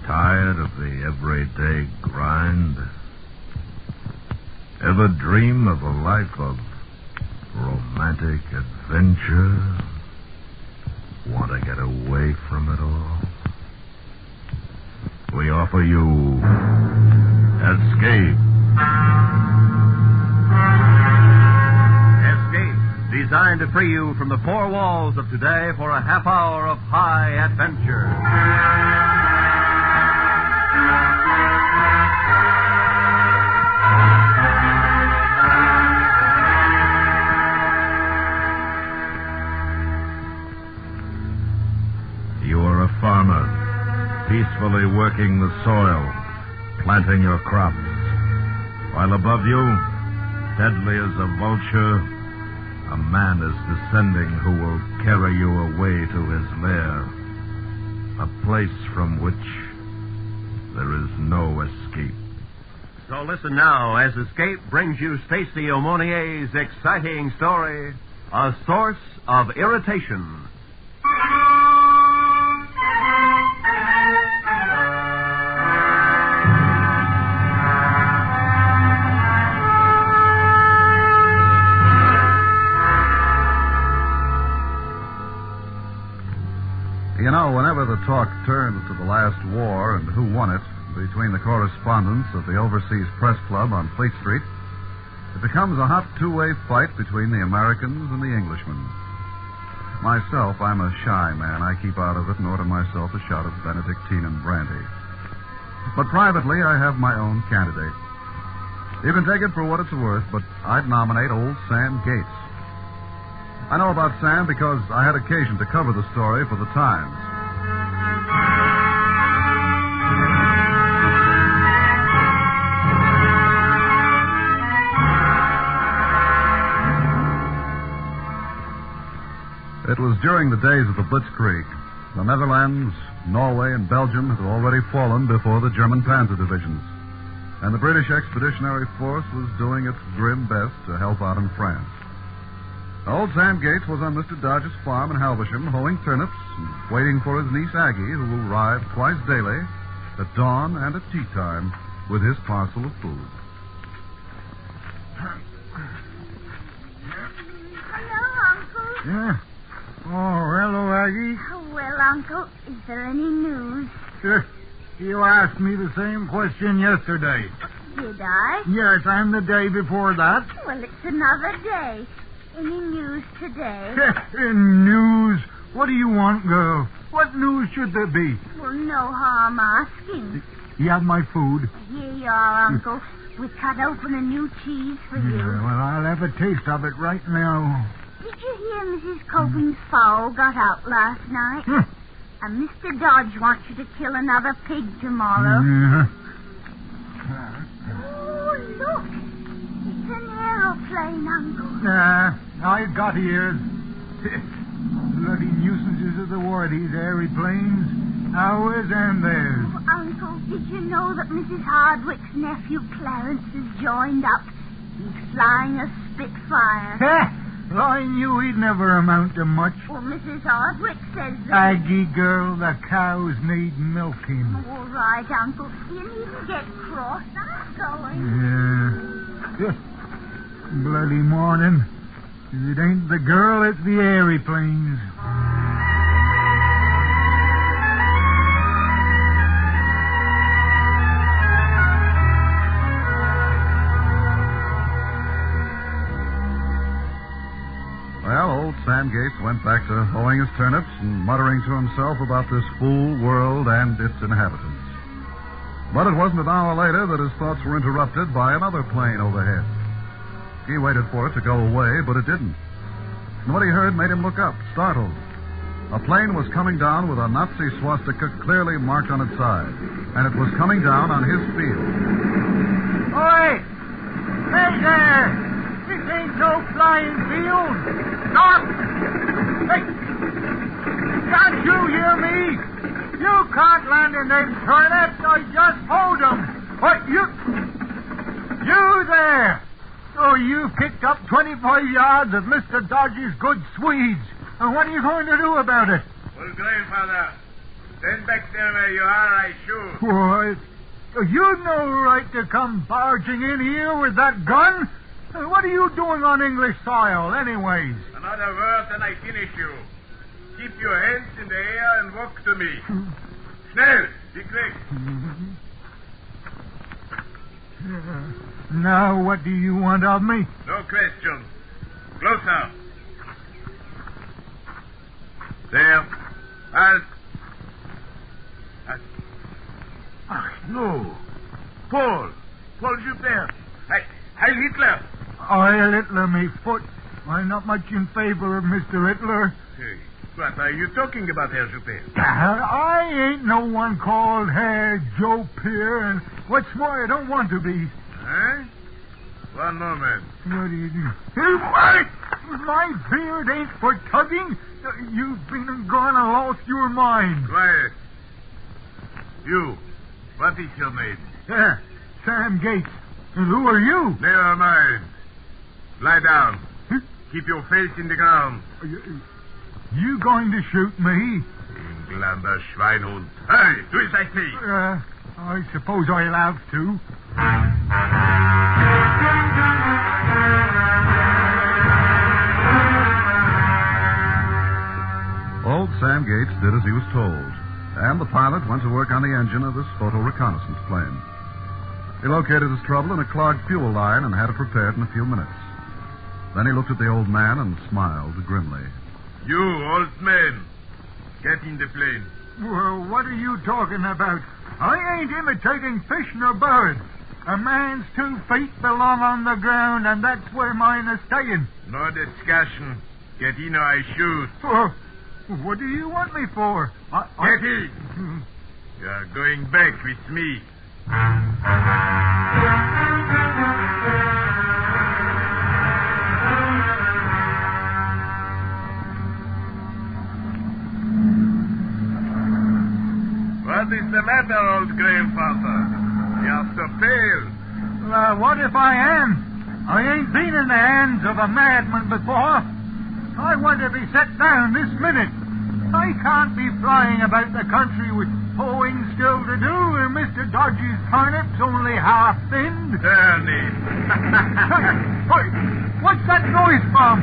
Tired of the everyday grind? Ever dream of a life of romantic adventure? Want to get away from it all? We offer you Escape. Escape, designed to free you from the 4 walls of today for a half hour of high adventure. You are a farmer, peacefully working the soil, planting your crops, while above you, deadly as a vulture, a man is descending who will carry you away to his lair, a place from which there is no escape. So listen now as Escape brings you Stacey O'Monier's exciting story, A Source of Irritation. You know, whenever the talk turns to the last war and who won it between the correspondents of the Overseas Press Club on Fleet Street, it becomes a hot two-way fight between the Americans and the Englishmen. Myself, I'm a shy man. I keep out of it and order myself a shot of Benedictine and brandy. But privately, I have my own candidate. You can take it for what it's worth, but I'd nominate old Sam Gates. I know about Sam because I had occasion to cover the story for the Times. It was during the days of the Blitzkrieg. The Netherlands, Norway, and Belgium had already fallen before the German panzer divisions, and the British Expeditionary Force was doing its grim best to help out in France. Old Sam Gates was on Mr. Dodge's farm in Halversham, hoeing turnips and waiting for his niece Aggie, who will arrive twice daily, at dawn and at tea time, with his parcel of food. Hello, Uncle. Yeah? Oh, hello, Aggie. Well, Uncle, is there any news? You asked me the same question yesterday. Did I? Yes, and the day before that. Well, it's another day. Any news today? News? What do you want, girl? What news should there be? Well, no harm asking. You have my food? Here you are, Uncle. We cut open a new cheese for you. Well, I'll have a taste of it right now. Did you hear Mrs. Coping's fowl got out last night? And Mr. Dodge wants you to kill another pig tomorrow. Oh, look. It's an aeroplane, Uncle. I got ears. Bloody nuisances of the war, these aeroplanes. Ours and theirs. Oh, Uncle, did you know that Mrs. Hardwick's nephew Clarence has joined up? He's flying a Spitfire. I knew he'd never amount to much. Well, Mrs. Hardwick says that... Aggie, girl, the cows need milking. All right, Uncle. You needn't get cross. I'm going. Yeah. Bloody morning. If it ain't the girl, it's the aeroplanes. Well, old Sam Gates went back to hoeing his turnips and muttering to himself about this fool world and its inhabitants. But it wasn't an hour later that his thoughts were interrupted by another plane overhead. He waited for it to go away, but it didn't. And what he heard made him look up, startled. A plane was coming down with a Nazi swastika clearly marked on its side, and it was coming down on his field. Oi! Hey there! This ain't no flying field! Stop! Hey! Can't you hear me? You can't land in them turnips. I just hold them. What, you there! Oh, you picked up 25 yards of Mr. Dodge's good Swedes. And what are you going to do about it? Well, grandfather, stand back there where you are, I shoot. Why, you've no right to come barging in here with that gun. What are you doing on English soil, anyways? Another word and I finish you. Keep your hands in the air and walk to me. Schnell, be quick. Now, what do you want of me? No questions. Closer. There. Halt. No. Paul Joubert. Heil Hitler. Heil Hitler, me foot. I'm not much in favor of Mr. Hitler. Hey, what are you talking about, Herr Joubert? I ain't no one called Herr Joe Pierre, and what's more, I don't want to be. Huh? One moment. What do you do? Hey, my beard ain't for tugging. You've been and gone and lost your mind. Quiet. You, what is your name? Sam Gates. And who are you? Never mind. Lie down. Keep your face in the ground. You going to shoot me? Englander Schweinhund. Hey, do as I say. I suppose I'll have to. Old Sam Gates did as he was told, and the pilot went to work on the engine of his photo reconnaissance plane. He located his trouble in a clogged fuel line and had it repaired in a few minutes. Then he looked at the old man and smiled grimly. You, old man, get in the plane. Well, what are you talking about? I ain't imitating fish nor bird. A man's 2 feet belong on the ground, and that's where mine are staying. No discussion. Get in or I shoot. What do you want me for? Get in. You're going back with me. What is the matter, old grandfather? You're so pale. What if I am? I ain't been in the hands of a madman before. I want to be set down this minute. I can't be flying about the country with hoeing still to do, and Mr. Dodge's turnips only half thinned. Turnip. Hey, what's that noise from?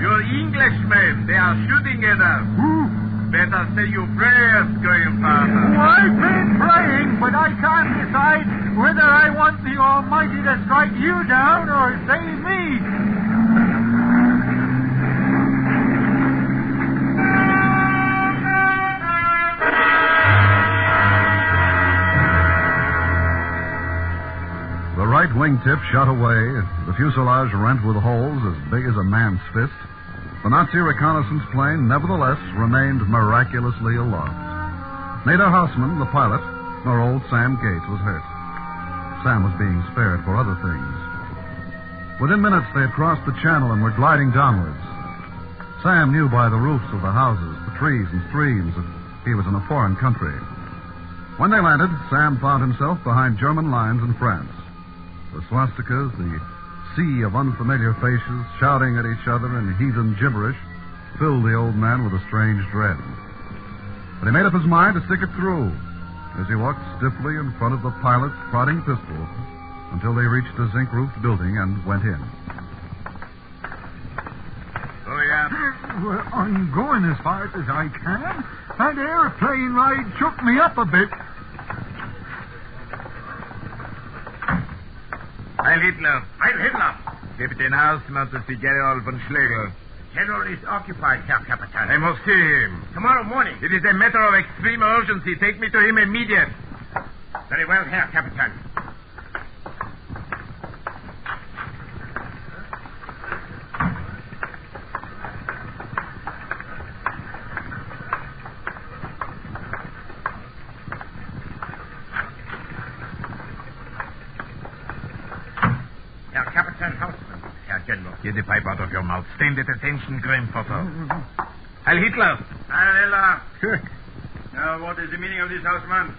Your Englishmen, they are shooting at us. Who? Better say your prayers, grandfather. Oh, I've been praying, but I can't decide whether I want the Almighty to strike you down or save me. The right wingtip shot away, the fuselage rent with holes as big as a man's fist. The Nazi reconnaissance plane, nevertheless, remained miraculously aloft. Neither Houseman, the pilot, nor old Sam Gates was hurt. Sam was being spared for other things. Within minutes, they had crossed the channel and were gliding downwards. Sam knew by the roofs of the houses, the trees and streams, that he was in a foreign country. When they landed, Sam found himself behind German lines in France. The swastikas, the sea of unfamiliar faces, shouting at each other in heathen gibberish, filled the old man with a strange dread. But he made up his mind to stick it through as he walked stiffly in front of the pilot's prodding pistol until they reached a zinc-roofed building and went in. Oh, yeah? Well, I'm going as fast as I can. That airplane ride shook me up a bit. Heil Hitler. Heil Hitler. Captain Hausmann to see General von Schlegel. General is occupied, Herr Captain. I must see him. Tomorrow morning. It is a matter of extreme urgency. Take me to him immediately. Very well, Herr Captain. Get the pipe out of your mouth. Stand at attention, grandfather. Heil Hitler. Heil Hitler. Now, what is the meaning of this, Hausmann?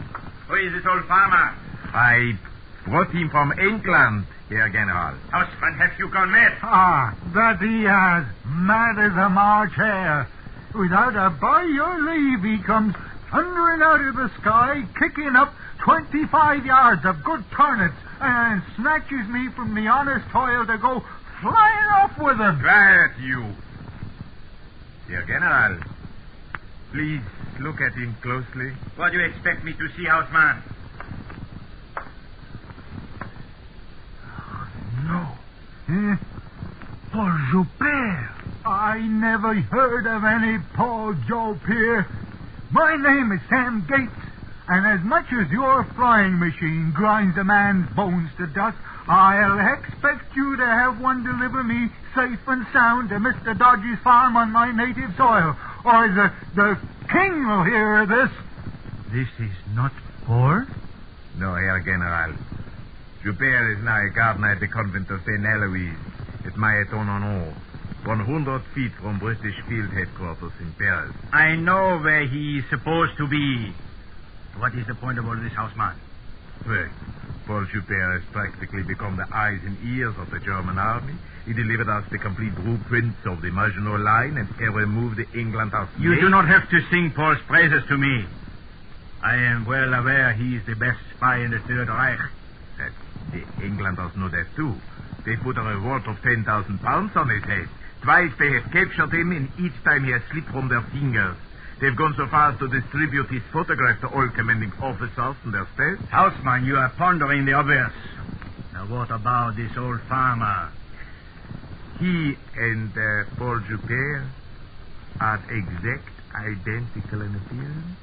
Who is this old farmer? I brought him from England, Herr General. Hausmann, have you gone mad? Ah, that he has. Mad as a March hare. Without a by your leave, he comes thundering out of the sky, kicking up 25 yards of good turnips, and snatches me from the honest toil to go flying off with them. Quiet, you. Dear General, please look at him closely. What do you expect me to see, Hausmann? No. Paul Joubert. I never heard of any Paul Joubert. My name is Sam Gates, and as much as your flying machine grinds a man's bones to dust, I'll expect you to have one deliver me safe and sound to Mr. Dodge's farm on my native soil, or the king will hear of this. This is not Paul? No, Herr General. Joubert is now a gardener at the convent of St. Eloise at Maillet-en-Honor, 100 feet from British field headquarters in Paris. I know where he is supposed to be. What is the point of all this, Hausmann? Well, Paul Joubert has practically become the eyes and ears of the German army. He delivered us the complete blueprints of the Maginot Line and he removed the England House. You do not have to sing Paul's praises to me. I am well aware he is the best spy in the Third Reich. The Englanders know that too. They put a reward of 10,000 pounds on his head. Twice they have captured him, and each time he has slipped from their fingers. They've gone so far as to distribute his photograph to all commanding officers and their staff. Hausmann, you are pondering the obvious. Now, what about this old farmer? He and Paul Joubert are exact identical in appearance.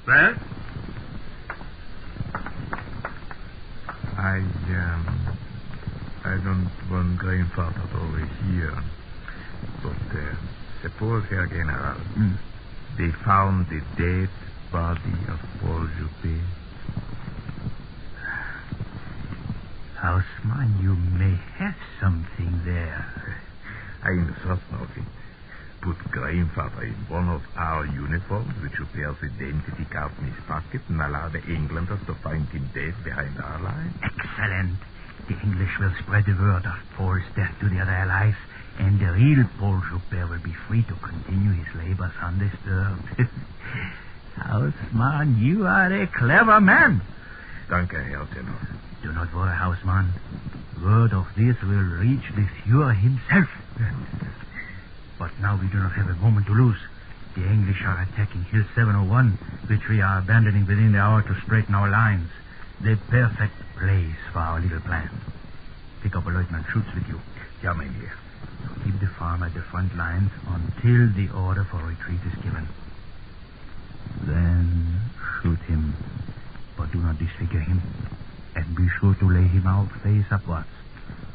Well? I don't want grandfather over here. But suppose, Herr General, they found the dead body of Paul Joubert. Hausmann, you may have something there. I'm certain of it. Put grandfather in one of our uniforms, which Joubert's identity card in his pocket, and allow the Englanders to find him dead behind our lines. Excellent. The English will spread the word of Paul's death to the other allies. And the real Paul Joubert will be free to continue his labors undisturbed. Hausmann, you are a clever man. Danke, Herr Tenor. Do not worry, Hausmann. Word of this will reach the Fuhrer himself. But now we do not have a moment to lose. The English are attacking Hill 701, which we are abandoning within the hour to straighten our lines. The perfect place for our little plan. Pick up a Lieutenant Schutz with you. Ja, mein Herr. Keep the farm at the front lines until the order for retreat is given. Then shoot him. But do not disfigure him. And be sure to lay him out face upwards.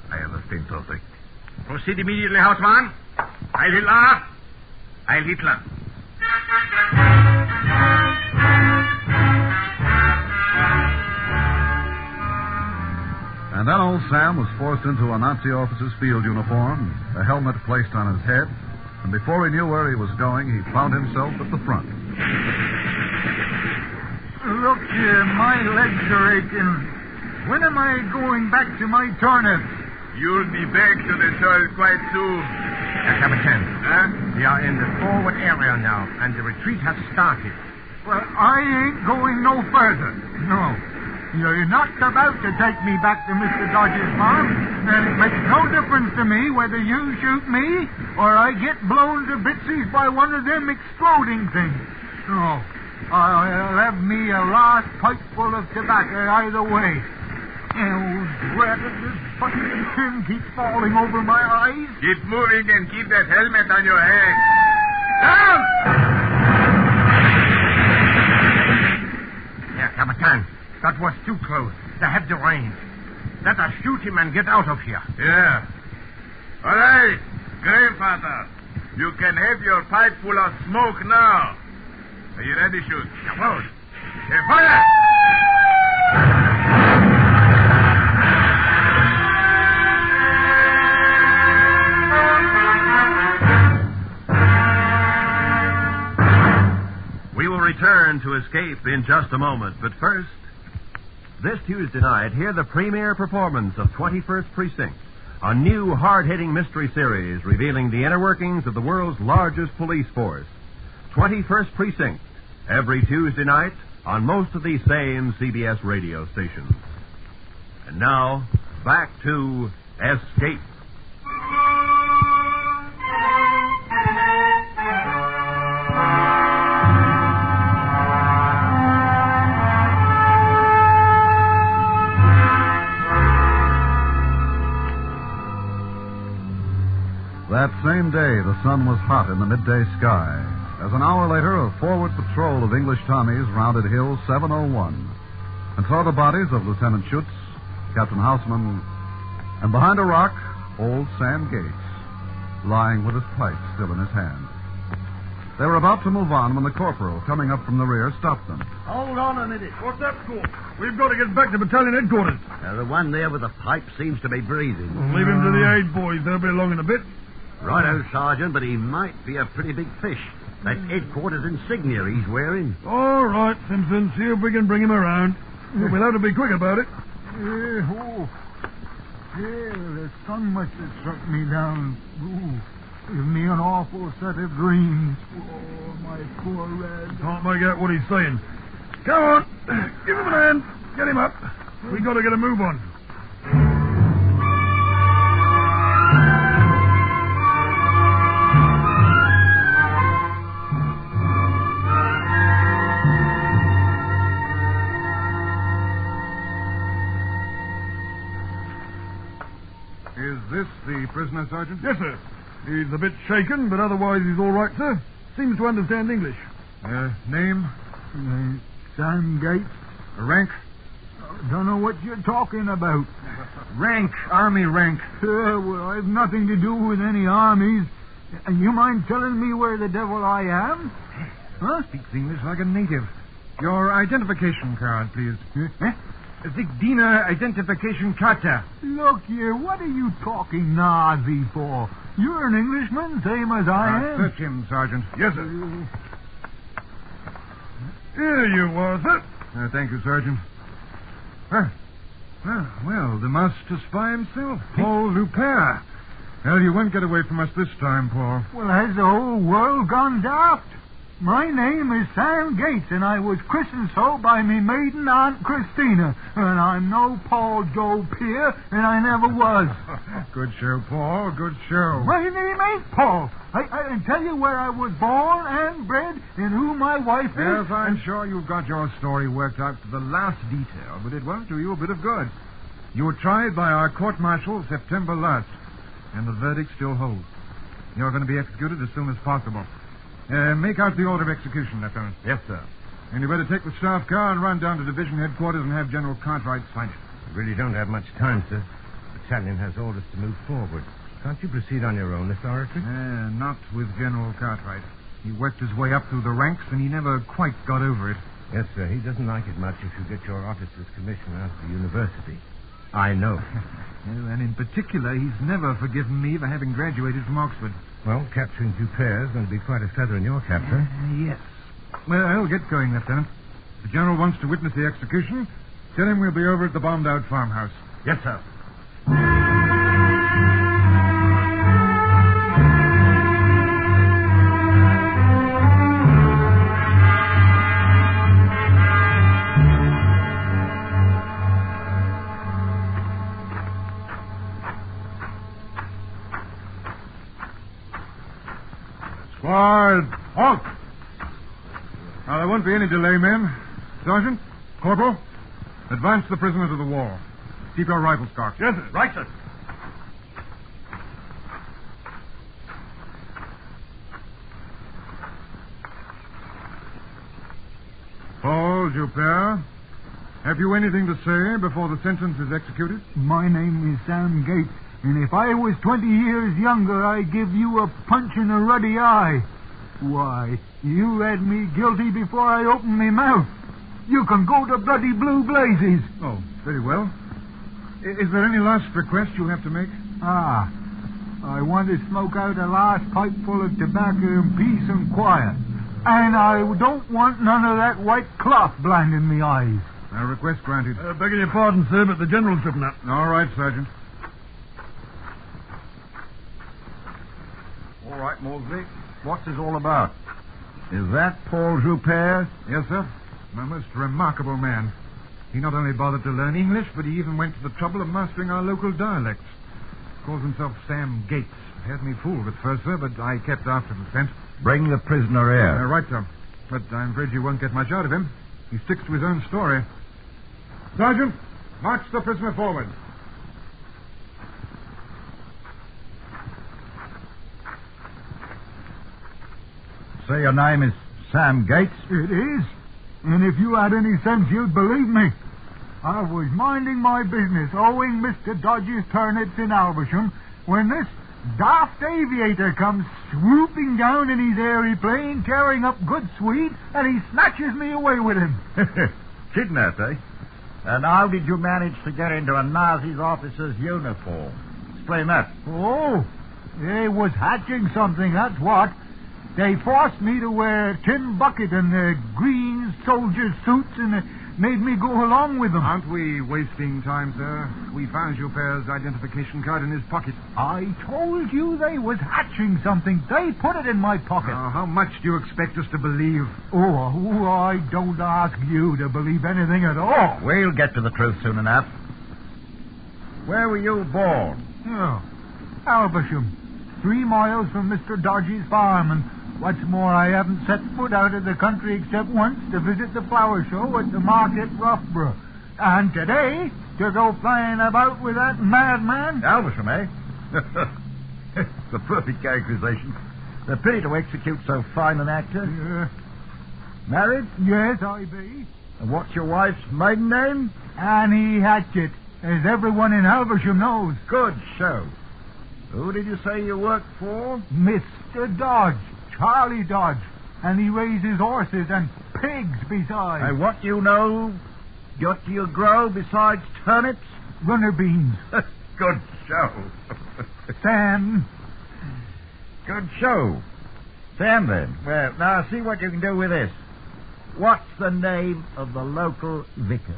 I understand perfect. Proceed immediately, Hausmann. Heil Hitler! Heil Hitler! And then old Sam was forced into a Nazi officer's field uniform, a helmet placed on his head, and before he knew where he was going, he found himself at the front. Look here, my legs are aching. When am I going back to my turnips? You'll be back to the soil quite soon. Captain. We are in the forward area now, and the retreat has started. Well, I ain't going no further. No. You're not about to take me back to Mr. Dodge's farm, and it makes no difference to me whether you shoot me or I get blown to bitsies by one of them exploding things. No. I'll have me a last pipe full of tobacco either way. Oh, dread of this fucking pin keeps falling over my eyes. Keep moving and keep that helmet on your head. Down! Yeah, Captain. That was too close. They have the range. Let us shoot him and get out of here. Yeah. All right, grandfather. You can have your pipe full of smoke now. Are you ready, shoot? Close. Okay, fire! We will return to Escape in just a moment, but first, this Tuesday night, hear the premiere performance of 21st Precinct, a new hard-hitting mystery series revealing the inner workings of the world's largest police force. 21st Precinct, every Tuesday night on most of these same CBS radio stations. And now, back to Escape. That same day, the sun was hot in the midday sky, as an hour later, a forward patrol of English Tommies rounded Hill 701 and saw the bodies of Lieutenant Schutz, Captain Hausmann, and behind a rock, old Sam Gates, lying with his pipe still in his hand. They were about to move on when the corporal, coming up from the rear, stopped them. Hold on a minute. What's that for? We've got to get back to battalion headquarters. The one there with the pipe seems to be breathing. Leave him to the aid boys. They'll be along in a bit. Righto, Sergeant, but he might be a pretty big fish. That headquarters insignia he's wearing. All right, Simpson. See if we can bring him around. But we'll have to be quick about it. The sun must have struck me down. Give me an awful set of dreams. Oh, my poor lad. Can't make out what he's saying. Come on. Give him a hand. Get him up. We got to get a move on. Is this the prisoner, Sergeant? Yes, sir. He's a bit shaken, but otherwise he's all right, sir. Seems to understand English. Name? Sam Gates. Rank? Don't know what you're talking about. Rank. Army rank. Well, I've nothing to do with any armies. And you mind telling me where the devil I am? Huh? Speaks English like a native. Your identification card, please. The Diener Identification Karte. Look here, what are you talking Nazi for? You're an Englishman, same as I am. Search him, Sergeant. Yes, sir. Here you are, sir. Thank you, Sergeant. Well, the master spy himself, Paul Joubert. Well, you won't get away from us this time, Paul. Well, has the whole world gone daft? My name is Sam Gates, and I was christened so by me maiden Aunt Christina. And I'm no Paul Joe Peer, and I never was. Good show, Paul. Good show. My name ain't Paul. I can tell you where I was born and bred and who my wife is. Yes, I'm sure you've got your story worked out to the last detail, but it won't do you a bit of good. You were tried by our court-martial September last, and the verdict still holds. You're going to be executed as soon as possible. Make out the order of execution, Lieutenant. Yes, sir. And you better take the staff car and run down to division headquarters and have General Cartwright sign it. We really don't have much time, sir. The battalion has orders to move forward. Can't you proceed on your own authority? Not with General Cartwright. He worked his way up through the ranks, and he never quite got over it. Yes, sir. He doesn't like it much if you get your officer's commission out of the university. I know. And in particular, he's never forgiven me for having graduated from Oxford. Well, capturing Dupere is going to be quite a feather in your cap, sir. Yes. Well, I'll get going, Lieutenant. If the General wants to witness the execution, tell him we'll be over at the bombed-out farmhouse. Yes, sir. Squad, halt! Now, there won't be any delay, men. Sergeant, Corporal, advance the prisoner to the wall. Keep your rifles cocked. Yes, sir. Right, sir. Paul Dupere, have you anything to say before the sentence is executed? My name is Sam Gates. And if I was 20 years younger, I'd give you a punch in the ruddy eye. Why, you had me guilty before I opened my mouth. You can go to bloody blue blazes. Oh, very well. Is there any last request you have to make? I want to smoke out a last pipe full of tobacco in peace and quiet. And I don't want none of that white cloth blinding me eyes. Request granted. Begging your pardon, sir, but the General's driven up. All right, Sergeant. All right, Mosley. What's this all about? Is that Paul Dupere? Yes, sir. A most remarkable man. He not only bothered to learn English, but he even went to the trouble of mastering our local dialects. Calls himself Sam Gates. Had me fooled at first, sir, but I kept after the scent. Bring the prisoner here. Right, sir. But I'm afraid you won't get much out of him. He sticks to his own story. Sergeant, march the prisoner forward. Say your name is Sam Gates? It is. And if you had any sense, you'd believe me. I was minding my business, owing Mr. Dodge's turnips in Alversham, when this daft aviator comes swooping down in his aeroplane, tearing up good sweet, and he snatches me away with him. Kidnapped, eh? And how did you manage to get into a Nazi's officer's uniform? Explain that. Oh, they was hatching something, that's what. They forced me to wear a tin bucket and green soldier suits and made me go along with them. Aren't we wasting time, sir? We found Jupere's identification card in his pocket. I told you they was hatching something. They put it in my pocket. Now, how much do you expect us to believe? Oh, I don't ask you to believe anything at all. We'll get to the truth soon enough. Where were you born? Oh, Alversham. 3 miles from Mr. Dodge's farm, and what's more, I haven't set foot out of the country except once to visit the flower show at the market Roughborough. And today, to go flying about with that madman. Alversham, eh? It's a perfect characterization. They're pity to execute so fine an actor. Married? Yes, I be. And what's your wife's maiden name? Annie Hatchett, as everyone in Alversham knows. Good show. Who did you say you worked for? Mr. Dodge. Charlie Dodge. And he raises horses and pigs besides. And what you know, what do you grow besides turnips? Runner beans. Good show. Sam. Good show. Sam, then. Well, now see what you can do with this. What's the name of the local vicar?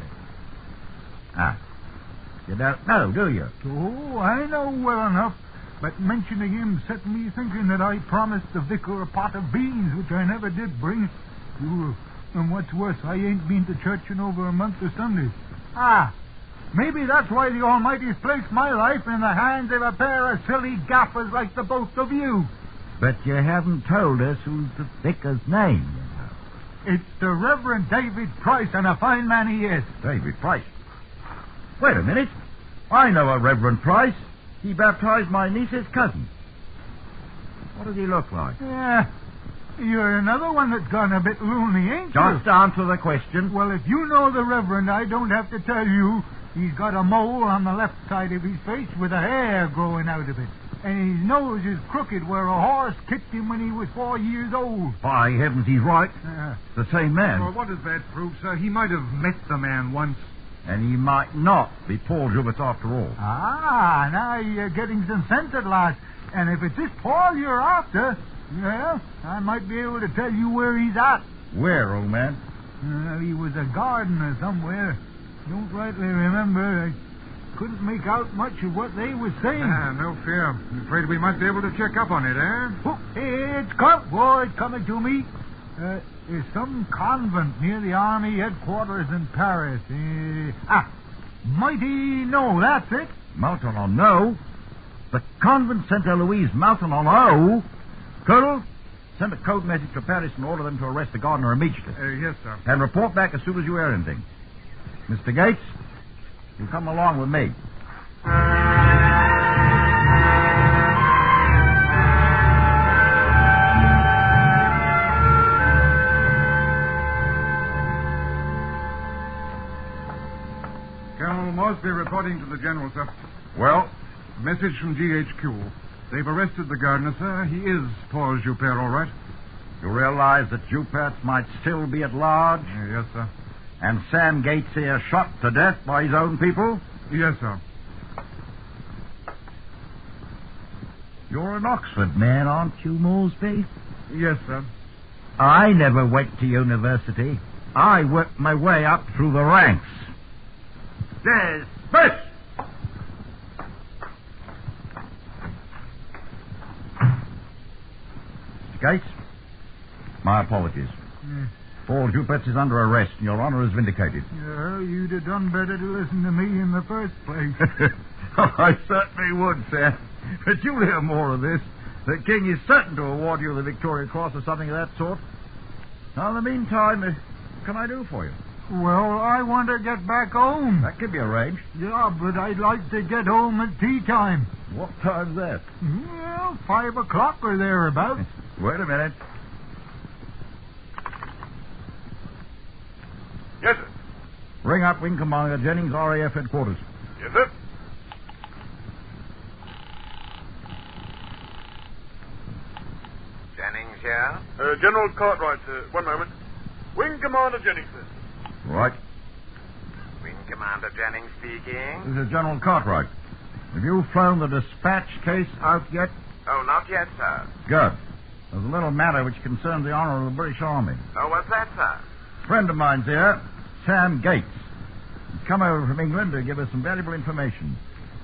You don't know, do you? Oh, I know well enough. But mentioning him set me thinking that I promised the vicar a pot of beans, which I never did bring. Ooh, and what's worse, I ain't been to church in over a month of Sundays. Maybe that's why the Almighty's placed my life in the hands of a pair of silly gaffers like the both of you. But you haven't told us who's the vicar's name. It's the Reverend David Price, and a fine man he is. David Price? Wait a minute. I know a Reverend Price. He baptized my niece's cousin. What does he look like? Yeah, you're another one that's gone a bit loony, ain't you? Just answer the question. Well, if you know the Reverend, I don't have to tell you. He's got a mole on the left side of his face with a hair growing out of it. And his nose is crooked where a horse kicked him when he was 4 years old. By heavens, he's right. The same man. Well, what does that prove, sir? He might have met the man once. And he might not be Paul Jubitz after all. Now you're getting some sense at last. And if it's this Paul you're after, well, I might be able to tell you where he's at. Where, old man? He was a gardener somewhere. Don't rightly remember. I couldn't make out much of what they were saying. No fear. I'm afraid we might be able to check up on it, eh? Oh, it's coming to me. There's some convent near the army headquarters in Paris. Mighty No, that's it. Mountain No? The convent St. Eloise, Mountain O? Colonel, send a code message to Paris and order them to arrest the gardener immediately. Yes, sir. And report back as soon as you hear anything. Mr. Gates, you come along with me. Colonel Mosby reporting to the General, sir. Well? Message from GHQ. They've arrested the gardener, sir. He is Paul Juppert, all right. You realize that Juppert might still be at large? Yes, sir. And Sam Gates here shot to death by his own people? Yes, sir. You're an Oxford man, aren't you, Moresby? Yes, sir. I never went to university. I worked my way up through the ranks. Dismiss! Gates, my apologies. Paul Jupetz is under arrest, and your honor is vindicated. Yeah, you'd have done better to listen to me in the first place. I certainly would, sir. But you'll hear more of this. The king is certain to award you the Victoria Cross or something of that sort. Now, in the meantime, what can I do for you? Well, I want to get back home. That could be arranged. Yeah, but I'd like to get home at tea time. What time's that? Well, 5 o'clock or thereabouts. Wait a minute. Yes, sir. Ring up Wing Commander Jennings, RAF headquarters. Yes, sir. Jennings here? General Cartwright, sir. One moment. Wing Commander Jennings, sir. Right. Wing Commander Jennings speaking. This is General Cartwright. Have you flown the dispatch case out yet? Oh, not yet, sir. Good. There's a little matter which concerns the honor of the British Army. Oh, what's that, sir? A friend of mine's here, Sam Gates. He's come over from England to give us some valuable information.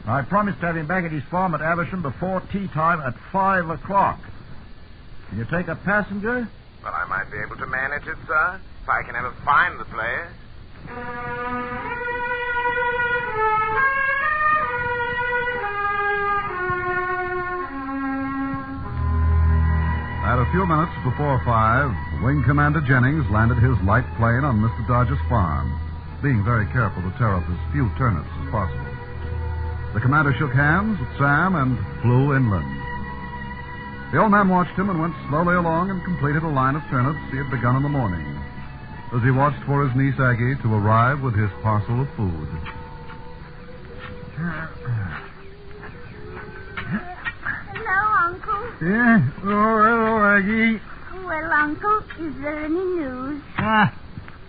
I promised to have him back at his farm at Amersham before tea time at 5 o'clock. Can you take a passenger? Well, I might be able to manage it, sir, if I can ever find the place. At a few minutes before 5, Wing Commander Jennings landed his light plane on Mr. Dodge's farm, being very careful to tear up as few turnips as possible. The commander shook hands with Sam and flew inland. The old man watched him and went slowly along and completed a line of turnips he had begun in the morning, as he watched for his niece Aggie to arrive with his parcel of food. Hello, Uncle. Yeah? Oh, hello, Aggie. Well, Uncle, is there any news?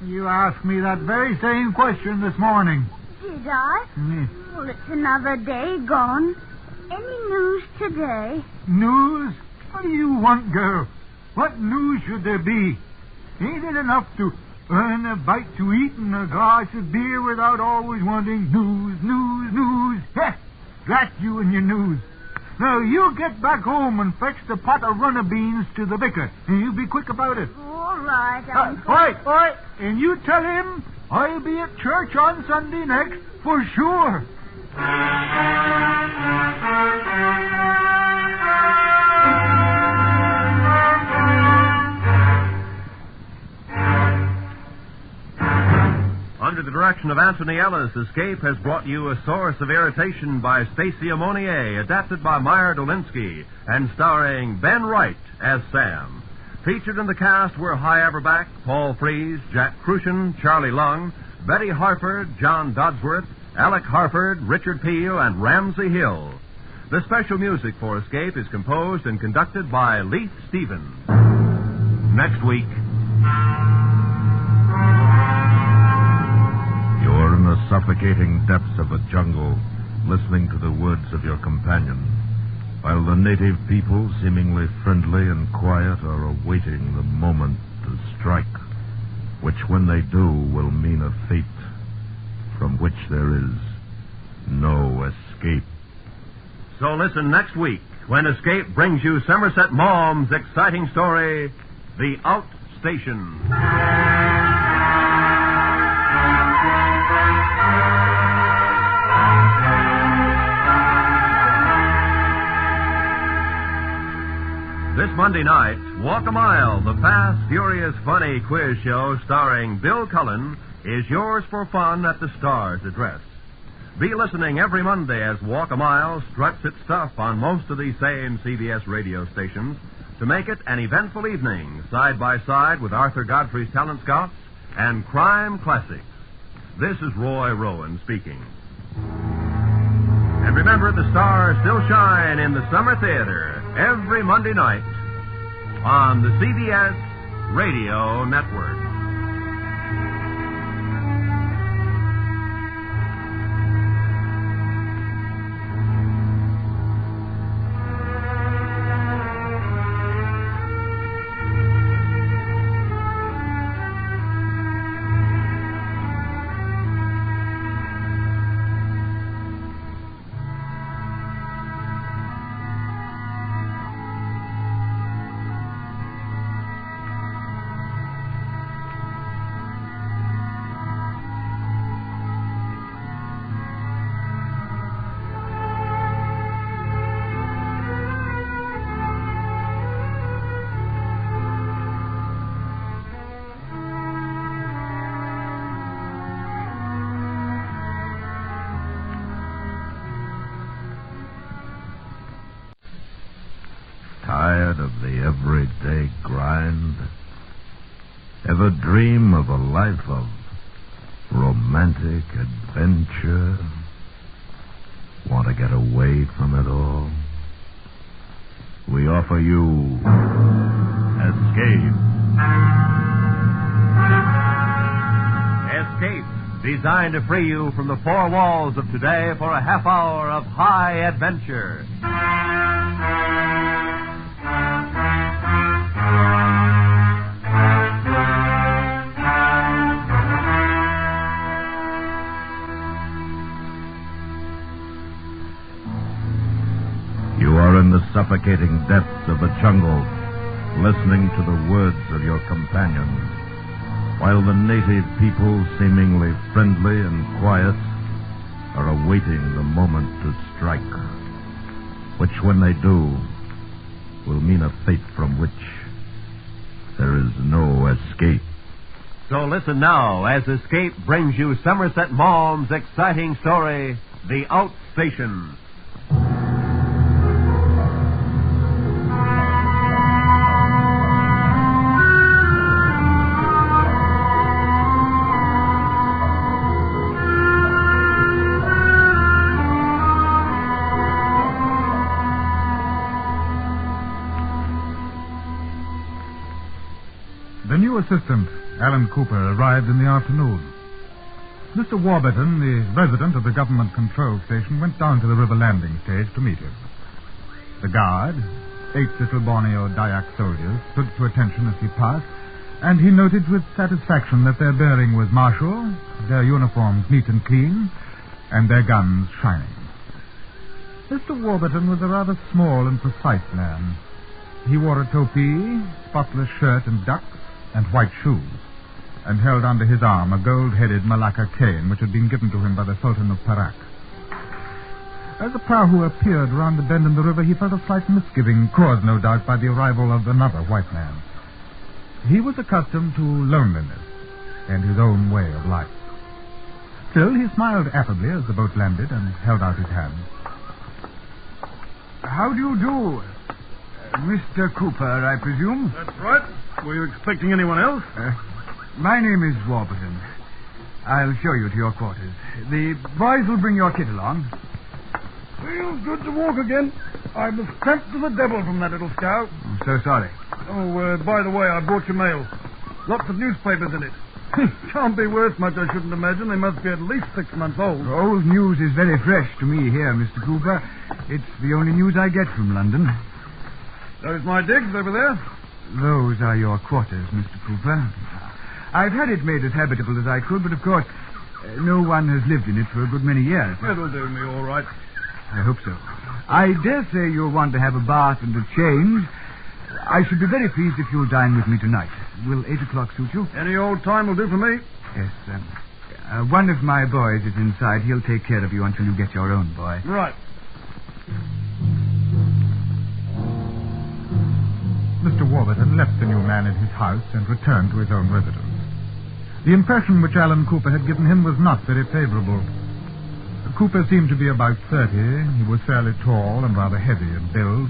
You asked me that very same question this morning. Did I? Well, it's another day gone. Any news today? News? What do you want, girl? What news should there be? Ain't it enough to earn a bite to eat and a glass of beer without always wanting news, news, news? Heh! Drat you and your news. Now, you get back home and fetch the pot of runner beans to the vicar. And you be quick about it. All right, Uncle. Oi. And you tell him I'll be at church on Sunday next for sure. Under the direction of Anthony Ellis, Escape has brought you A Source of Irritation by Stacy Ammonier, adapted by Meyer Dolinsky, and starring Ben Wright as Sam. Featured in the cast were Hy Averback, Paul Frees, Jack Crucian, Charlie Lung, Betty Harford, John Dodsworth, Alec Harford, Richard Peel, and Ramsey Hill. The special music for Escape is composed and conducted by Leith Stevens. Next week... You're in the suffocating depths of a jungle, listening to the words of your companion, while the native people, seemingly friendly and quiet, are awaiting the moment to strike, which when they do will mean a fate from which there is no escape. So listen next week when Escape brings you Somerset Maugham's exciting story, The Outstation. This Monday night, Walk a Mile, the fast, furious, funny quiz show starring Bill Cullen, is yours for fun at the Star's address. Be listening every Monday as Walk a Mile struts its stuff on most of these same CBS radio stations to make it an eventful evening, side by side with Arthur Godfrey's Talent Scouts and Crime Classics. This is Roy Rowan speaking. And remember, the stars still shine in the Summer Theater every Monday night on the CBS Radio Network. Tired of the everyday grind? Ever dream of a life of romantic adventure? Want to get away from it all? We offer you Escape. Escape, designed to free you from the four walls of today for a half hour of high adventure. You are in the suffocating depths of a jungle, listening to the words of your companions, while the native people, seemingly friendly and quiet, are awaiting the moment to strike, which when they do, will mean a fate from which there is no escape. So listen now as Escape brings you Somerset Maugham's exciting story, The Outstation. The new assistant, Alan Cooper, arrived in the afternoon. Mr. Warburton, the resident of the government control station, went down to the river landing stage to meet him. The guard, 8 little Borneo Dayak soldiers, stood to attention as he passed, and he noted with satisfaction that their bearing was martial, their uniforms neat and clean, and their guns shining. Mr. Warburton was a rather small and precise man. He wore a topee, spotless shirt and ducks, and white shoes, and held under his arm a gold-headed Malacca cane which had been given to him by the Sultan of Perak. As the prahu appeared round the bend in the river, he felt a slight misgiving, caused no doubt by the arrival of another white man. He was accustomed to loneliness and his own way of life. Still, he smiled affably as the boat landed and held out his hand. How do you do? Mr. Cooper, I presume? That's right. Were you expecting anyone else? My name is Warburton. I'll show you to your quarters. The boys will bring your kit along. Feels good to walk again. I was cramped to the devil from that little scow. I'm so sorry. Oh, by the way, I brought your mail. Lots of newspapers in it. Can't be worth much, I shouldn't imagine. They must be at least 6 months old. Old news is very fresh to me here, Mr. Cooper. It's the only news I get from London. Those my digs over there? Those are your quarters, Mr. Cooper. I've had it made as habitable as I could, but of course, no one has lived in it for a good many years. It'll do me all right. I hope so. I dare say you'll want to have a bath and a change. I should be very pleased if you'll dine with me tonight. Will 8 o'clock suit you? Any old time will do for me. Yes, one of my boys is inside. He'll take care of you until you get your own boy. Right. Mr. Warburton left the new man in his house and returned to his own residence. The impression which Alan Cooper had given him was not very favorable. Cooper seemed to be about 30. He was fairly tall and rather heavy in build,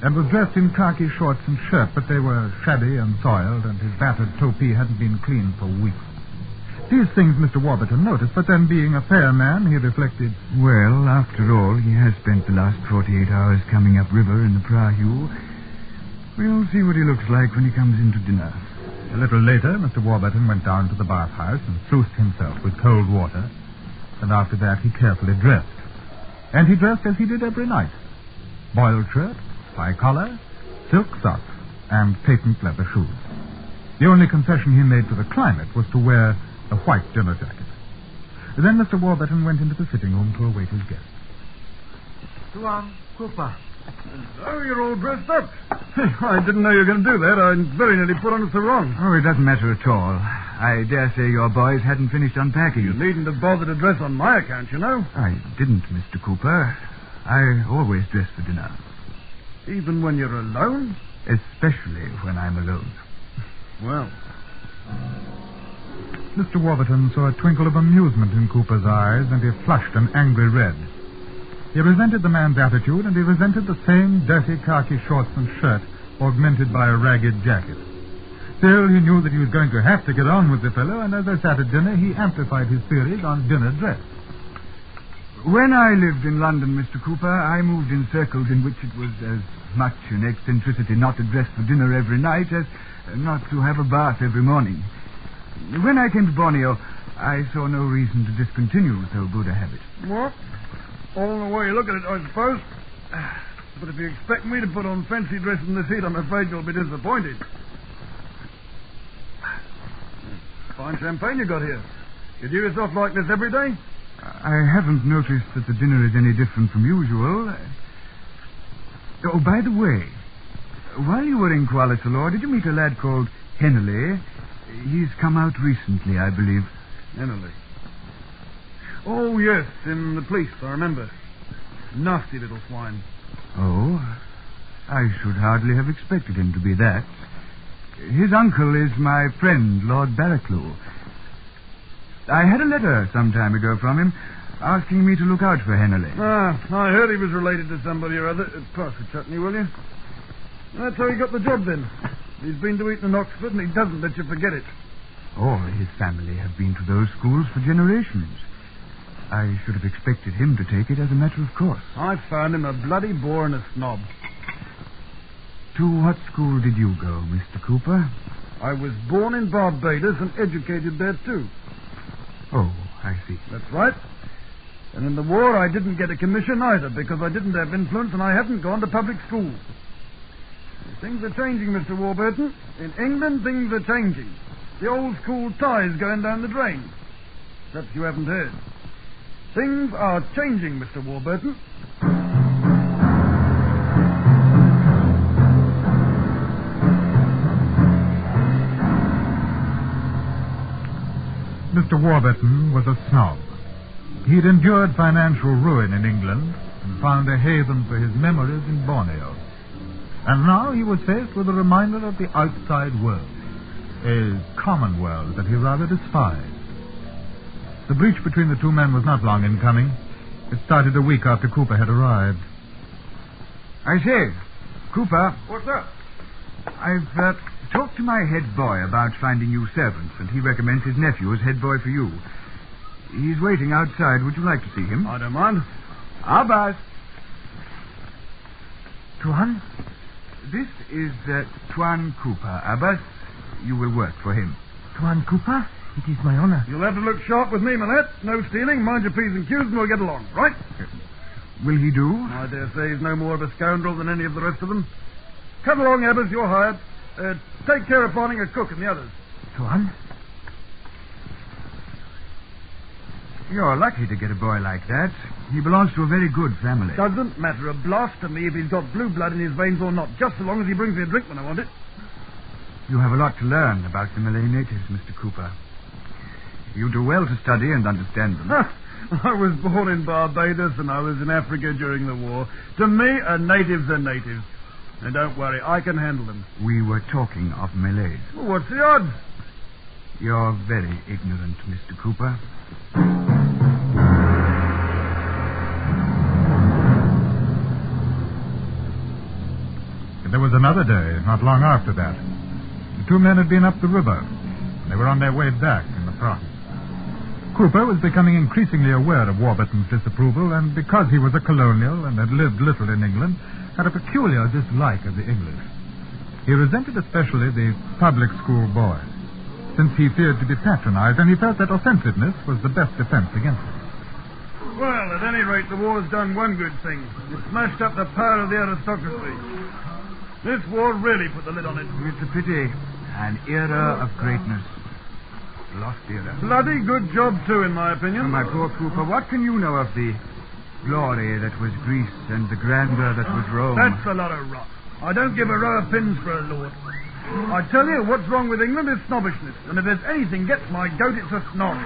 and was dressed in khaki shorts and shirt, but they were shabby and soiled, and his battered topee hadn't been cleaned for weeks. These things Mr. Warburton noticed, but then, being a fair man, he reflected, well, after all, he has spent the last 48 hours coming up river in the prahu. We'll see what he looks like when he comes in to dinner. A little later, Mr. Warburton went down to the bathhouse and soused himself with cold water, and after that he carefully dressed. And he dressed as he did every night. Boiled shirt, high collar, silk socks, and patent leather shoes. The only concession he made to the climate was to wear a white dinner jacket. Then Mr. Warburton went into the sitting room to await his guest. Tuan Cooper. Oh, you're all dressed up. I didn't know you were going to do that. I very nearly put on a sarong. Oh, it doesn't matter at all. I dare say your boys hadn't finished unpacking. You needn't have bothered to dress on my account, you know. I didn't, Mr. Cooper. I always dress for dinner. Even when you're alone? Especially when I'm alone. Well. Mr. Warburton saw a twinkle of amusement in Cooper's eyes, and he flushed an angry red. He resented the man's attitude, and he resented the same dirty khaki shorts and shirt, augmented by a ragged jacket. Still, he knew that he was going to have to get on with the fellow, and as they sat at dinner, he amplified his theories on dinner dress. When I lived in London, Mr. Cooper, I moved in circles in which it was as much an eccentricity not to dress for dinner every night as not to have a bath every morning. When I came to Borneo, I saw no reason to discontinue so good a habit. What? All the way you look at it, I suppose. But if you expect me to put on fancy dress in this heat, I'm afraid you'll be disappointed. Fine champagne you got here. You do yourself like this every day? I haven't noticed that the dinner is any different from usual. Oh, by the way, while you were in Kuala Selor, did you meet a lad called Henley? He's come out recently, I believe. Henley? Oh, yes, in the police, I remember. Nasty little swine. Oh, I should hardly have expected him to be that. His uncle is my friend, Lord Barraclough. I had a letter some time ago from him asking me to look out for Henley. Ah, I heard he was related to somebody or other. Pass the chutney, will you? That's how he got the job, then. He's been to Eton and Oxford, and he doesn't let you forget it. All his family have been to those schools for generations. I should have expected him to take it as a matter of course. I found him a bloody bore and a snob. To what school did you go, Mr. Cooper? I was born in Barbados and educated there, too. Oh, I see. That's right. And in the war, I didn't get a commission either because I didn't have influence and I hadn't gone to public school. Things are changing, Mr. Warburton. In England, things are changing. The old school tie's going down the drain. Perhaps you haven't heard. Things are changing, Mr. Warburton. Mr. Warburton was a snob. He'd endured financial ruin in England and found a haven for his memories in Borneo. And now he was faced with a reminder of the outside world, a common world that he rather despised. The breach between the two men was not long in coming. It started a week after Cooper had arrived. I say, Cooper. What's up? I've talked to my head boy about finding you servants, and he recommends his nephew as head boy for you. He's waiting outside. Would you like to see him? I don't mind. Abbas. Tuan, this is Tuan Cooper. Abbas, you will work for him. Tuan Cooper, it is my honor. You'll have to look sharp with me, Millette. No stealing, mind your P's and Q's, and we'll get along, right? Will he do? I dare say he's no more of a scoundrel than any of the rest of them. Come along, Abbas, you're hired. Take care of finding a cook and the others. Tuan? You're lucky to get a boy like that. He belongs to a very good family. Doesn't matter a blast to me if he's got blue blood in his veins or not, just so long as he brings me a drink when I want it. You have a lot to learn about the Malay natives, Mr. Cooper. You do well to study and understand them. I was born in Barbados and I was in Africa during the war. To me, a native's a native. And don't worry, I can handle them. We were talking of Malays. Well, what's the odds? You're very ignorant, Mr. Cooper. There was another day, not long after that. The two men had been up the river. They were on their way back in the process. Cooper was becoming increasingly aware of Warburton's disapproval, and because he was a colonial and had lived little in England, had a peculiar dislike of the English. He resented especially the public school boys, since he feared to be patronized, and he felt that offensiveness was the best defense against it. Well, at any rate, the war's done one good thing. It smashed up the power of the aristocracy. This war really put the lid on it. It's a pity. An era of greatness. Lost era. Bloody good job, too, in my opinion. My poor Cooper, what can you know of the glory that was Greece and the grandeur that was Rome? That's a lot of rot. I don't give a row of pins for a lord. I tell you, what's wrong with England is snobbishness. And if there's anything gets my goat, it's a snob.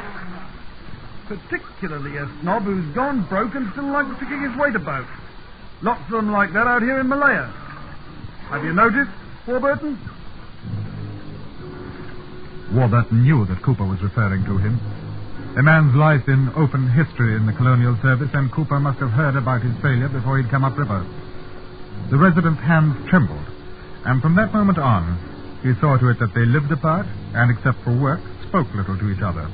Particularly a snob who's gone broke and still likes to kick his weight about. Lots of them like that out here in Malaya. Have you noticed, Warburton? Warburton knew that Cooper was referring to him. A man's life in open history in the colonial service, and Cooper must have heard about his failure before he'd come upriver. The resident's hands trembled, and from that moment on, he saw to it that they lived apart, and except for work, spoke little to each other.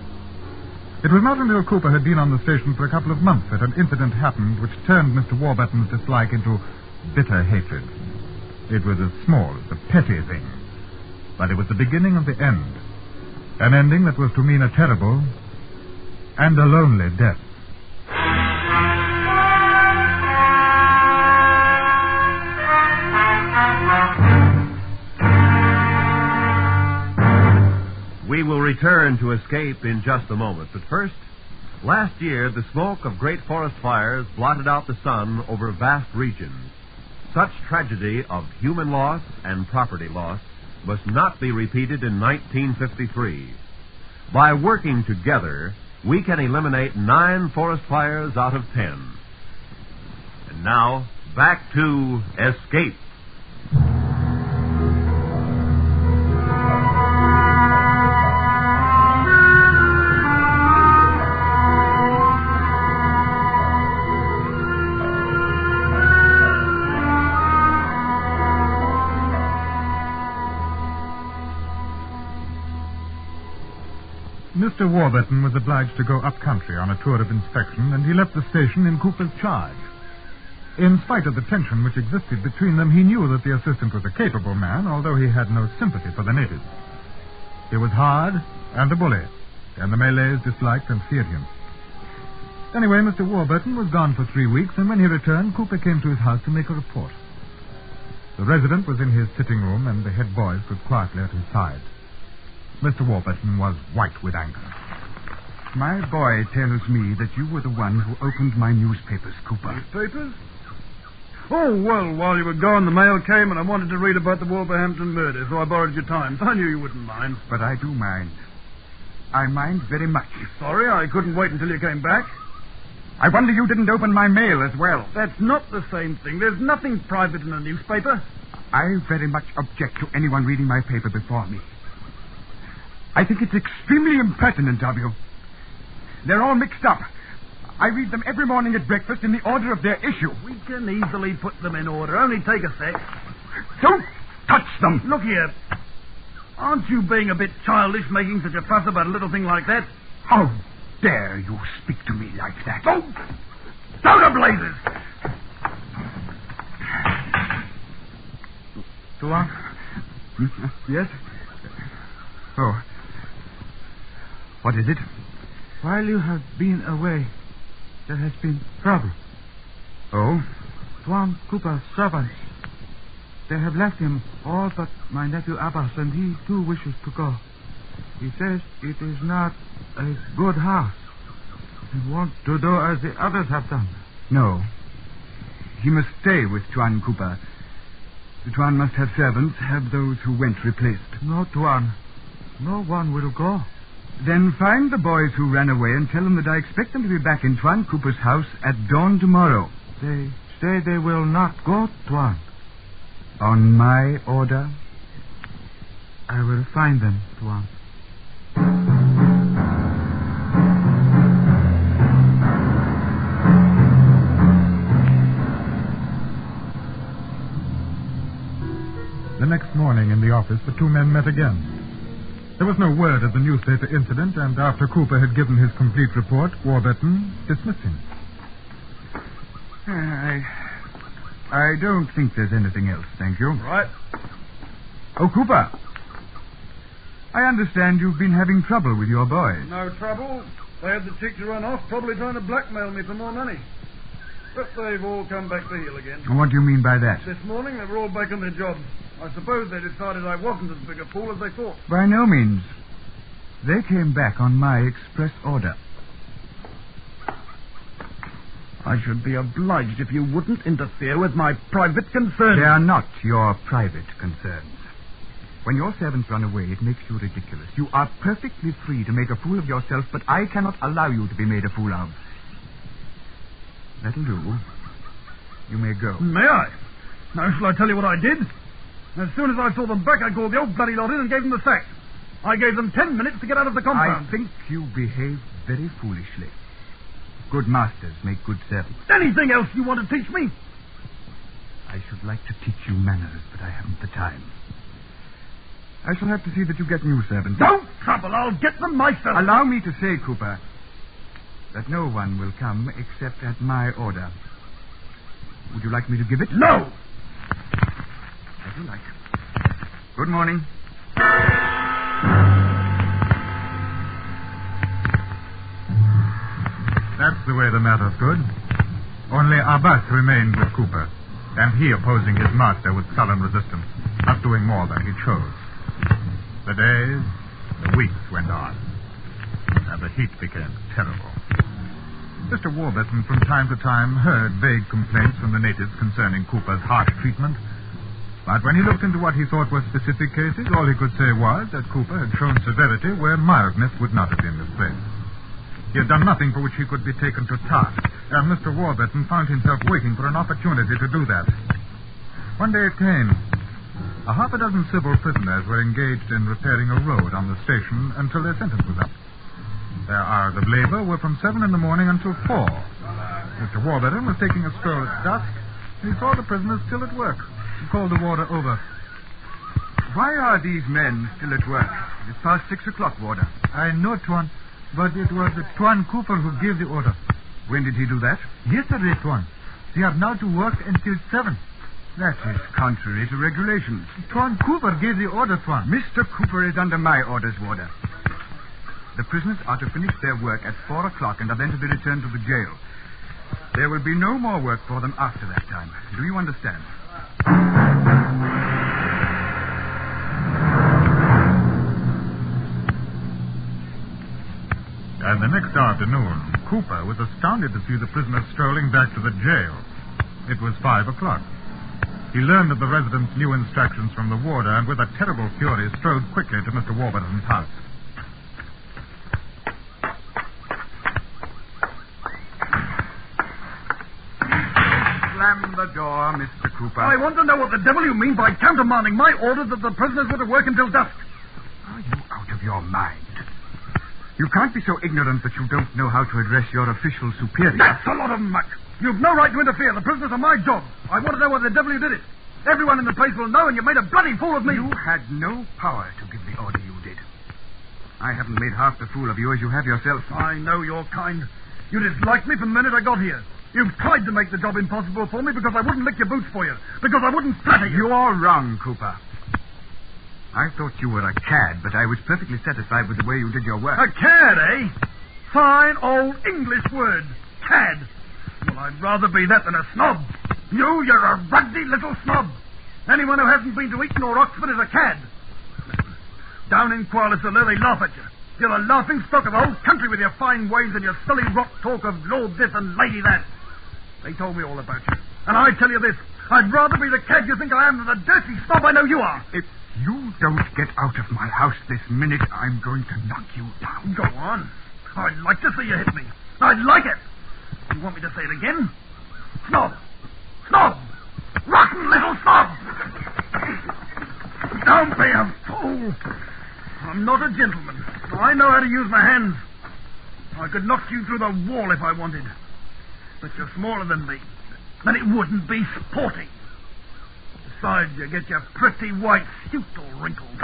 It was not until Cooper had been on the station for a couple of months that an incident happened which turned Mr. Warburton's dislike into bitter hatred. It was as small, as a petty thing, but it was the beginning of the end. An ending that was to mean a terrible and a lonely death. We will return to Escape in just a moment, but first, last year the smoke of great forest fires blotted out the sun over vast regions. Such tragedy of human loss and property loss must not be repeated in 1953. By working together, we can eliminate 9 forest fires out of 10. And now, back to Escape. Mr. Warburton was obliged to go up country on a tour of inspection, and he left the station in Cooper's charge. In spite of the tension which existed between them, he knew that the assistant was a capable man, although he had no sympathy for the natives. He was hard and a bully, and the Malays disliked and feared him. Anyway, Mr. Warburton was gone for 3 weeks, and when he returned, Cooper came to his house to make a report. The resident was in his sitting room, and the head boy stood quietly at his side. Mr. Warburton was white with anger. My boy tells me that you were the one who opened my newspapers, Cooper. Newspapers? Oh, well, while you were gone, the mail came and I wanted to read about the Wolverhampton murder, so I borrowed your time. I knew you wouldn't mind. But I do mind. I mind very much. Sorry, I couldn't wait until you came back. I wonder you didn't open my mail as well. That's not the same thing. There's nothing private in a newspaper. I very much object to anyone reading my paper before me. I think it's extremely impertinent of you. They're all mixed up. I read them every morning at breakfast in the order of their issue. We can easily put them in order. Only take a sec. Don't touch them. Look here. Aren't you being a bit childish making such a fuss about a little thing like that? How dare you speak to me like that? Don't! Down the blazes! Tuan? Yes? Oh. What is it? While you have been away, there has been trouble. Oh? Tuan Cooper's servants. They have left him all but my nephew Abbas, and he too wishes to go. He says it is not a good house and wants to do as the others have done. No. He must stay with Tuan Cooper. The Tuan must have servants, have those who went replaced. No, Tuan. No one will go. Then find the boys who ran away and tell them that I expect them to be back in Tuan Cooper's house at dawn tomorrow. They say they will not go, Tuan. On my order, I will find them, Tuan. The next morning in the office, the two men met again. There was no word of the newspaper incident, and after Cooper had given his complete report, Warburton dismissed him. I don't think there's anything else, thank you. Right. Oh, Cooper. I understand you've been having trouble with your boys. No trouble. They had the cheek to run off, probably trying to blackmail me for more money. But they've all come back to heel again. What do you mean by that? This morning they were all back on their jobs. I suppose they decided I wasn't as big a fool as they thought. By no means. They came back on my express order. I should be obliged if you wouldn't interfere with my private concerns. They are not your private concerns. When your servants run away, it makes you ridiculous. You are perfectly free to make a fool of yourself, but I cannot allow you to be made a fool of. That'll do. You may go. May I? Now, shall I tell you what I did? As soon as I saw them back, I called the old bloody lot in and gave them the sack. I gave them 10 minutes to get out of the compound. I think you behaved very foolishly. Good masters make good servants. Anything else you want to teach me? I should like to teach you manners, but I haven't the time. I shall have to see that you get new servants. Don't trouble. I'll get them myself. Allow me to say, Cooper, that no one will come except at my order. Would you like me to give it? No! As you like. Good morning. That's the way the matter stood. Only Abbas remained with Cooper, and he opposing his master with sullen resistance, not doing more than he chose. The days, the weeks went on, and the heat became terrible. Mr. Warburton from time to time heard vague complaints from the natives concerning Cooper's harsh treatment, but when he looked into what he thought were specific cases, all he could say was that Cooper had shown severity where mildness would not have been displayed. He had done nothing for which he could be taken to task, and Mr. Warburton found himself waiting for an opportunity to do that. One day it came. A half a dozen civil prisoners were engaged in repairing a road on the station until their sentence was up. Their hours of labor were from 7 in the morning until 4. Mr. Warburton was taking a stroll at dusk, and he saw the prisoners still at work. He called the warder over. Why are these men still at work? It's past 6 o'clock, warder. I know, Tuan, but it was Tuan Cooper who gave the order. When did he do that? Yesterday, Tuan. They are now to work until 7. That is contrary to regulations. Tuan Cooper gave the order, Tuan. Mr. Cooper is under my orders, warder. The prisoners are to finish their work at 4 o'clock and are then to be returned to the jail. There will be no more work for them after that time. Do you understand? And the next afternoon, Cooper was astounded to see the prisoners strolling back to the jail. It was 5 o'clock. He learned of the resident's new instructions from the warder, and with a terrible fury strode quickly to Mr. Warburton's house. the door, Mr. Cooper. I want to know what the devil you mean by countermanding my order that the prisoners were to work until dusk. Are you out of your mind? You can't be so ignorant that you don't know how to address your official superior. That's a lot of muck. You've no right to interfere. The prisoners are my job. I want to know why the devil you did it. Everyone in the place will know, and you made a bloody fool of me. You had no power to give the order you did. I haven't made half the fool of you as you have yourself. I know your kind. You disliked me from the minute I got here. You've tried to make the job impossible for me because I wouldn't lick your boots for you. Because I wouldn't flatter you. You're wrong, Cooper. I thought you were a cad, but I was perfectly satisfied with the way you did your work. A cad, eh? Fine old English word. Cad. Well, I'd rather be that than a snob. You're a ruddy little snob. Anyone who hasn't been to Eton or Oxford is a cad. Down in Kuala-Lumpur, they laugh at you. You're a laughing stock of the whole country with your fine ways and your silly rot talk of Lord this and Lady that. They told me all about you. And I tell you this, I'd rather be the cad you think I am than the dirty snob I know you are. If you don't get out of my house this minute, I'm going to knock you down. Go on. I'd like to see you hit me. I'd like it. You want me to say it again? Snob. Snob. Rotten little snob. Don't be a fool. I'm not a gentleman. I know how to use my hands. I could knock you through the wall if I wanted. But you're smaller than me. And it wouldn't be sporting. Besides, you get your pretty white suit all wrinkled.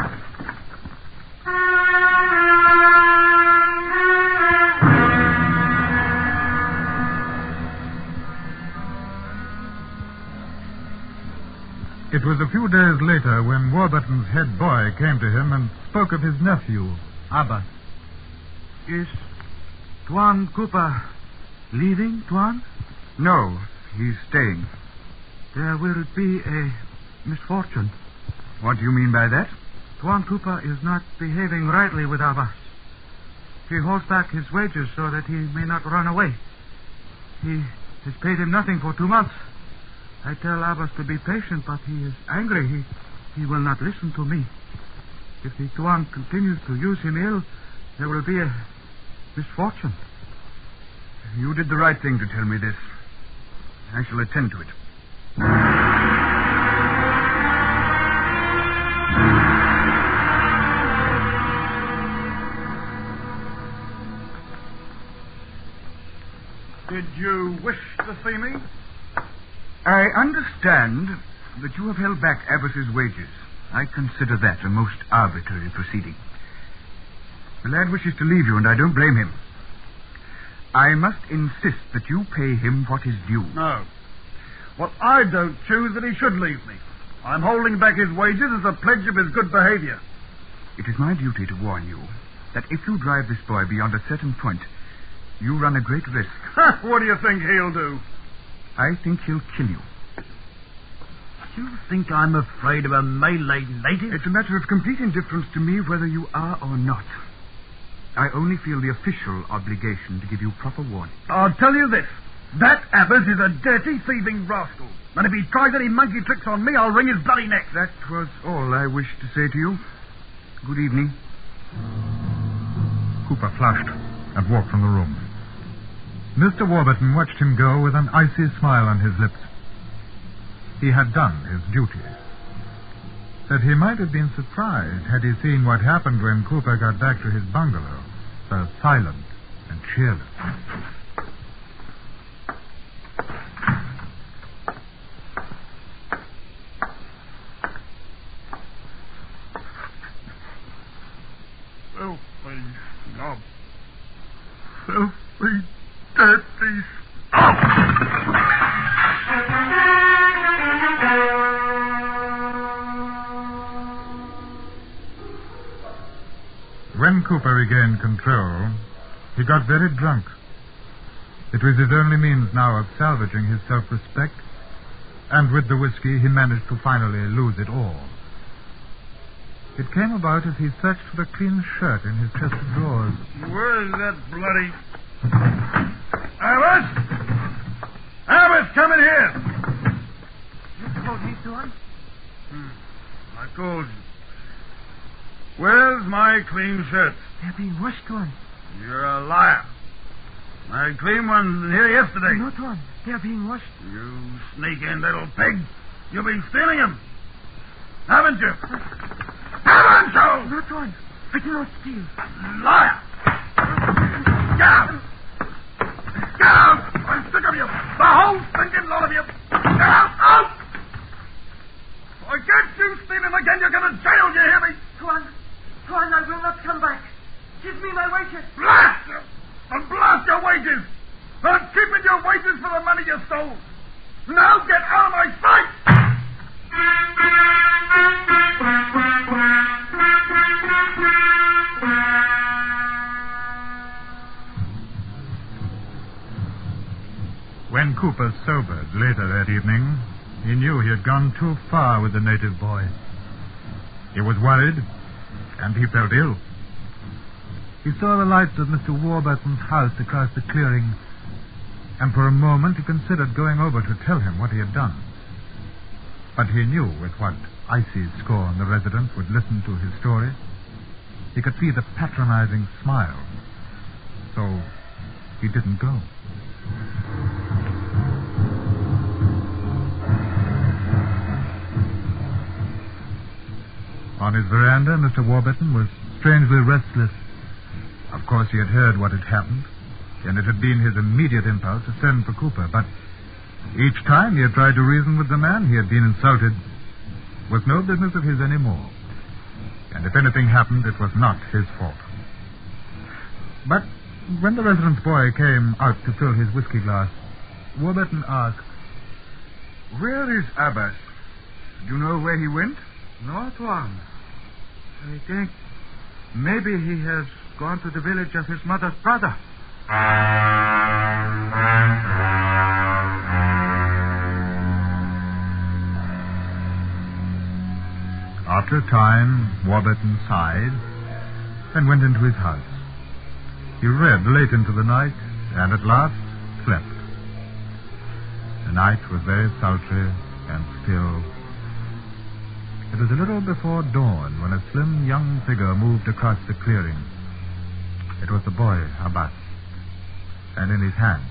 It was a few days later when Warburton's head boy came to him and spoke of his nephew, Abbas. Is Tuan Cooper leaving, Tuan? No, he's staying. There will be a misfortune. What do you mean by that? Tuan Cooper is not behaving rightly with Abbas. He holds back his wages so that he may not run away. He has paid him nothing for 2 months. I tell Abbas to be patient, but he is angry. He will not listen to me. If the Tuan continues to use him ill, there will be a misfortune. You did the right thing to tell me this. I shall attend to it. Did you wish to see me? I understand that you have held back Abbas's wages. I consider that a most arbitrary proceeding. The lad wishes to leave you, and I don't blame him. I must insist that you pay him what is due. No. Well, I don't choose that he should leave me. I'm holding back his wages as a pledge of his good behavior. It is my duty to warn you that if you drive this boy beyond a certain point, you run a great risk. What do you think he'll do? I think he'll kill you. You think I'm afraid of a Malay native? It's a matter of complete indifference to me whether you are or not. I only feel the official obligation to give you proper warning. I'll tell you this. That Abbas is a dirty, thieving rascal. And if he tries any monkey tricks on me, I'll wring his bloody neck. That was all I wished to say to you. Good evening. Cooper flushed and walked from the room. Mr. Warburton watched him go with an icy smile on his lips. He had done his duty. That he might have been surprised had he seen what happened when Cooper got back to his bungalow, so silent and cheerless. Filthy snob. Filthy, dirty snob. When Cooper regained control, he got very drunk. It was his only means now of salvaging his self-respect, and with the whiskey he managed to finally lose it all. It came about as he searched for the clean shirt in his chest of drawers. Where's that bloody... Abbas! Abbas, come in here! You told me, Tuan? I told you. Where's my clean shirt? They're being washed, Tuan. You're a liar. I cleaned one here yesterday. Not one. They're being washed. You sneaking little pig. You've been stealing them. Haven't you? Haven't you? Not one. I do not steal. Liar! Get out! Get out! I'm sick of you. The whole stinking lot of you. Get out! Out! If I catch you stealing again, you're going to jail, you hear me? Tuan, I will not come back. Give me my wages. Blast you! And blast your wages! I'm keeping your wages for the money you stole. Now get out of my sight! When Cooper sobered later that evening, he knew he had gone too far with the native boy. He was worried, and he felt ill. He saw the lights of Mr. Warburton's house across the clearing, and for a moment he considered going over to tell him what he had done. But he knew with what icy scorn the resident would listen to his story. He could see the patronizing smile. So he didn't go. On his veranda, Mr. Warburton was strangely restless. Of course, he had heard what had happened, and it had been his immediate impulse to send for Cooper. But each time he had tried to reason with the man he had been insulted was no business of his anymore. And if anything happened, it was not his fault. But when the resident's boy came out to fill his whiskey glass, Warburton asked, "Where is Abbas? Do you know where he went?" Not one. I think maybe he has gone to the village of his mother's brother. After a time, Warburton sighed and went into his house. He read late into the night and at last slept. The night was very sultry and still. It was a little before dawn when a slim young figure moved across the clearing. It was the boy, Abbas, and in his hand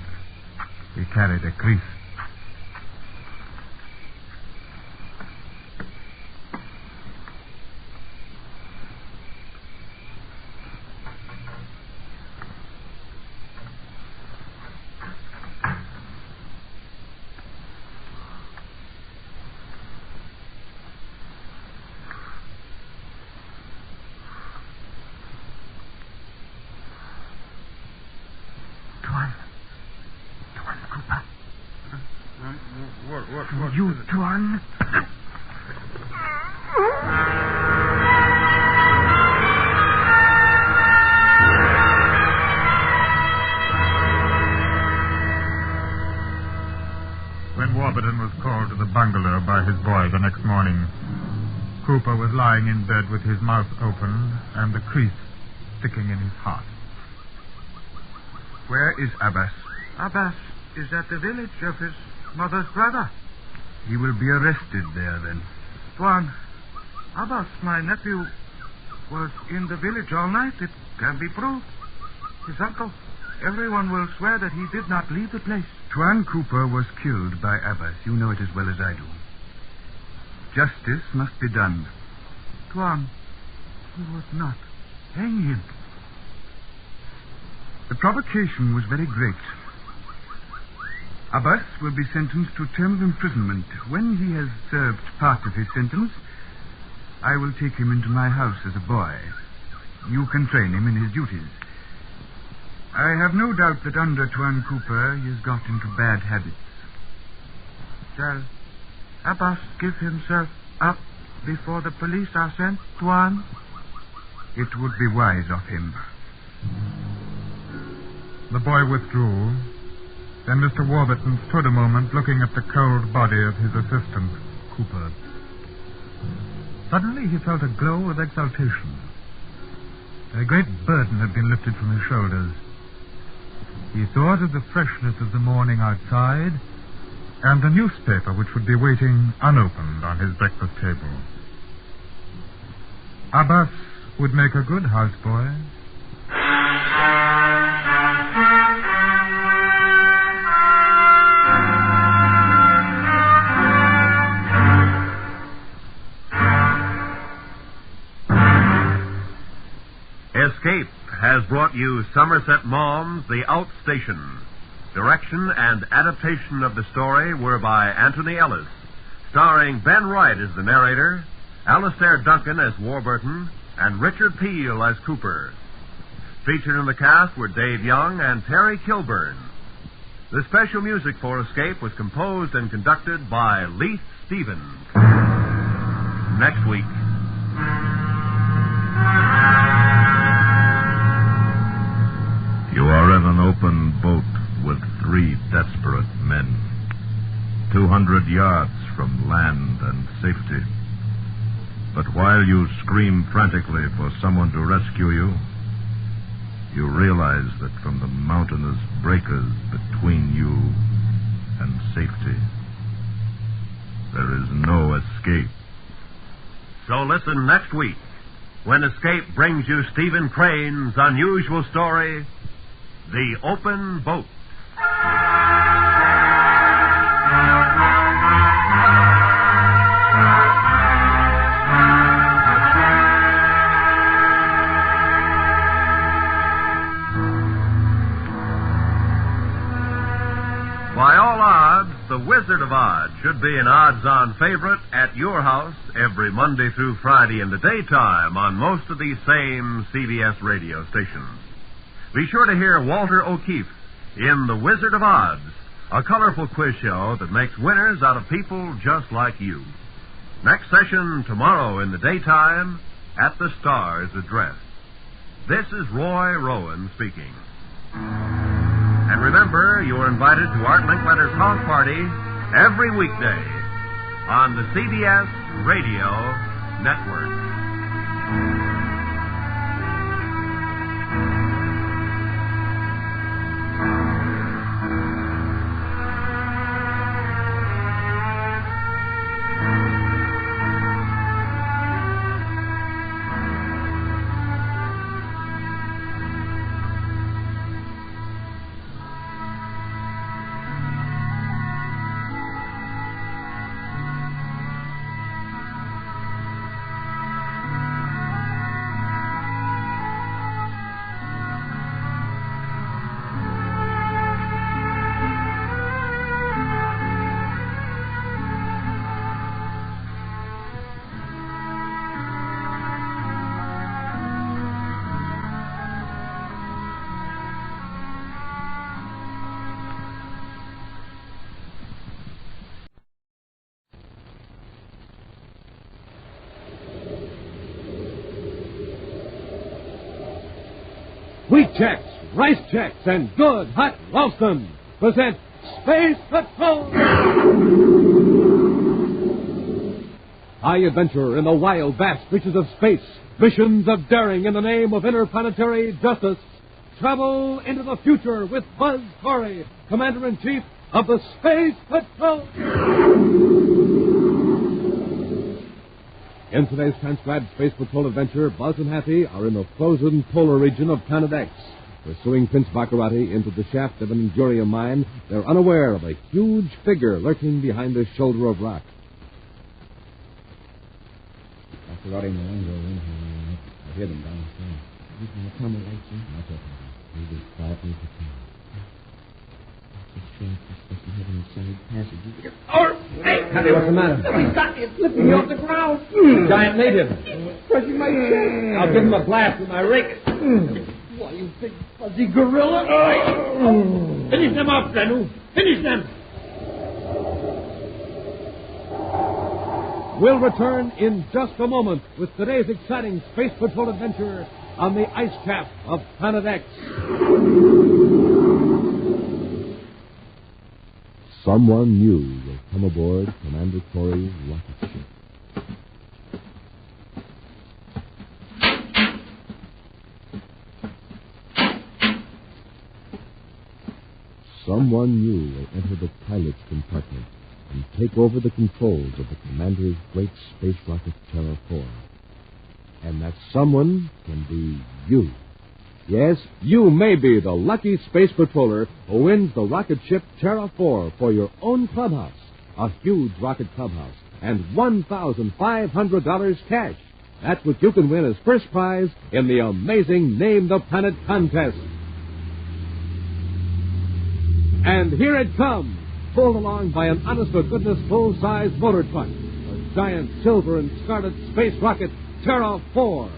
he carried a crease. What? You, Tuan? When Warburton was called to the bungalow by his boy the next morning, Cooper was lying in bed with his mouth open and the crease sticking in his heart. "Where is Abbas?" Abbas is at the village of his mother's brother. He will be arrested there, then. Tuan, Abbas, my nephew, was in the village all night. It can be proved. His uncle, everyone will swear that he did not leave the place. Tuan Cooper was killed by Abbas. You know it as well as I do. Justice must be done. Tuan, you would not hang him. The provocation was very great. Abbas will be sentenced to a term of imprisonment. When he has served part of his sentence, I will take him into my house as a boy. You can train him in his duties. I have no doubt that under Tuan Cooper he has got into bad habits. Shall Abbas give himself up before the police are sent, Tuan? It would be wise of him. The boy withdrew. Then Mr. Warburton stood a moment looking at the cold body of his assistant, Cooper. Suddenly he felt a glow of exultation. A great burden had been lifted from his shoulders. He thought of the freshness of the morning outside and the newspaper which would be waiting unopened on his breakfast table. Abbas would make a good houseboy. brought you Somerset Maugham's The Outstation. Direction and adaptation of the story were by Anthony Ellis, starring Ben Wright as the narrator, Alistair Duncan as Warburton, and Richard Peel as Cooper. Featured in the cast were Dave Young and Terry Kilburn. The special music for Escape was composed and conducted by Leith Stevens. Next week. You are in an open boat with 3 desperate men, 200 yards from land and safety. But while you scream frantically for someone to rescue you, you realize that from the mountainous breakers between you and safety, there is no escape. So listen next week when Escape brings you Stephen Crane's unusual story, The Open Boat. By all odds, The Wizard of Oz should be an odds-on favorite at your house every Monday through Friday in the daytime on most of these same CBS radio stations. Be sure to hear Walter O'Keefe in The Wizard of Oz, a colorful quiz show that makes winners out of people just like you. Next session tomorrow in the daytime at the Star's address. This is Roy Rowan speaking. And remember, you're invited to Art Linkletter's house party every weekday on the CBS Radio Network. Wheat checks, rice checks, and good hot Ralston present Space Patrol! High adventure in the wild, vast reaches of space. Missions of daring in the name of interplanetary justice. Travel into the future with Buzz Corey, Commander-in-Chief of the Space Patrol. In today's transcribed Space Patrol adventure, Buzz and Happy are in the frozen polar region of Planet X. Pursuing Prince Baccarati into the shaft of an Endurium mine, they're unaware of a huge figure lurking behind a shoulder of rock. Baccarati and the line go in here. I hear them downstairs. You can tell me right there? That's okay. We'll be quietly prepared. Happy, what's the matter? He's got me. It's lifting me off the ground. Giant native. Crushing my chest. I'll give him a blast with my rake. Why, you big fuzzy gorilla. Finish them off, Danu. Finish them. We'll return in just a moment with today's exciting Space Patrol adventure on the ice cap of Planet X. Someone new will come aboard Commander Corey's rocket ship. Someone new will enter the pilot's compartment and take over the controls of the commander's great space rocket Terra 4. And that someone can be you. Yes, you may be the lucky space patroller who wins the rocket ship Terra 4 for your own clubhouse. A huge rocket clubhouse and $1,500 cash. That's what you can win as first prize in the amazing Name the Planet contest. And here it comes, pulled along by an honest-to-goodness full-size motor truck. A giant silver and scarlet space rocket, Terra 4.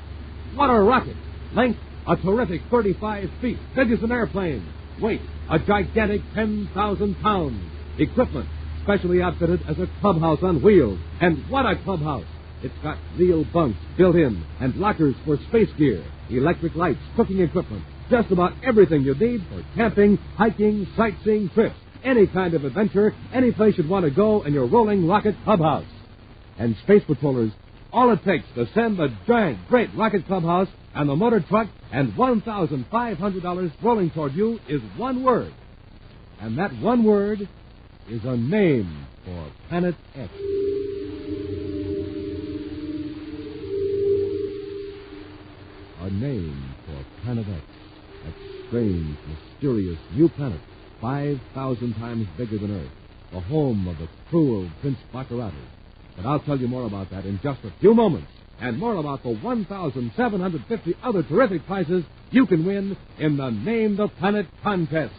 What a rocket! Length, a terrific 35 feet, big as an airplane. Weight, a gigantic 10,000 pounds. Equipment, specially outfitted as a clubhouse on wheels. And what a clubhouse! It's got real bunks built in and lockers for space gear, electric lights, cooking equipment, just about everything you need for camping, hiking, sightseeing trips, any kind of adventure, any place you'd want to go in your rolling rocket clubhouse. And Space Patrollers, all it takes to send the giant, great rocket clubhouse and the motor truck and $1,500 rolling toward you is one word. And that one word is a name for Planet X. A name for Planet X. That strange, mysterious new planet, 5,000 times bigger than Earth. The home of the cruel Prince Baccarati. But I'll tell you more about that in just a few moments. And more about the 1,750 other terrific prizes you can win in the Name the Planet contest.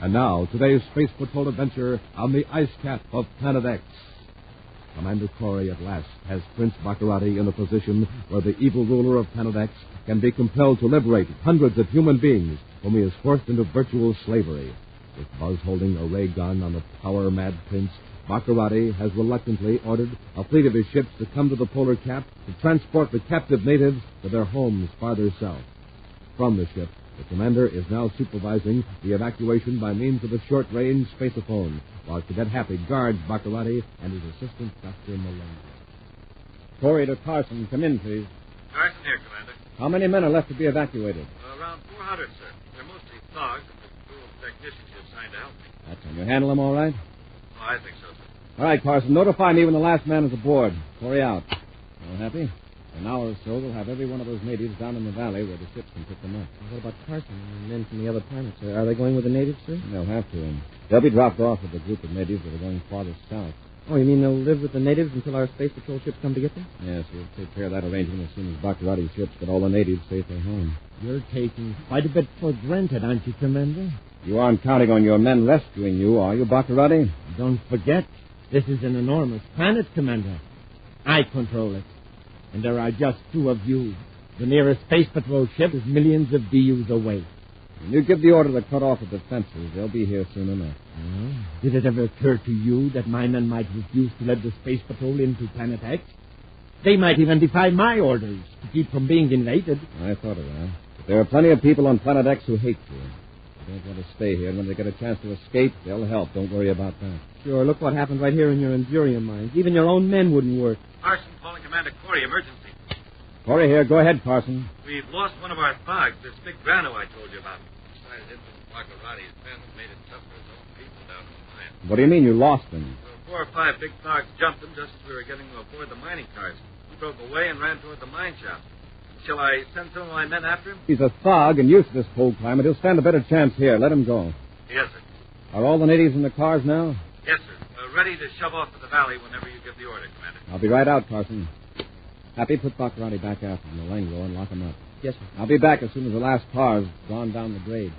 And now, today's Space Patrol adventure on the ice cap of Planet X. Commander Corey at last has Prince Baccarati in a position where the evil ruler of Planet X can be compelled to liberate hundreds of human beings whom he has forced into virtual slavery. With Buzz holding a ray gun on the power-mad prince, Baccarati has reluctantly ordered a fleet of his ships to come to the polar cap to transport the captive natives to their homes farther south. From the ship, the commander is now supervising the evacuation by means of a short-range spaceophone, while Cadet Happy guards Baccarati and his assistant, Dr. Malone. Corey to Carson. Come in, please. Carson here, Commander. How many men are left to be evacuated? Around 400, sir. They're mostly thugs, and the crew of technicians you assigned to help me. That's when you handle them all right? Oh, I think so, sir. All right, Carson. Notify me when the last man is aboard. Corey out. All happy? In an hour or so, we'll have every one of those natives down in the valley where the ships can pick them up. What about Carson and men from the other planets? Are they going with the natives, sir? They'll have to, and they'll be dropped off with a group of natives that are going farthest south. Oh, you mean they'll live with the natives until our space patrol ships come to get them? Yes, we'll take care of that arrangement as soon as Baccarati's ships get all the natives safely home. You're taking quite a bit for granted, aren't you, Commander? You aren't counting on your men rescuing you, are you, Baccarati? Don't forget, this is an enormous planet, Commander. I control it. And there are just two of you. The nearest space patrol ship is millions of DUs away. When you give the order to cut off the defenses, they'll be here soon enough. Did it ever occur to you that my men might refuse to let the space patrol into Planet X? They might even defy my orders to keep from being invaded. I thought of that. But there are plenty of people on Planet X who hate you. They don't want to stay here, and when they get a chance to escape, they'll help. Don't worry about that. Sure, look what happened right here in your Endurium mines. Even your own men wouldn't work. Carson calling Commander Corey, emergency. Corey here. Go ahead, Carson. We've lost one of our thugs, this big Grano I told you about. Decided him from Baccarati's men and made it tough for his own people down in the mine. What do you mean you lost him? 4 or 5 big thugs jumped him just as we were getting aboard the mining cars. He broke away and ran toward the mine shop. Shall I send some of my men after him? He's a thug and used to this cold climate. He'll stand a better chance here. Let him go. Yes, sir. Are all the natives in the cars now? Yes, sir. Ready to shove off to the valley whenever you give the order, Commander. I'll be right out, Carson. Happy, put Baccarati back after the Malengo and lock him up. Yes, sir. I'll be back as soon as the last car's gone down the grade.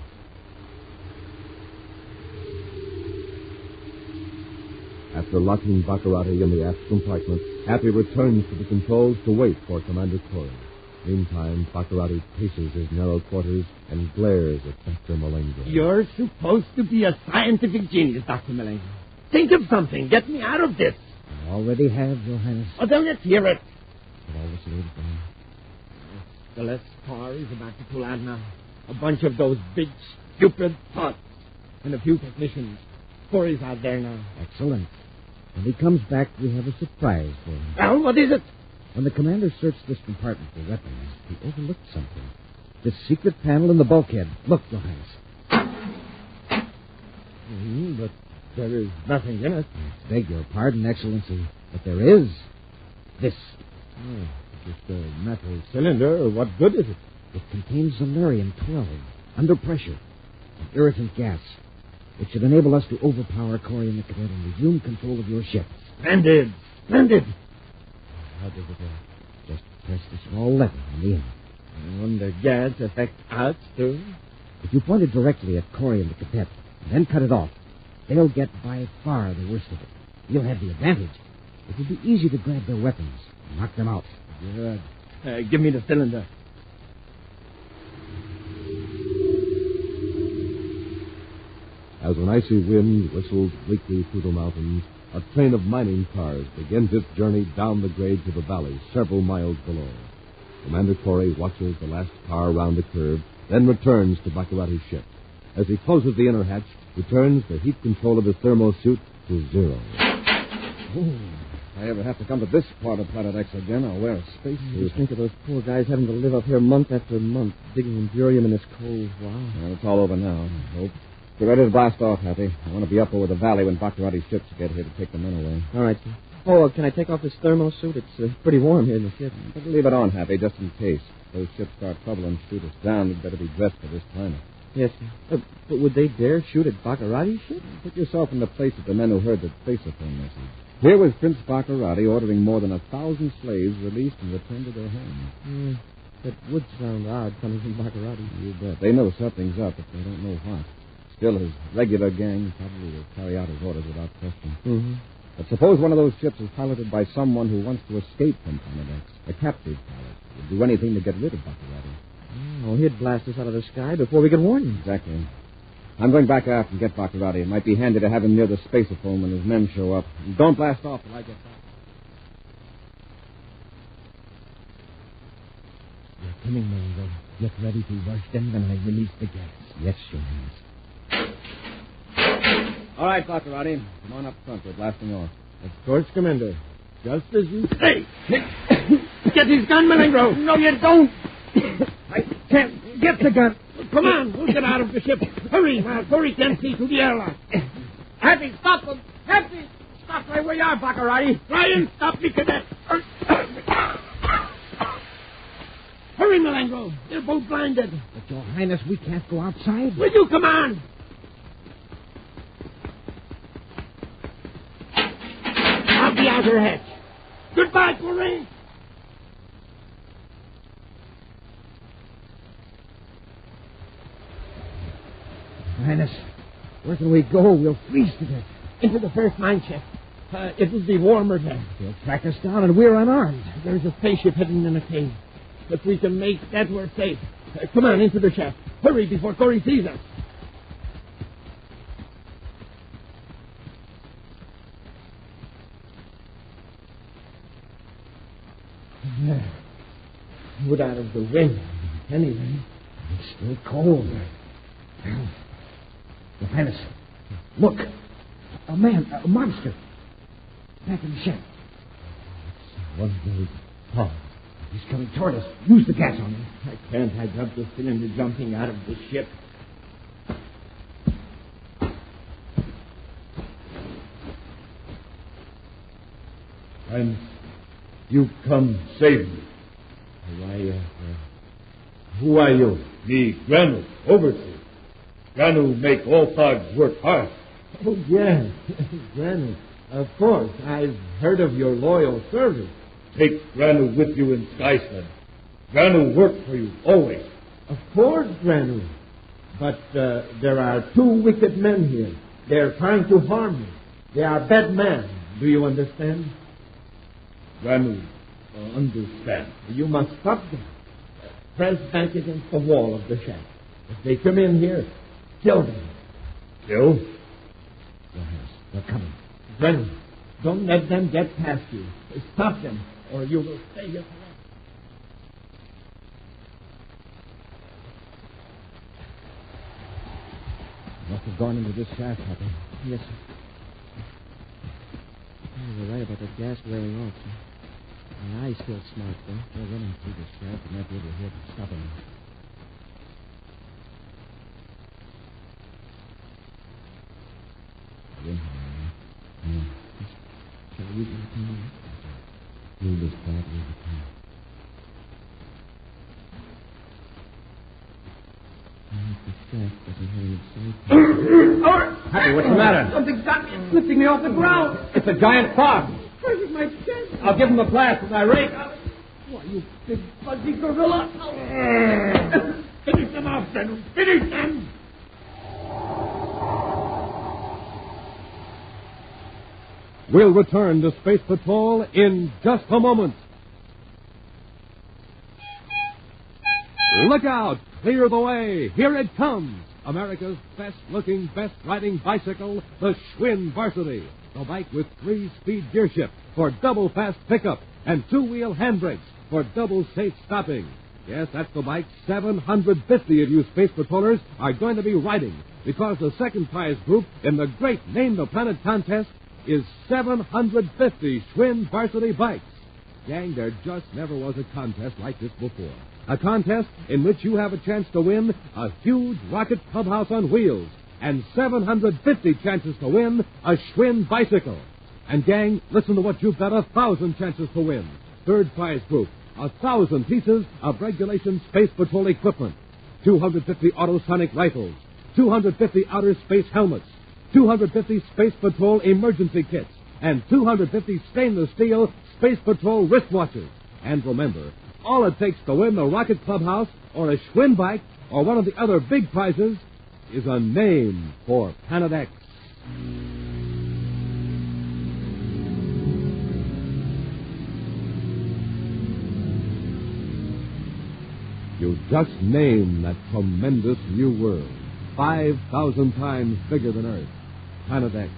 After locking Baccarati in the aft compartment, Happy returns to the controls to wait for Commander Corey. Meantime, Baccarati paces his narrow quarters and glares at Dr. Malengo. You're supposed to be a scientific genius, Dr. Malengo. Think of something. Get me out of this. I already have, Your Highness. Oh, then let's hear it. But all this leads down. The last car is about to pull out now. A bunch of those big, stupid thugs. And a few technicians. Corey's out there now. Excellent. When he comes back, we have a surprise for him. Well, what is it? When the commander searched this compartment for weapons, he overlooked something. This secret panel in the bulkhead. Look, Your Highness. But there is nothing in it. I beg your pardon, Excellency, but there is. This. Oh, just a metal cylinder. What good is it? It contains Valerium-12, under pressure, an irritant gas. It should enable us to overpower Corey and the cadet and resume control of your ship. Splendid. Splendid. How does it work? Just press the small lever on the end. I wonder gas affects us, too. If you point it directly at Corey and the cadet, and then cut it off, they'll get by far the worst of it. You'll have the advantage. It will be easy to grab their weapons and knock them out. Good. Give me the cylinder. As an icy wind whistles bleakly through the mountains, a train of mining cars begins its journey down the grade to the valley several miles below. Commander Corey watches the last car round the curve, then returns to Baccarati's ship. As he closes the inner hatch, he turns the heat control of his thermosuit to 0. If I ever have to come to this part of Planet X again, I'll wear a spacesuit. Just think of those poor guys having to live up here month after month, digging endurium in this cold. Wow. Well, it's all over now, I hope. Get ready to blast off, Happy. I want to be up over the valley when Baccarati's ships get here to take the men away. All right, sir. Oh, can I take off this thermosuit? It's pretty warm here in the ship. But leave it on, Happy, just in case. If those ships start trouble and shoot us down, we'd better be dressed for this climate. Yes, sir. But would they dare shoot at Baccarati's ship? Put yourself in the place of the men who heard the spacer-phone message. Here was Prince Baccarati ordering more than 1,000 slaves released and returned to their homes. That would sound odd coming from Baccarati. You bet. They know something's up, but they don't know what. Still, his regular gang probably will carry out his orders without question. Mm-hmm. But suppose one of those ships is piloted by someone who wants to escape from Planet X. A captive pilot. Would do anything to get rid of Baccarati. Oh, he'd blast us out of the sky before we could warn him. Exactly. I'm going back aft and get Baccarati. It might be handy to have him near the spacer-phone when his men show up. And don't blast off till I get back. They're coming, Mango. Get ready to rush them when I release the gas. Yes, Your Highness. All right, Baccarati. Come on up front. We're blasting off. Of course, Commander. Just as you say. Get his gun, Melengro. No, you don't. I can't get the gun. Come on, we'll get out of the ship. Hurry, while Corey can't see through the airlock. Happy, stop them. Happy, stop right where you are, Baccarati. Try and stop me, cadet. Hurry, Melengro. They're both blinded. But, Your Highness, we can't go outside. Will you come on? I'll be out her hatch. Goodbye, Corey. Your Highness, where can we go? We'll freeze to death. Into the first mine shaft. It will be warmer there. They'll track us down and we're unarmed. There's a spaceship hidden in a cave. If we can make that, we're safe. Come on, into the shaft. Hurry before Corey sees us. Wood out of the wind. Anyway, it's still cold. Your Highness, look. A man, a monster. Back in the shaft. It's one big paw. He's coming toward us. Use the gas on him. I can't. I got the cylinder jumping out of the ship. And you come save me. Who are you? Me, Granu, overseer. Granu make all thugs work hard. Oh, yes. Granu. Of course. I've heard of your loyal service. Take Granu with you in Skysled. Granu work for you, always. Of course, Granu. But there are two wicked men here. They're trying to harm me. They are bad men. Do you understand? Granu, understand. You must stop them. Press back against the wall of the shaft. If they come in here, kill them. Kill? Yes, they're coming. Granu, don't let them get past you. Stop them, or you will stay here forever. Must have gone into this shaft, Happy. Yes, sir. You're right about the gas wearing off, sir. My eye's still smart, though. They're running through the shaft and might be able to hear them stopping them. Shall we use the time? Move as badly as we can. Happy, what's the matter? Something's got me. It's lifting me off the ground. It's a giant frog. Where's my chest? I'll give him a blast with my rake. Why, you big fuzzy gorilla. Finish them off, then. Finish them. We'll return to Space Patrol in just a moment. Look out! Clear the way! Here it comes! America's best-looking, best-riding bicycle, the Schwinn Varsity. The bike with 3-speed gear shift for double-fast pickup and 2-wheel handbrakes for double-safe stopping. Yes, that's the bike 750 of you Space Patrollers are going to be riding, because the second prize group in the great Name the Planet contest is 750 Schwinn Varsity bikes. Gang, there just never was a contest like this before. A contest in which you have a chance to win a huge rocket clubhouse on wheels and 750 chances to win a Schwinn bicycle. And, gang, listen to what you've got 1,000 chances to win. Third prize group, 1,000 pieces of regulation Space Patrol equipment, 250 autosonic rifles, 250 outer space helmets, 250 Space Patrol emergency kits, and 250 stainless steel Space Patrol wristwatches. And remember, all it takes to win the Rocket Clubhouse or a Schwinn bike or one of the other big prizes is a name for Planet X. You just name that tremendous new world, 5,000 times bigger than Earth. Planet X,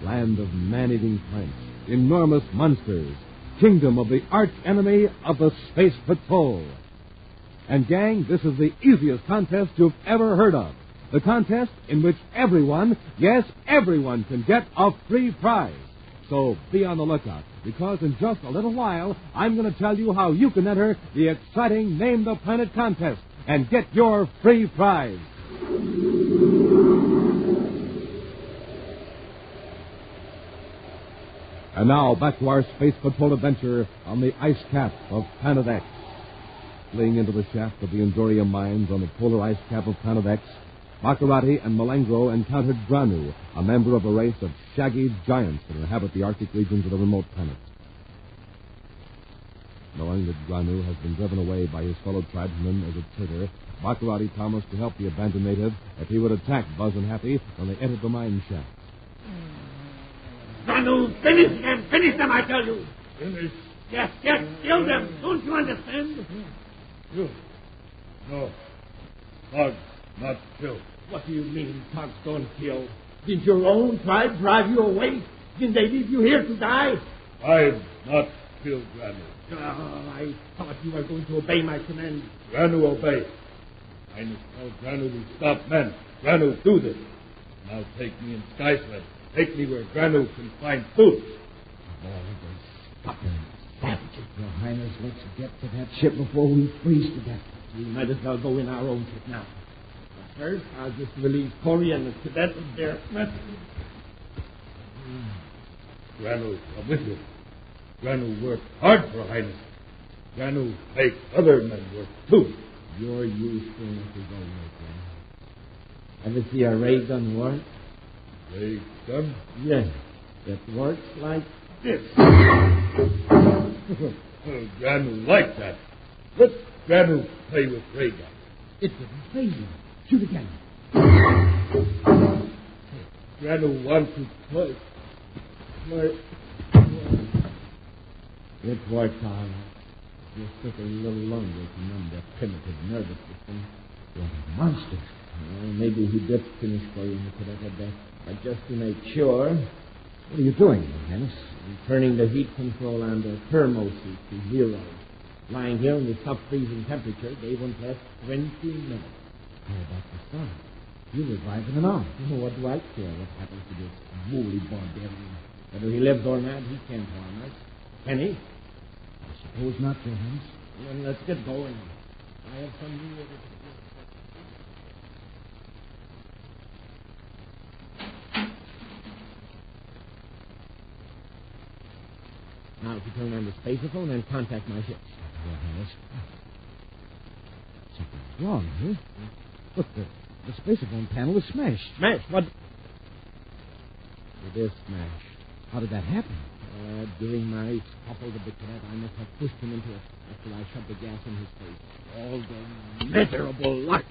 land of man-eating plants, enormous monsters, kingdom of the arch-enemy of the Space Patrol. And, gang, this is the easiest contest you've ever heard of. The contest in which everyone, yes, everyone, can get a free prize. So be on the lookout, because in just a little while, I'm going to tell you how you can enter the exciting Name the Planet contest and get your free prize. And now, back to our Space Patrol adventure on the ice cap of Planet X. Fleeing into the shaft of the Endorium mines on the polar ice cap of Planet X, Baccarati and Malengro encountered Granu, a member of a race of shaggy giants that inhabit the Arctic regions of the remote planet. Knowing that Granu has been driven away by his fellow tribesmen as a traitor, Baccarati promised to help the abandoned native if he would attack Buzz and Happy when they entered the mine shaft. Granu, finish them, I tell you. Finish? Yes, kill them. Don't you understand? You? No. Dogs not kill. What do you mean, dogs don't kill? Did your own tribe drive you away? Did they leave you here to die? I've not killed Granu. Oh, I thought you were going to obey my command. Granu obey. I must tell Granu to stop men. Granu do this. Now take me in Sky Sled. Take me where Granu can find food. Fucking savages, Your Highness. Let's get to that ship before we freeze to death. We might as well go in our own ship now. But first, I'll just release Corey and the cadet of their message. Granu, come with you. Granu worked hard for Highness. Granu make other men work too. Your usefulness is always there. Ever see a ray gun work? Ray gun? Yes. It works like this. Granu like that. Let Granu play with ray gun. It didn't phase you. Shoot again. Granu wants to play. It works all right. Just took a little longer to numb their primitive nervous system. What a monster. Well, maybe he did finish for you, Cadet. But just to make sure, what are you doing, Your Highness? I'm turning the heat control on the thermo suit to 0. Lying here in the sub-freezing temperature, they won't last 20 minutes. How about the sun? You reviving him on. Oh, what do I care what happens to this woolly barbarian? Whether he lives or not, he can't harm us. Can he? I suppose not, Your Highness. Then let's get going. I have some new orders. Now, if you turn on the spaceophone and contact my ship. Your Highness. Something's wrong, huh? Look, The spacephone panel is smashed. Smashed? What? It is smashed. How did that happen? During my scuffle with the cadet, I must have pushed him into it after I shoved the gas in his face. All the miserable luck.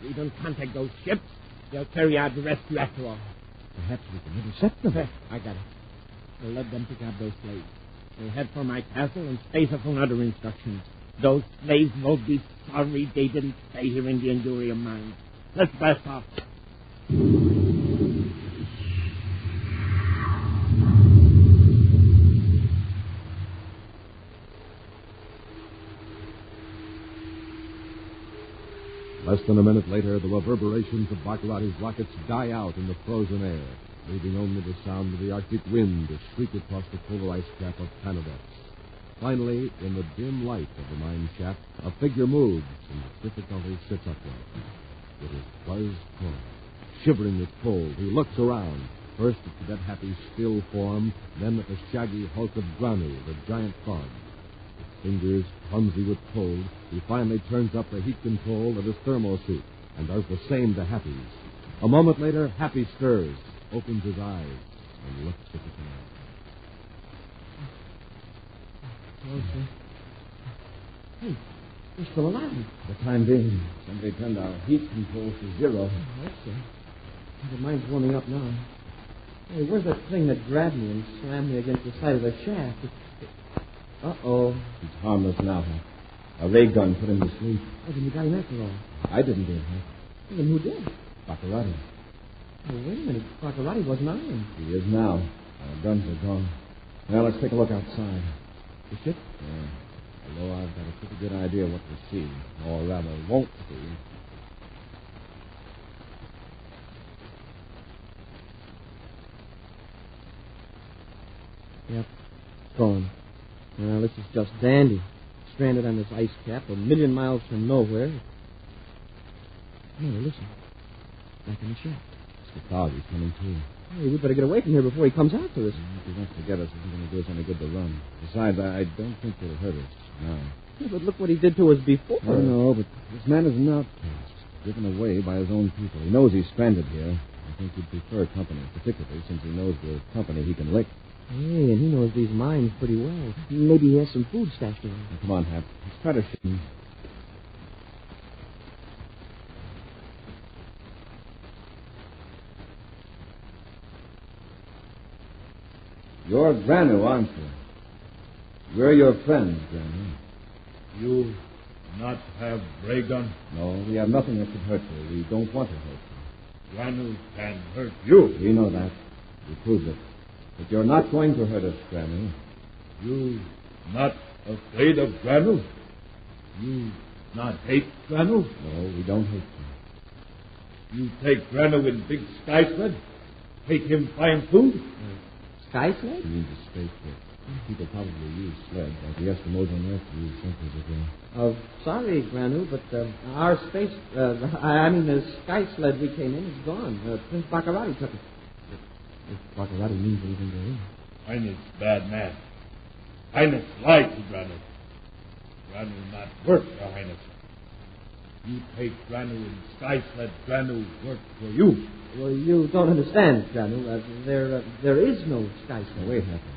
We don't contact those ships. They'll carry out the rescue after all. Perhaps we can intercept them. I got it. We'll let them pick up those slaves. They'll head for my castle and spacephone other instructions. Those slaves will be sorry they didn't stay here in the Endurium mine. Let's blast off. Less than a minute later, the reverberations of Baccarati's rockets die out in the frozen air, leaving only the sound of the Arctic wind to shriek across the polar ice cap of Canada. Finally, in the dim light of the mine shaft, a figure moves and with difficulty sits upright. It is Buzz Corey. Shivering with cold, he looks around, first at Cadet Happy's still form, then at the shaggy hulk of Granu, the giant frog. His fingers clumsy with cold, he finally turns up the heat control of his thermal suit and does the same to Happy's. A moment later, Happy stirs, opens his eyes, and looks at the command. Hey, you're still alive. For the time being, somebody turned our heat controls to zero. I see. The mine's warming up now. Hey, where's that thing that grabbed me and slammed me against the side of the shaft? Uh-oh. He's harmless now. A ray gun put him to sleep. Oh, then you got him after all. I didn't get him. Well, then who did? Baccarati. Oh, wait a minute. Baccarati wasn't iron. He is now. Our guns are gone. Now, let's take a look outside. The ship? Yeah. Although I've got a pretty good idea what to see. Or rather, won't see. Yep. Gone. Now, this is just dandy. Stranded on this ice cap, 1,000,000 miles from nowhere. Hey, listen. Back in the shaft. It's the fog. He's coming too. Hey, we better get away from here before he comes after us. If he wants to get us, it isn't going to do us any good to run. Besides, I don't think he'll hurt us now. Yeah, but look what he did to us before. I know, but this man is an outcast, driven away by his own people. He knows he's stranded here. I think he'd prefer company, particularly since he knows the company he can lick. Hey, and he knows these mines pretty well. Maybe he has some food stashed around. Now, come on, Hap. Let's try to shoot him. You're Granu, aren't you? We're your friends, Granu. You not have ray gun? No, we have nothing that could hurt you. We don't want to hurt you. Granu can hurt you. We know that. We proved it. But you're not going to hurt us, Granu. You not afraid of Granu? You not hate Granu? No, we don't hate you. You take Granu in big sky sled? Take him find food? Sky sled? He means a spaceship. People probably use sleds, like the Eskimos on Earth used centuries ago. Sorry, Granu, but our space, the sky sled we came in is gone. Prince Baccarati took it. If Baccarati means anything to him. Highness, bad man. Highness lied to Granu. Granu not work for Highness. You take Granu in sky sled, Granu work for you. Well, you don't understand, Granu. There is no sky sled. Wait, Happy.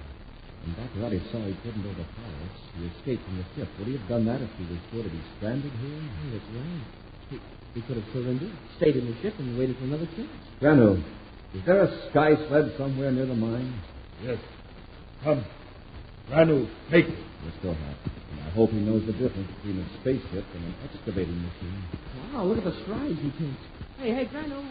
When Baccarati saw he couldn't overpower us, he escaped from the ship. Would he have done that if he was sure to be stranded here? Oh, that's right. He could have surrendered, stayed in the ship, and waited for another chance. Granu, is there a sky sled somewhere near the mine? Yes. Come. Granu, take it. Let's go, Hap. And I hope he knows the difference between a spaceship and an excavating machine. Wow, look at the strides he takes. Hey, Granu,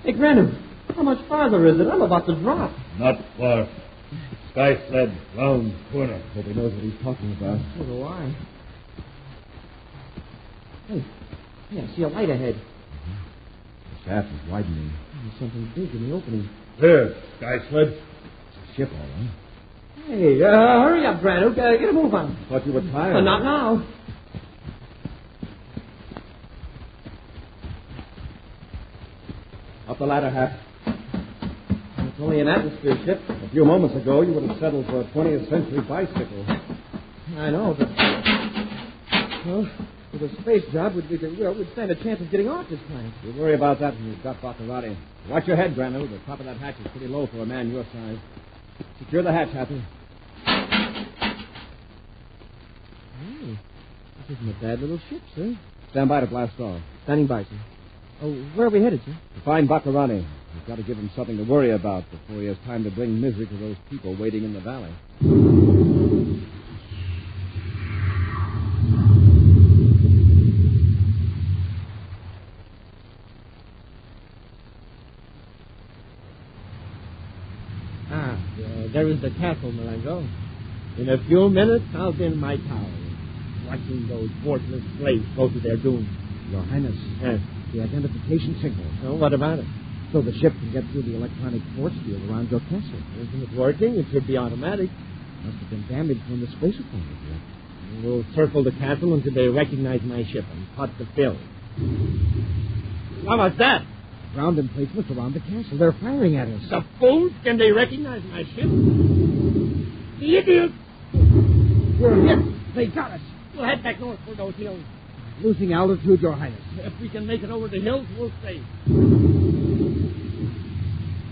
Hey, Granu, how much farther is it? I'm about to drop. Not far. Sky sled, round corner. Hope he knows what he's talking about. So do I. Hey, I see a light ahead. The shaft is widening. There's something big in the opening. There, sky sled. It's a ship, all right. Hey, hurry up, Granu. Get a move on. I thought you were tired. Not now. Up the ladder, Hap. It's only an atmosphere ship. A few moments ago, you would have settled for a 20th century bicycle. I know, but... Well, with a space job, we'd stand a chance of getting off this planet. You worry about that when you've got Baccarati. Watch your head, Granu. The top of that hatch is pretty low for a man your size. Secure the hatch, Happy. Oh, this isn't a bad little ship, sir. Stand by to blast off. Standing by, sir. Oh, where are we headed, sir? To find Baccarati. We've got to give him something to worry about before he has time to bring misery to those people waiting in the valley. There is the castle, Marengo. In a few minutes, I'll be in my tower, watching those worthless slaves go to their doom. Your Highness, the identification signal. Oh, what about it? So the ship can get through the electronic force field around your castle. Isn't it working? It should be automatic. Must have been damaged when the space appointment left. We'll circle the castle until they recognize my ship and cut the fill. What was that? Ground emplacements around the castle. They're firing at us. The fools! Can they recognize my ship? The idiots! We're hit. They got us. We'll head back north for those hills. Losing altitude, Your Highness. If we can make it over the hills, we'll stay.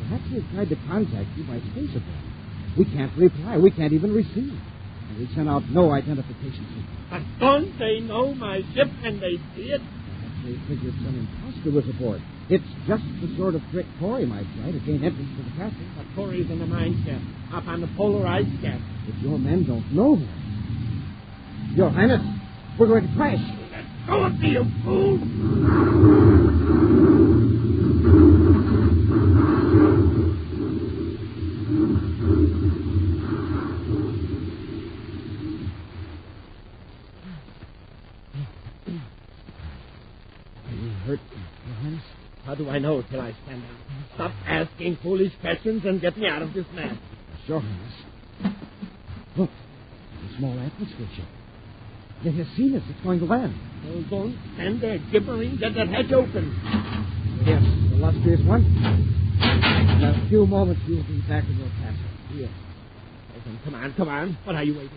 Perhaps they've tried to contact you by space appointment. We can't reply. We can't even receive. And we sent out no identification signal. But don't they know my ship? And they did. Perhaps they figured some imposter was aboard. It's just the sort of trick Corey might try to gain entrance to the castle. But Corey's in the mine shaft, up on the polar ice cap. But your men don't know that. Your Highness, we're going to crash. Let go of me, you fool! Are you hurt, Your Highness? How do I know till I stand up? Stop asking foolish questions and get me out of this mess. Your Highness. Look, a small atmosphere ship. It has seen us. It's going to land. Oh, don't stand there gibbering. Get that hatch open. Yes, illustrious one. In a few moments, you'll be back in your castle. Yes. Listen, come on. What are you waiting for?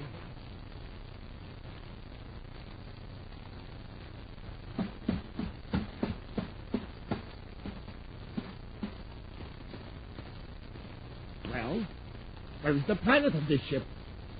Well, where's the pilot of this ship?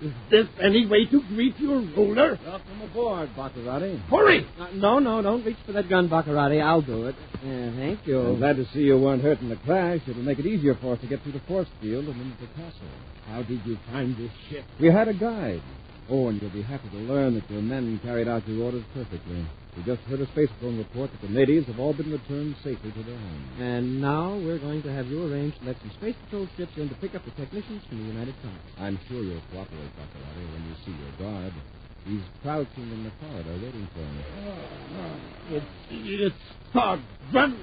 Is this any way to greet your ruler? Welcome aboard, Baccarati. Hurry! No, don't reach for that gun, Baccarati. I'll do it. Thank you. I'm glad to see you weren't hurt in the crash. It'll make it easier for us to get through the force field and into the castle. How did you find this ship? We had a guide. Oh, and you'll be happy to learn that your men carried out your orders perfectly. We just heard a space phone report that the natives have all been returned safely to their homes. And now we're going to have you arrange to let some space patrol ships in to pick up the technicians from the United States. I'm sure you'll cooperate, Baccarati, when you see your guard. He's crouching in the corridor waiting for him. It's Todd. Run!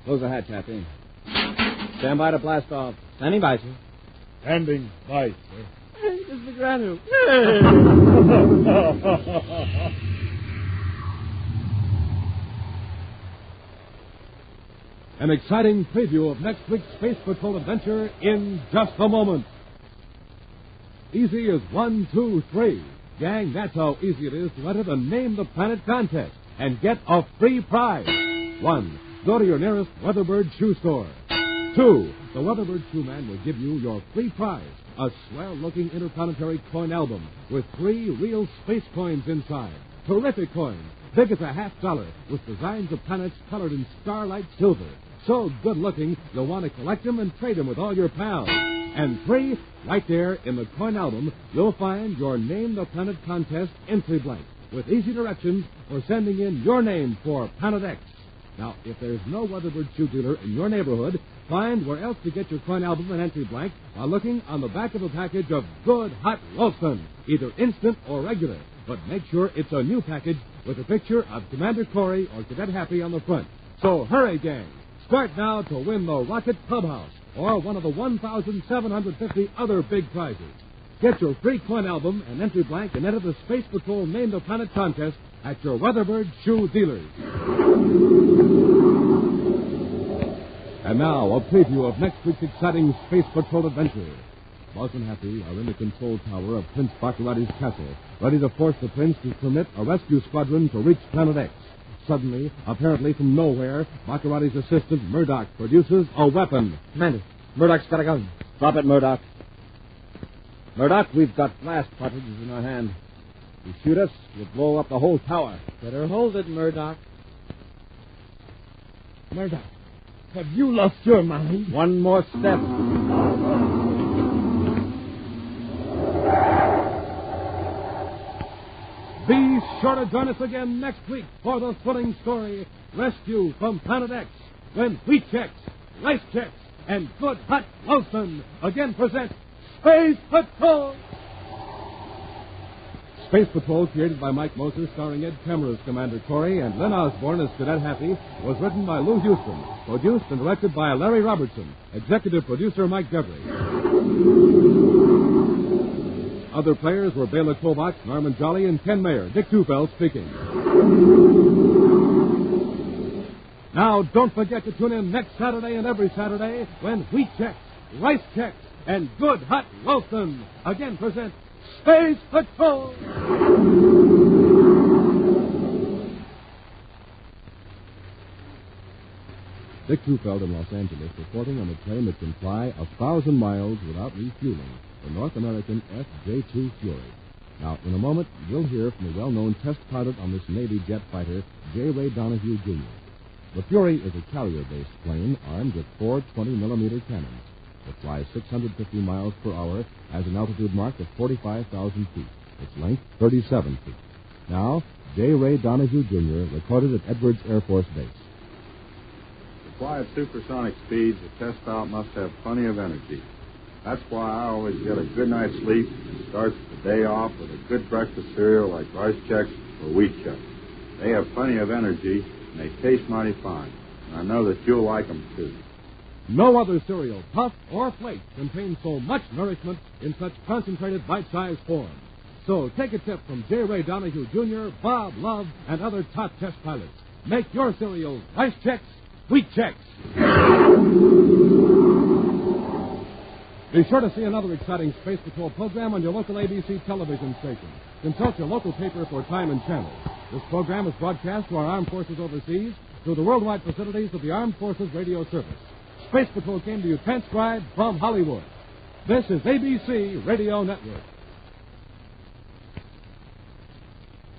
Close the hatch, Happy. Stand by to blast off. Standing by, sir. Standing by, sir. Hey, Mr. Granu. An exciting preview of next week's Space Patrol adventure in just a moment. Easy as 1, 2, 3. Gang, that's how easy it is to enter the Name the Planet contest and get a free prize. 1. Go to your nearest Weatherbird shoe store. 2. The Weatherbird shoe man will give you your free prize, a swell-looking interplanetary coin album with 3 real space coins inside. Terrific coins, big as a $50, with designs of planets colored in starlight silver. So good-looking, you'll want to collect them and trade them with all your pals. And 3, right there in the coin album, you'll find your Name the Planet contest entry blank with easy directions for sending in your name for Planet X. Now, if there's no Weatherbird shoe dealer in your neighborhood, find where else to get your coin album and entry blank while looking on the back of a package of good hot Ralston, either instant or regular. But make sure it's a new package with a picture of Commander Corey or Cadet Happy on the front. So hurry, gang. Start now to win the Rocket Clubhouse or one of the 1,750 other big prizes. Get your free coin album and entry blank and enter the Space Patrol Name the Planet contest at your Weatherbird shoe dealers. And now, a preview of next week's exciting Space Patrol adventure. Buzz and Happy are in the control tower of Prince Baccarati's castle, ready to force the prince to permit a rescue squadron to reach Planet X. Suddenly, apparently from nowhere, Baccarati's assistant, Murdoch, produces a weapon. Commander, Murdoch's got a gun. Drop it, Murdoch. Murdoch, we've got blast cartridges in our hand. If you shoot us, we'll blow up the whole tower. Better hold it, Murdoch. Murdoch, have you lost your mind? One more step. Be sure to join us again next week for the thrilling story, Rescue from Planet X, when Wheat Checks, Rice Checks, and Good Hot Wilson again present Space Patrol! Space Patrol, created by Mike Moser, starring Ed Kemmer as Commander Corey and Len Osborne as Cadet Happy, was written by Lou Houston, produced and directed by Larry Robertson, executive producer Mike Devery. Other players were Bela Kobach, Norman Jolly, and Ken Mayer. Dick Tufeld speaking. Now, don't forget to tune in next Saturday and every Saturday when Wheat Checks, Rice Checks, and Good Hot Wilson again present Space Patrol! Dick Tufeld in Los Angeles reporting on a train that can fly 1,000 miles without refueling, the North American FJ-2 Fury. Now, in a moment, you'll hear from the well-known test pilot on this Navy jet fighter, J. Ray Donahue, Jr. The Fury is a carrier-based plane armed with four 20-millimeter cannons. It flies 650 miles per hour, has an altitude mark of 45,000 feet. Its length, 37 feet. Now, J. Ray Donahue, Jr., recorded at Edwards Air Force Base. To fly at supersonic speeds, the test pilot must have plenty of energy. That's why I always get a good night's sleep and start the day off with a good breakfast cereal like Rice Chex or Wheat Chex. They have plenty of energy, and they taste mighty fine. And I know that you'll like them, too. No other cereal, puff or flake, contains so much nourishment in such concentrated bite-sized form. So take a tip from J. Ray Donahue, Jr., Bob Love, and other top test pilots. Make your cereal Rice Chex, Wheat Chex. Be sure to see another exciting Space Patrol program on your local ABC television station. Consult your local paper for time and channel. This program is broadcast to our armed forces overseas through the worldwide facilities of the Armed Forces Radio Service. Space Patrol came to you transcribed from Hollywood. This is ABC Radio Network.